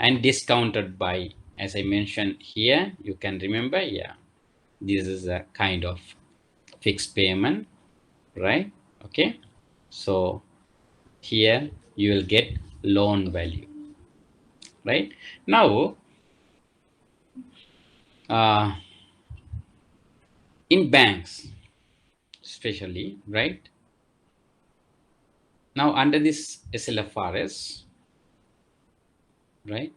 and discounted by, as I mentioned here, you can remember, yeah, this is a kind of fixed payment, right? Okay. So here you will get loan value, right? Now, in banks, especially, right? Now, under this SLFRS, right,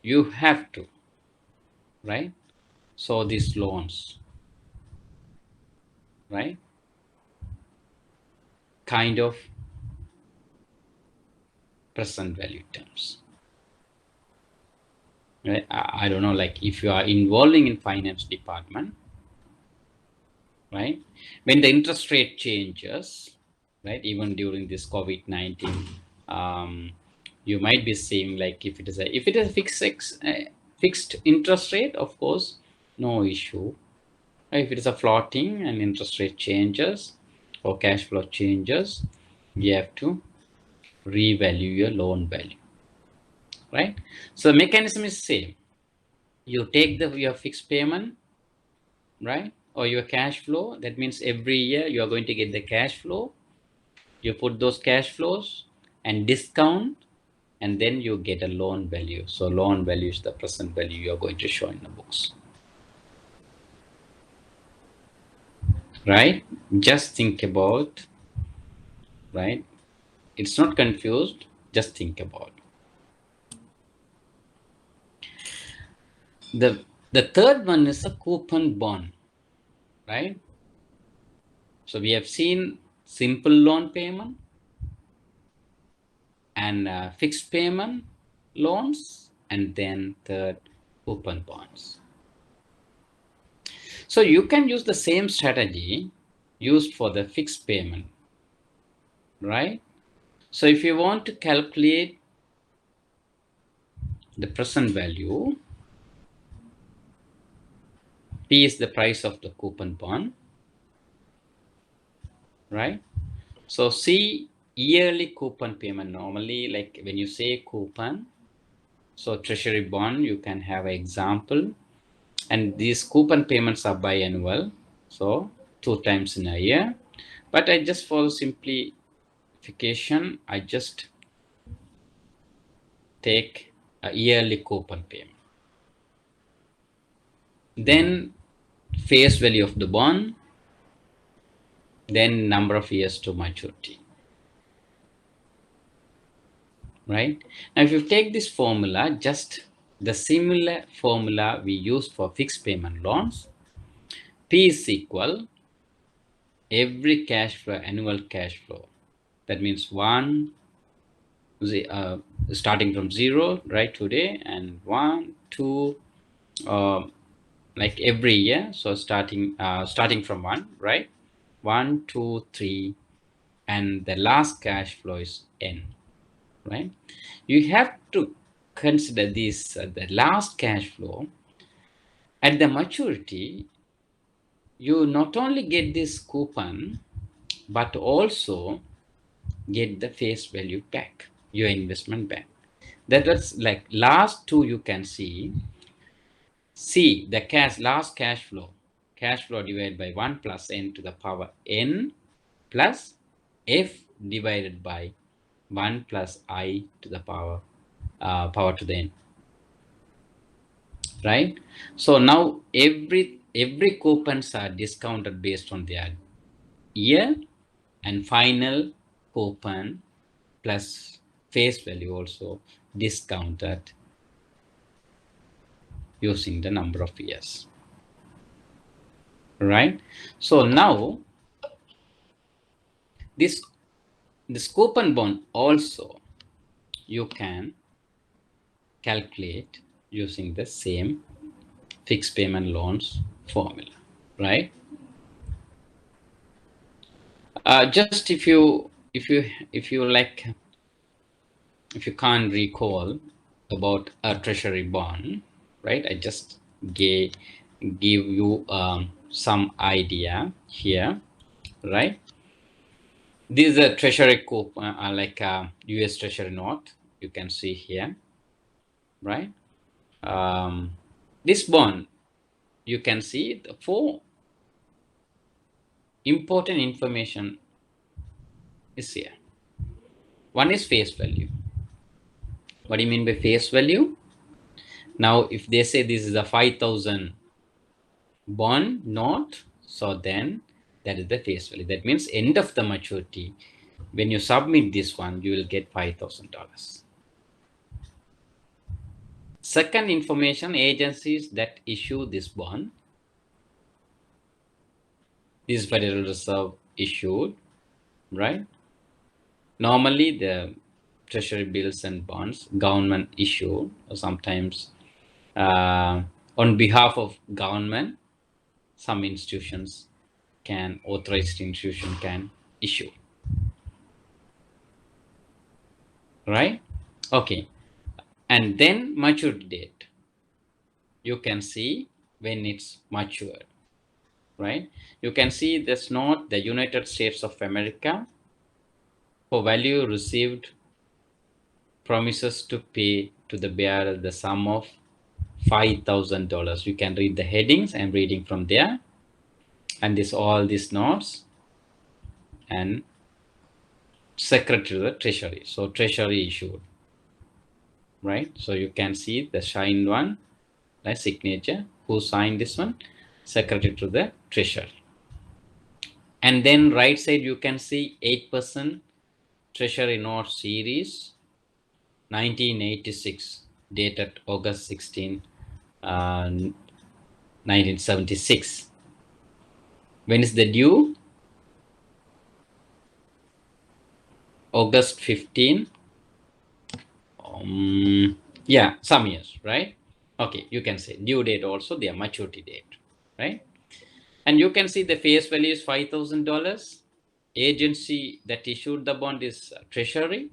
you have to, right, so these loans, right, kind of present value terms, right? I don't know, like if you are involving in finance department, right, when the interest rate changes, right, even during this COVID-19, you might be seeing like if it is a fixed interest rate, of course, no issue. If it is a floating and interest rate changes or cash flow changes, you have to revalue your loan value, right? So the mechanism is same. You take your fixed payment, right? or your cash flow. That means every year you are going to get the cash flow. You put those cash flows and discount, and then you get a loan value. So loan value is the present value you are going to show in the books. Right? Just think about, right? It's not confused. Just think about. The third one is a coupon bond, right? So we have seen simple loan payment and fixed payment loans, and then third, coupon bonds. So you can use the same strategy used for the fixed payment, right? So if you want to calculate the present value, P is the price of the coupon bond, right? So C, yearly coupon payment. Normally, like when you say coupon, so treasury bond, you can have an example, and these coupon payments are biannual, so 2 times in a year. But I just, for simplification, I just take a yearly coupon payment. Then face value of the bond, then number of years to maturity. Right? Now, if you take this formula, just the similar formula we used for fixed payment loans, P is equal every cash flow, annual cash flow. That means starting from 0, right, today, and 1, 2, like every year. So starting from 1, right? 1, 2, 3, and the last cash flow is N, right? You have to consider this, the last cash flow. At the maturity, you not only get this coupon, but also get the face value back, your investment back. That was like last two you can see. C, the last cash flow divided by 1 plus n to the power n plus f divided by 1 plus I to the power to the n. Right? So now every coupons are discounted based on their year, and final coupon plus face value also discounted using the number of years. Right? So now this coupon bond also you can calculate using the same fixed payment loans formula, right? Just if you like, if you can't recall about a treasury bond, right? I just give you some idea here, right? This is a treasury coupon, like a US treasury note. You can see here, right? This bond, you can see the 4 important information is here. One is face value. What do you mean by face value? Now, if they say this is a 5,000 bond note, so then that is the face value. That means end of the maturity, when you submit this one, you will get $5,000. Second information, agencies that issue this bond. This Federal Reserve issued, right? Normally, the treasury bills and bonds government issue, or sometimes on behalf of government, some institutions can, authorized institution can issue, right? Okay, and then maturity date, you can see when it's matured, right? You can see this note, the United States of America, for value received, promises to pay to the bearer the sum of $5,000. You can read the headings. I'm reading from there. and this all these notes and secretary to the treasury. So treasury issued, right? So you can see the signed one, right? Signature, who signed this one, secretary to the treasury. And then right side you can see 8% treasury note series 1986, dated August 16, 1976. When is the due? August 15. Yeah, some years, right? Okay, you can say due date also, their maturity date, right? And you can see the face value is $5,000. Agency that issued the bond is Treasury.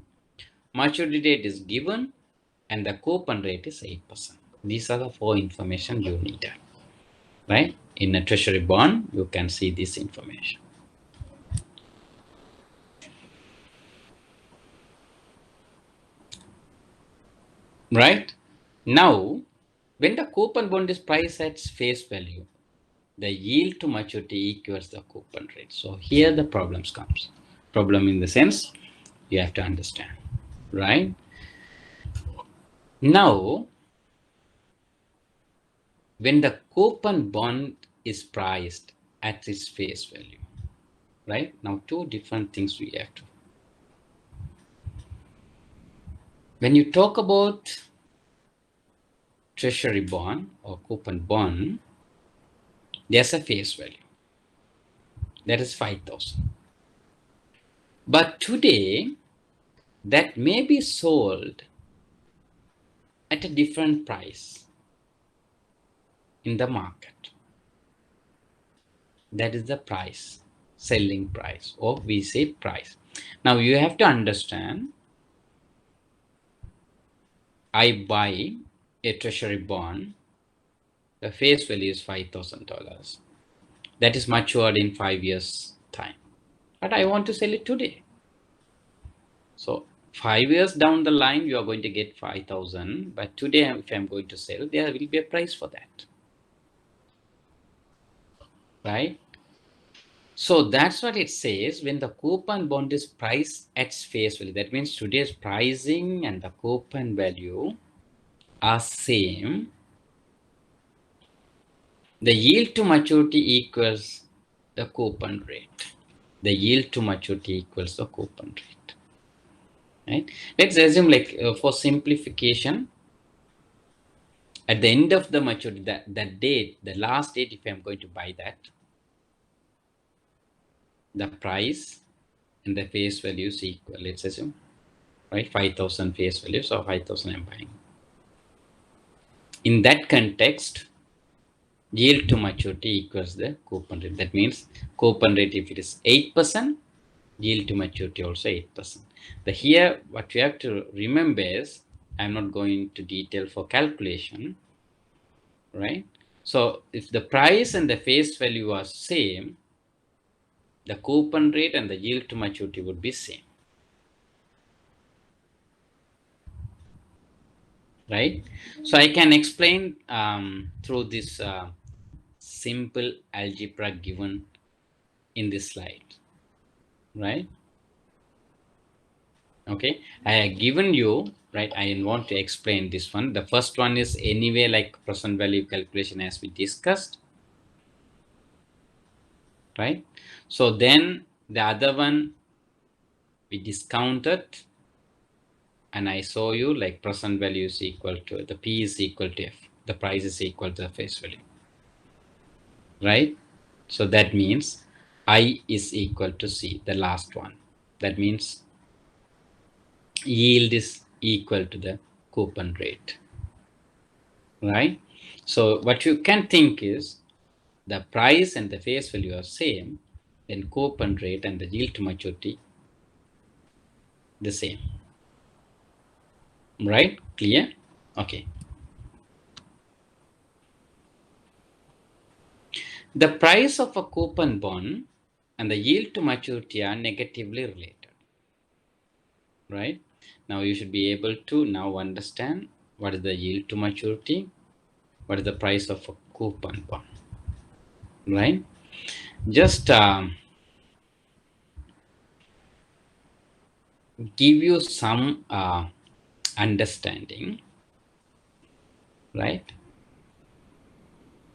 Maturity date is given, and the coupon rate is 8%. These are the 4 information you need, right? In a Treasury bond, you can see this information. Right? Now, when the coupon bond is priced at face value, the yield to maturity equals the coupon rate. So here the problems comes. Problem in the sense you have to understand, right? Now, when the coupon bond is priced at its face value, right? Now, 2 different things we have to. When you talk about treasury bond or coupon bond, there's a face value. That is 5,000. But today, that may be sold at a different price in the market. That is the price, selling price, or we say price. Now you have to understand, I buy a treasury bond, the face value is $5,000. That is matured in 5 years time, but I want to sell it today. So 5 years down the line, you are going to get 5,000, but today if I'm going to sell, there will be a price for that, right? So that's what it says when the coupon bond is priced at face value. That means today's pricing and the coupon value are same. The yield to maturity equals the coupon rate. The yield to maturity equals the coupon rate, right? Let's assume, like for simplification, at the end of the maturity, that date, the last date, if I'm going to buy that, the price and the face value is equal. Let's assume, right? 5,000 face value, so 5,000 I'm buying. In that context, yield to maturity equals the coupon rate. That means coupon rate, if it is 8%, yield to maturity also 8%. The here, what you have to remember is, I'm not going to detail for calculation, right? So if the price and the face value are same, the coupon rate and the yield to maturity would be same, right? So I can explain through this simple algebra given in this slide, right? Okay, I have given you, right? I want to explain this one. The first one is anyway like present value calculation as we discussed, right? So then the other one we discounted, and I show you like present value is equal to the P is equal to F, the price is equal to the face value, right? So that means I is equal to C, the last one. That means yield is equal to the coupon rate, right? So what you can think is the price and the face value are same, then coupon rate and the yield to maturity the same, right? Clear? Okay. The price of a coupon bond and the yield to maturity are negatively related, right? Now you should be able to now understand what is the yield to maturity, what is the price of a coupon bond, right? just give you some understanding, right?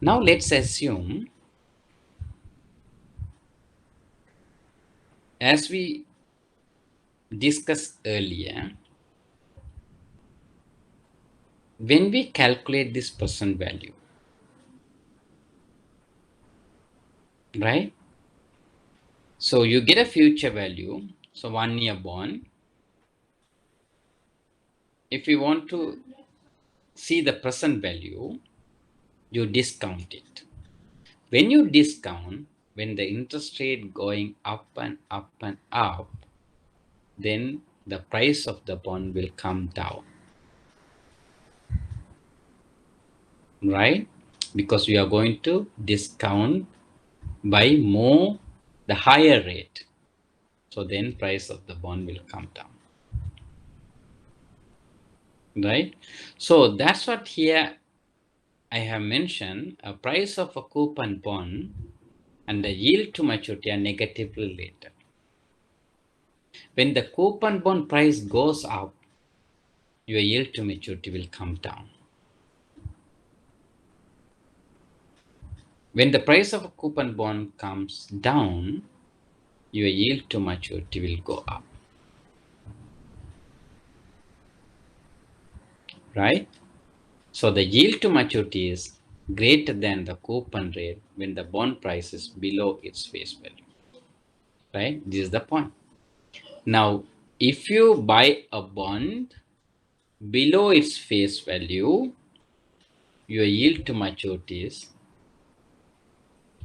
Now let's assume, as we discussed earlier, when we calculate this present value, right? So you get a future value, so 1 year bond. If you want to see the present value, you discount it. When you discount, when the interest rate going up and up and up, then the price of the bond will come down, right? Because we are going to discount by more, the higher rate. So then price of the bond will come down, right? So that's what here I have mentioned. A price of a coupon bond and the yield to maturity are negatively related. When the coupon bond price goes up, your yield to maturity will come down. When the price of a coupon bond comes down, your yield to maturity will go up, right? So the yield to maturity is greater than the coupon rate when the bond price is below its face value, right? This is the point. Now, if you buy a bond below its face value, your yield to maturity is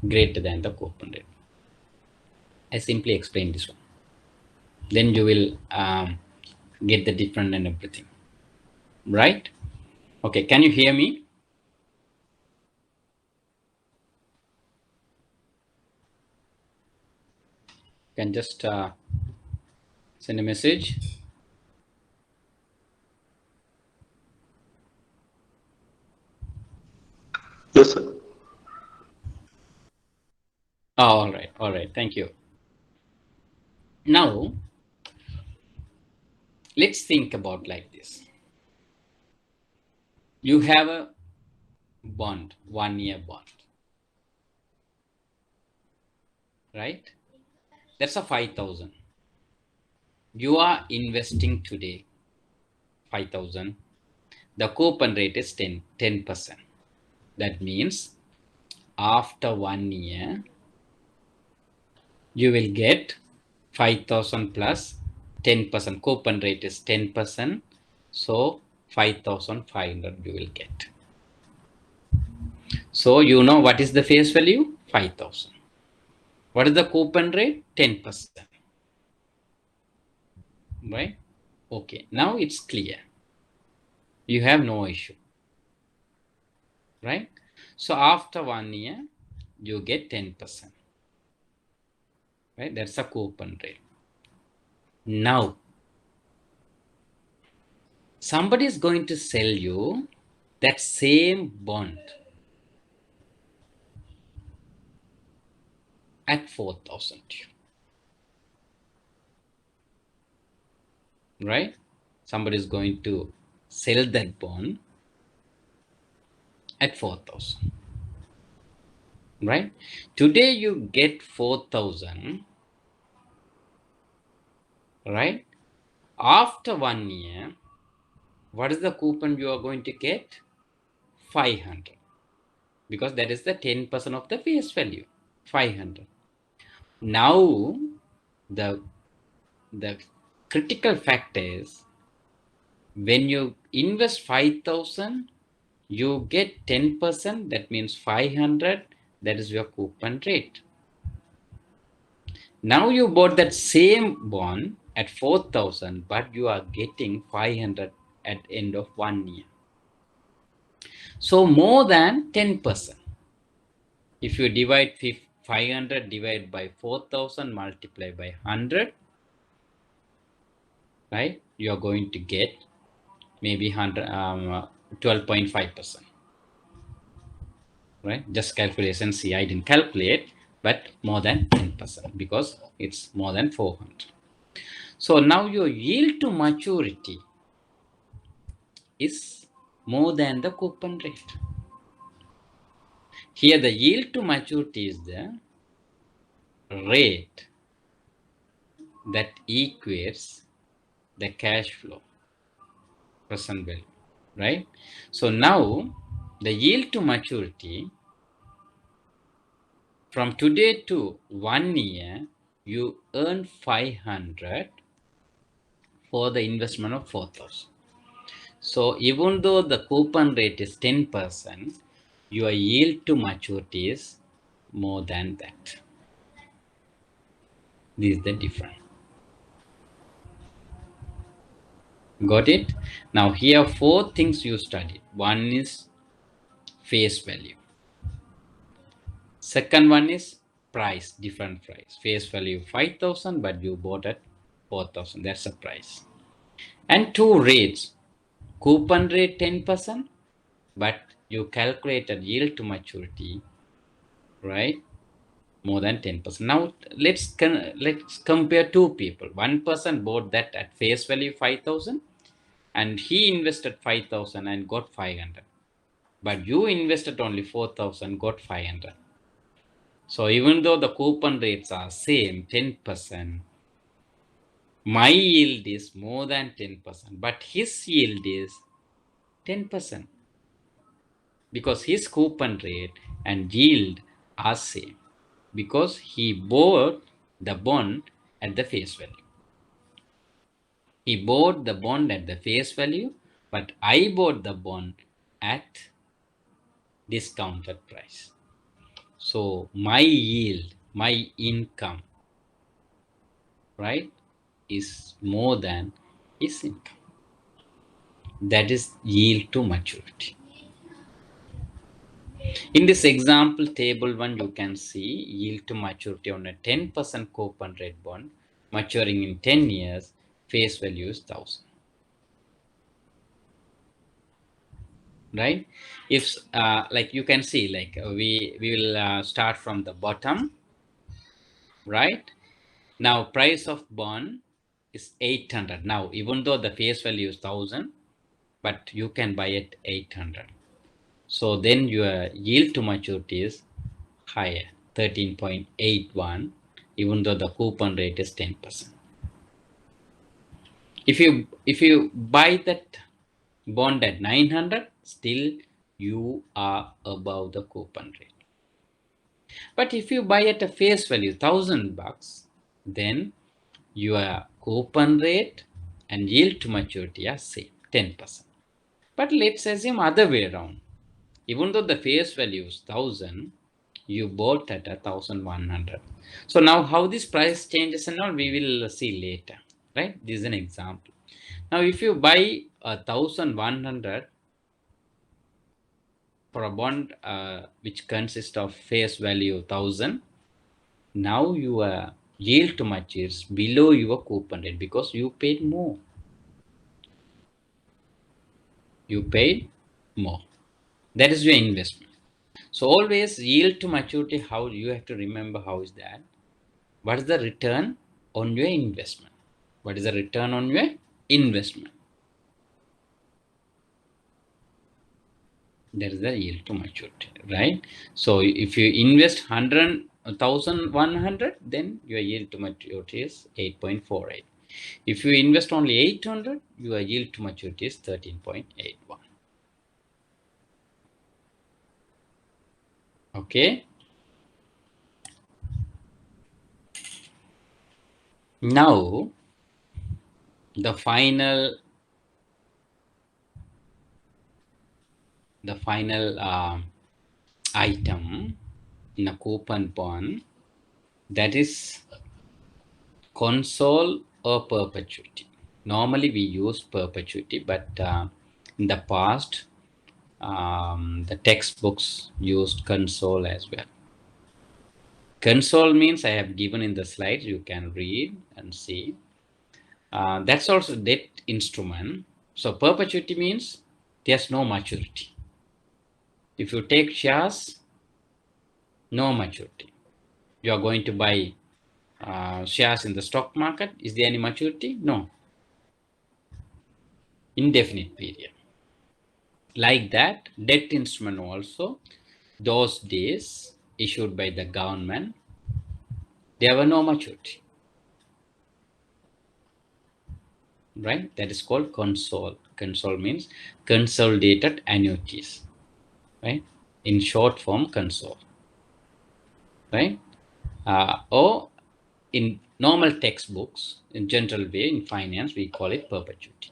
greater than the coupon rate. I simply explained this one. Then you will get the difference and everything, right? Okay, can you hear me? Can just send a message. Yes, sir. Oh, all right, thank you. Now, let's think about like this. You have a bond, 1 year bond, right? That's a 5,000. You are investing today 5,000. The coupon rate is 10%. That means after 1 year, you will get 5,000 plus 10%. Coupon rate is 10%. So 5,500 you will get. So you know what is the face value? 5,000. What is the coupon rate? 10%. Right? Okay. Now it's clear. You have no issue. Right? So after 1 year, you get 10%. Right? That's a coupon rate. Now, somebody is going to sell you that same bond at 4,000. Right? Somebody is going to sell that bond at 4,000. Right? Today you get 4,000. Right? After 1 year, what is the coupon you are going to get? 500. Because that is the 10% of the face value. 500. Now, the critical fact is, when you invest 5,000, you get 10%. That means 500. That is your coupon rate. Now you bought that same bond at 4,000, but you are getting 500 at end of 1 year. So more than 10%. If you divide 500 divided by 4,000 multiplied by 100, right? You are going to get maybe 12.5%. Right? Just calculation. See, I didn't calculate, but more than 10% because it's more than 400. So now your yield to maturity is more than the coupon rate. Here the yield to maturity is the rate that equates the cash flow present value, right? So now the yield to maturity from today to 1 year, you earn 500 for the investment of 4,000. So even though the coupon rate is 10%, your yield to maturity is more than that. This is the difference. Got it? Now here 4 things you studied. One is face value. Second one is price, different price. Face value 5,000, but you bought at 4,000. That's the price. And 2 rates. Coupon rate 10%, but you calculated yield to maturity, right? More than 10%. Now let's compare 2 people. One person bought that at face value 5,000, and he invested 5,000 and got 500. But you invested only 4,000, got 500. So even though the coupon rates are same, 10%, my yield is more than 10%, but his yield is 10% because his coupon rate and yield are same because he bought the bond at the face value. He bought the bond at the face value, but I bought the bond at discounted price. So my yield, my income, right, is more than his income. That is yield to maturity. In this example, table 1, you can see yield to maturity on a 10% coupon rate bond maturing in 10 years, face value is 1,000. Right? If like you can see, like we will start from the bottom, right? Now price of bond is 800. Now even though the face value is 1,000, but you can buy it 800. So then your yield to maturity is higher, 13.81, even though the coupon rate is 10%. If you buy that bond at 900, still you are above the coupon rate. But if you buy at a face value $1,000, then your coupon rate and yield to maturity are same, 10%. But let's assume other way around. Even though the face value is 1,000, you bought at 1,100. So now how this price changes and all we will see later, right? This is an example. Now if you buy 1,100 for a bond which consists of face value 1,000, now your yield to maturity is below your coupon rate because you paid more. You paid more. That is your investment. So always yield to maturity, how you have to remember how is that? What is the return on your investment? What is the return on your investment? That is the yield to maturity, right? So if you invest 1,100, then your yield to maturity is 8.48. If you invest only 800, your yield to maturity is 13.81. Okay. Now, the final item in a coupon bond, that is console or perpetuity. Normally we use perpetuity, but in the past the textbooks used console as well. Console means I have given in the slides, you can read and see. That's also debt instrument. So perpetuity means there's no maturity. If you take shares, no maturity. You are going to buy shares in the stock market. Is there any maturity? No. Indefinite period. Like that, debt instrument also, those days issued by the government, there were no maturity. Right? That is called consol. Consol means consolidated annuities. Right? In short form, consol. Right? Or in normal textbooks, in general way, in finance, we call it perpetuity.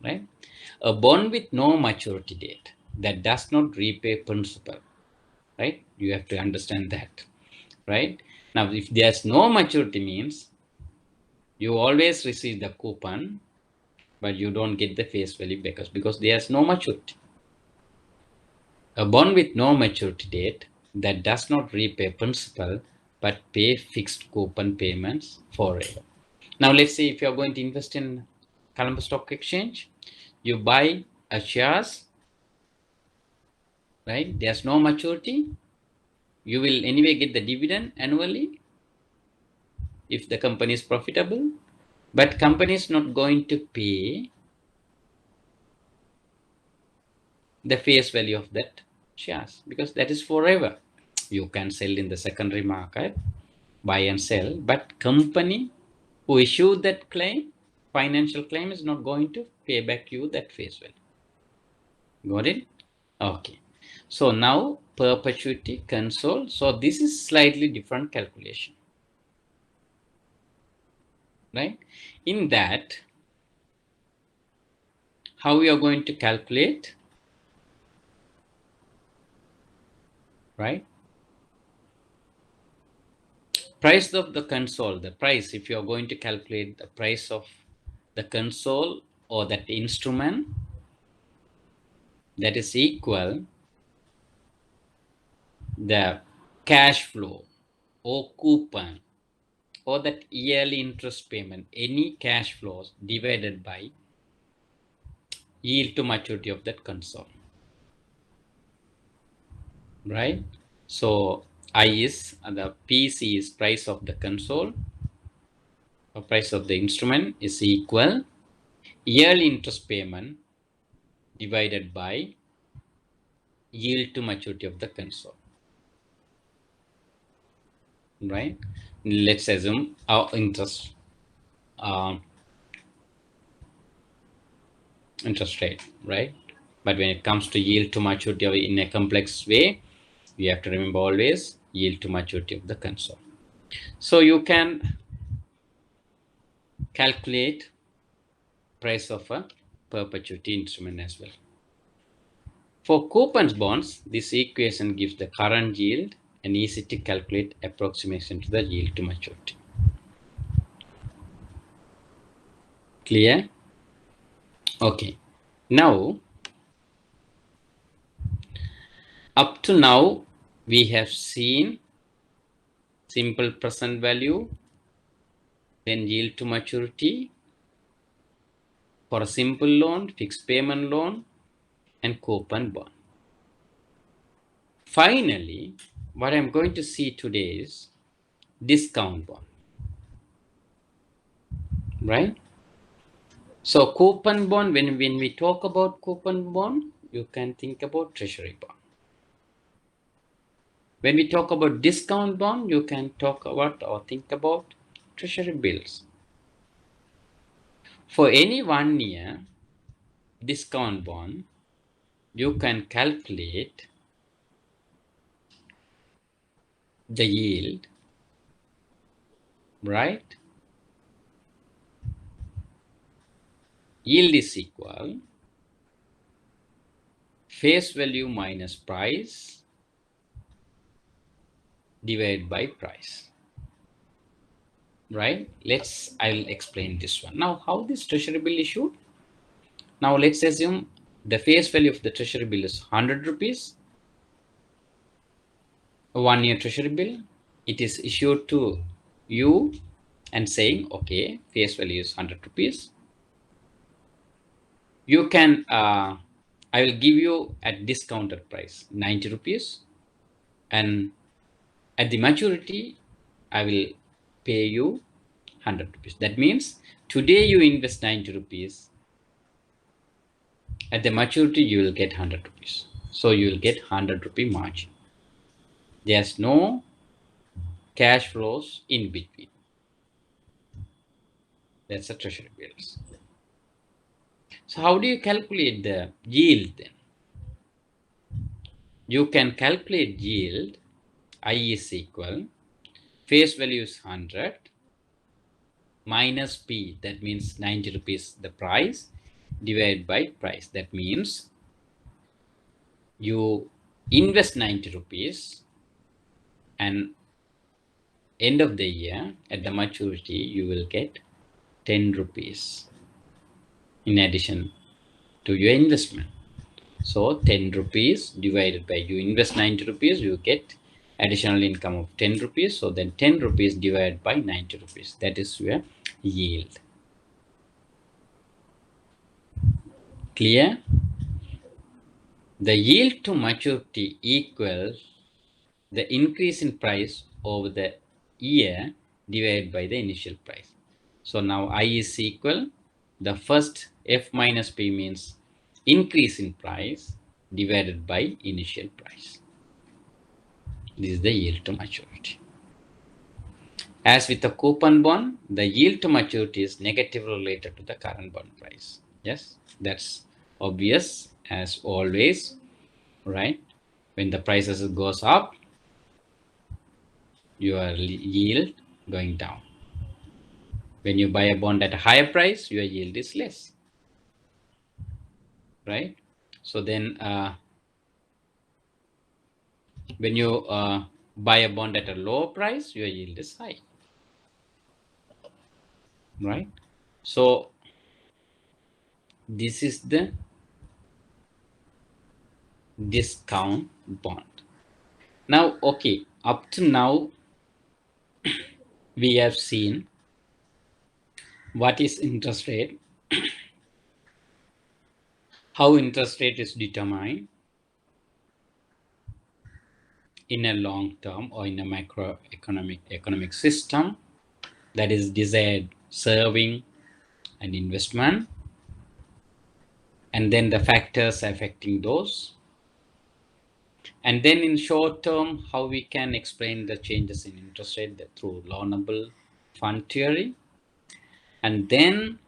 Right? A bond with no maturity date that does not repay principal. Right? You have to understand that. Right? Now, if there's no maturity means you always receive the coupon, but you don't get the face value because there's no maturity. A bond with no maturity date that does not repay principal but pay fixed coupon payments forever. Now, let's say if you're going to invest in Colombo Stock Exchange, you buy a shares, right? There's no maturity. You will anyway get the dividend annually if the company is profitable, but company is not going to pay the face value of that shares because that is forever. You can sell in the secondary market, buy and sell, but company who issued that claim, financial claim, is not going to pay back you that face value. Got it? Okay. So now perpetuity console. So this is slightly different calculation. Right? In that, how we are going to calculate? Right? Price of the console, the price, if you are going to calculate the price of the console or that instrument, that is equal the cash flow or coupon or that yearly interest payment, any cash flows divided by yield to maturity of that console. Right? So I is the PC is price of the console or price of the instrument is equal yearly interest payment divided by yield to maturity of the console. Right? Let's assume our interest rate, right? But when it comes to yield to maturity in a complex way, we have to remember always yield to maturity of the console. So you can calculate price of a perpetuity instrument as well. For coupons bonds, this equation gives the current yield and easy to calculate approximation to the yield to maturity. Clear? Okay. Now, up to now, we have seen simple present value, then yield to maturity for a simple loan, fixed payment loan, and coupon bond. Finally, what I'm going to see today is discount bond. Right? So coupon bond, when we talk about coupon bond, you can think about treasury bond. When we talk about discount bond, you can talk about or think about treasury bills. For any 1 year discount bond, you can calculate the yield, right? Yield is equal face value minus price divided by price. Right? I'll explain this one. Now, how this treasury bill issued? Now, let's assume the face value of the treasury bill is 100 rupees. A 1 year treasury bill. It is issued to you and saying, okay, face value is 100 rupees. You can, I will give you at discounted price, 90 rupees. And at the maturity, I will pay you 100 rupees. That means today you invest 90 rupees. At the maturity, you will get 100 rupees. So you will get 100 rupee margin. There's no cash flows in between. That's a treasury bills. So how do you calculate the yield then? You can calculate yield. I is equal, face value is 100 minus P, that means 90 rupees the price, divided by price. That means you invest 90 rupees and end of the year at the maturity you will get 10 rupees in addition to your investment. So 10 rupees divided by, you invest 90 rupees, you get additional income of 10 rupees. So then 10 rupees divided by 90 rupees, that is your yield. Clear? The yield to maturity equals the increase in price over the year divided by the initial price. So now I is equal, the first F minus P means increase in price divided by initial price. This is the yield to maturity. As with the coupon bond, the yield to maturity is negatively related to the current bond price. Yes, that's obvious as always, right? When the prices goes up, your yield going down. When you buy a bond at a higher price, your yield is less, right? So then when you buy a bond at a lower price, your yield is high, right? So this is the discount bond. Now, okay, up to now, we have seen what is interest rate, how interest rate is determined in a long term or in a economic system, that is desired, serving, and investment, and then the factors affecting those. And then in short term, how we can explain the changes in interest rate through loanable fund theory. And then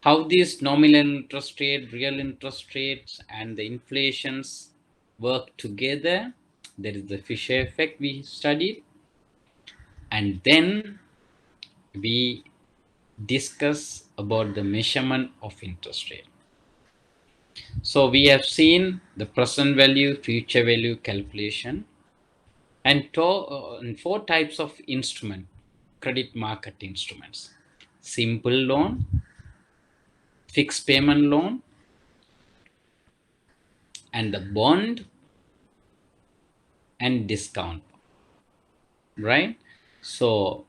how these nominal interest rate, real interest rates, and the inflations work together. There is the Fisher effect we studied. And then we discuss about the measurement of interest rate. So we have seen the present value, future value calculation, and 4 types of instrument, credit market instruments: simple loan, fixed payment loan, and the bond and discount, right? So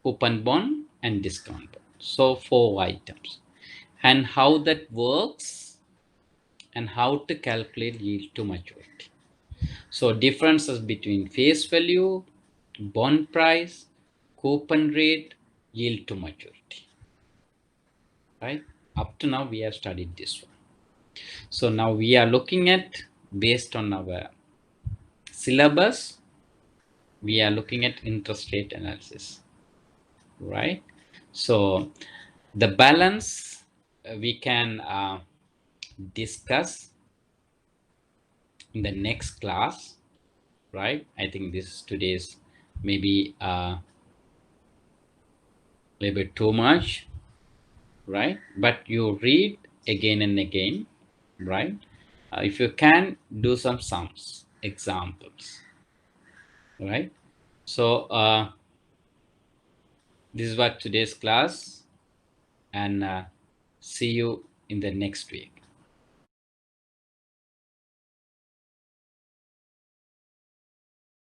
open bond and discount bond. So 4 items, and how that works and how to calculate yield to maturity. So differences between face value, bond price, coupon rate, yield to maturity, right? Up to now we have studied this one. So now we are looking at, based on our syllabus, we are looking at interest rate analysis, right? So the balance we can discuss in the next class, right? I think this today's maybe a little bit too much, right? But you read again and again, right? If you can, do some sums, examples, right? So this is what today's class, and see you in the next week.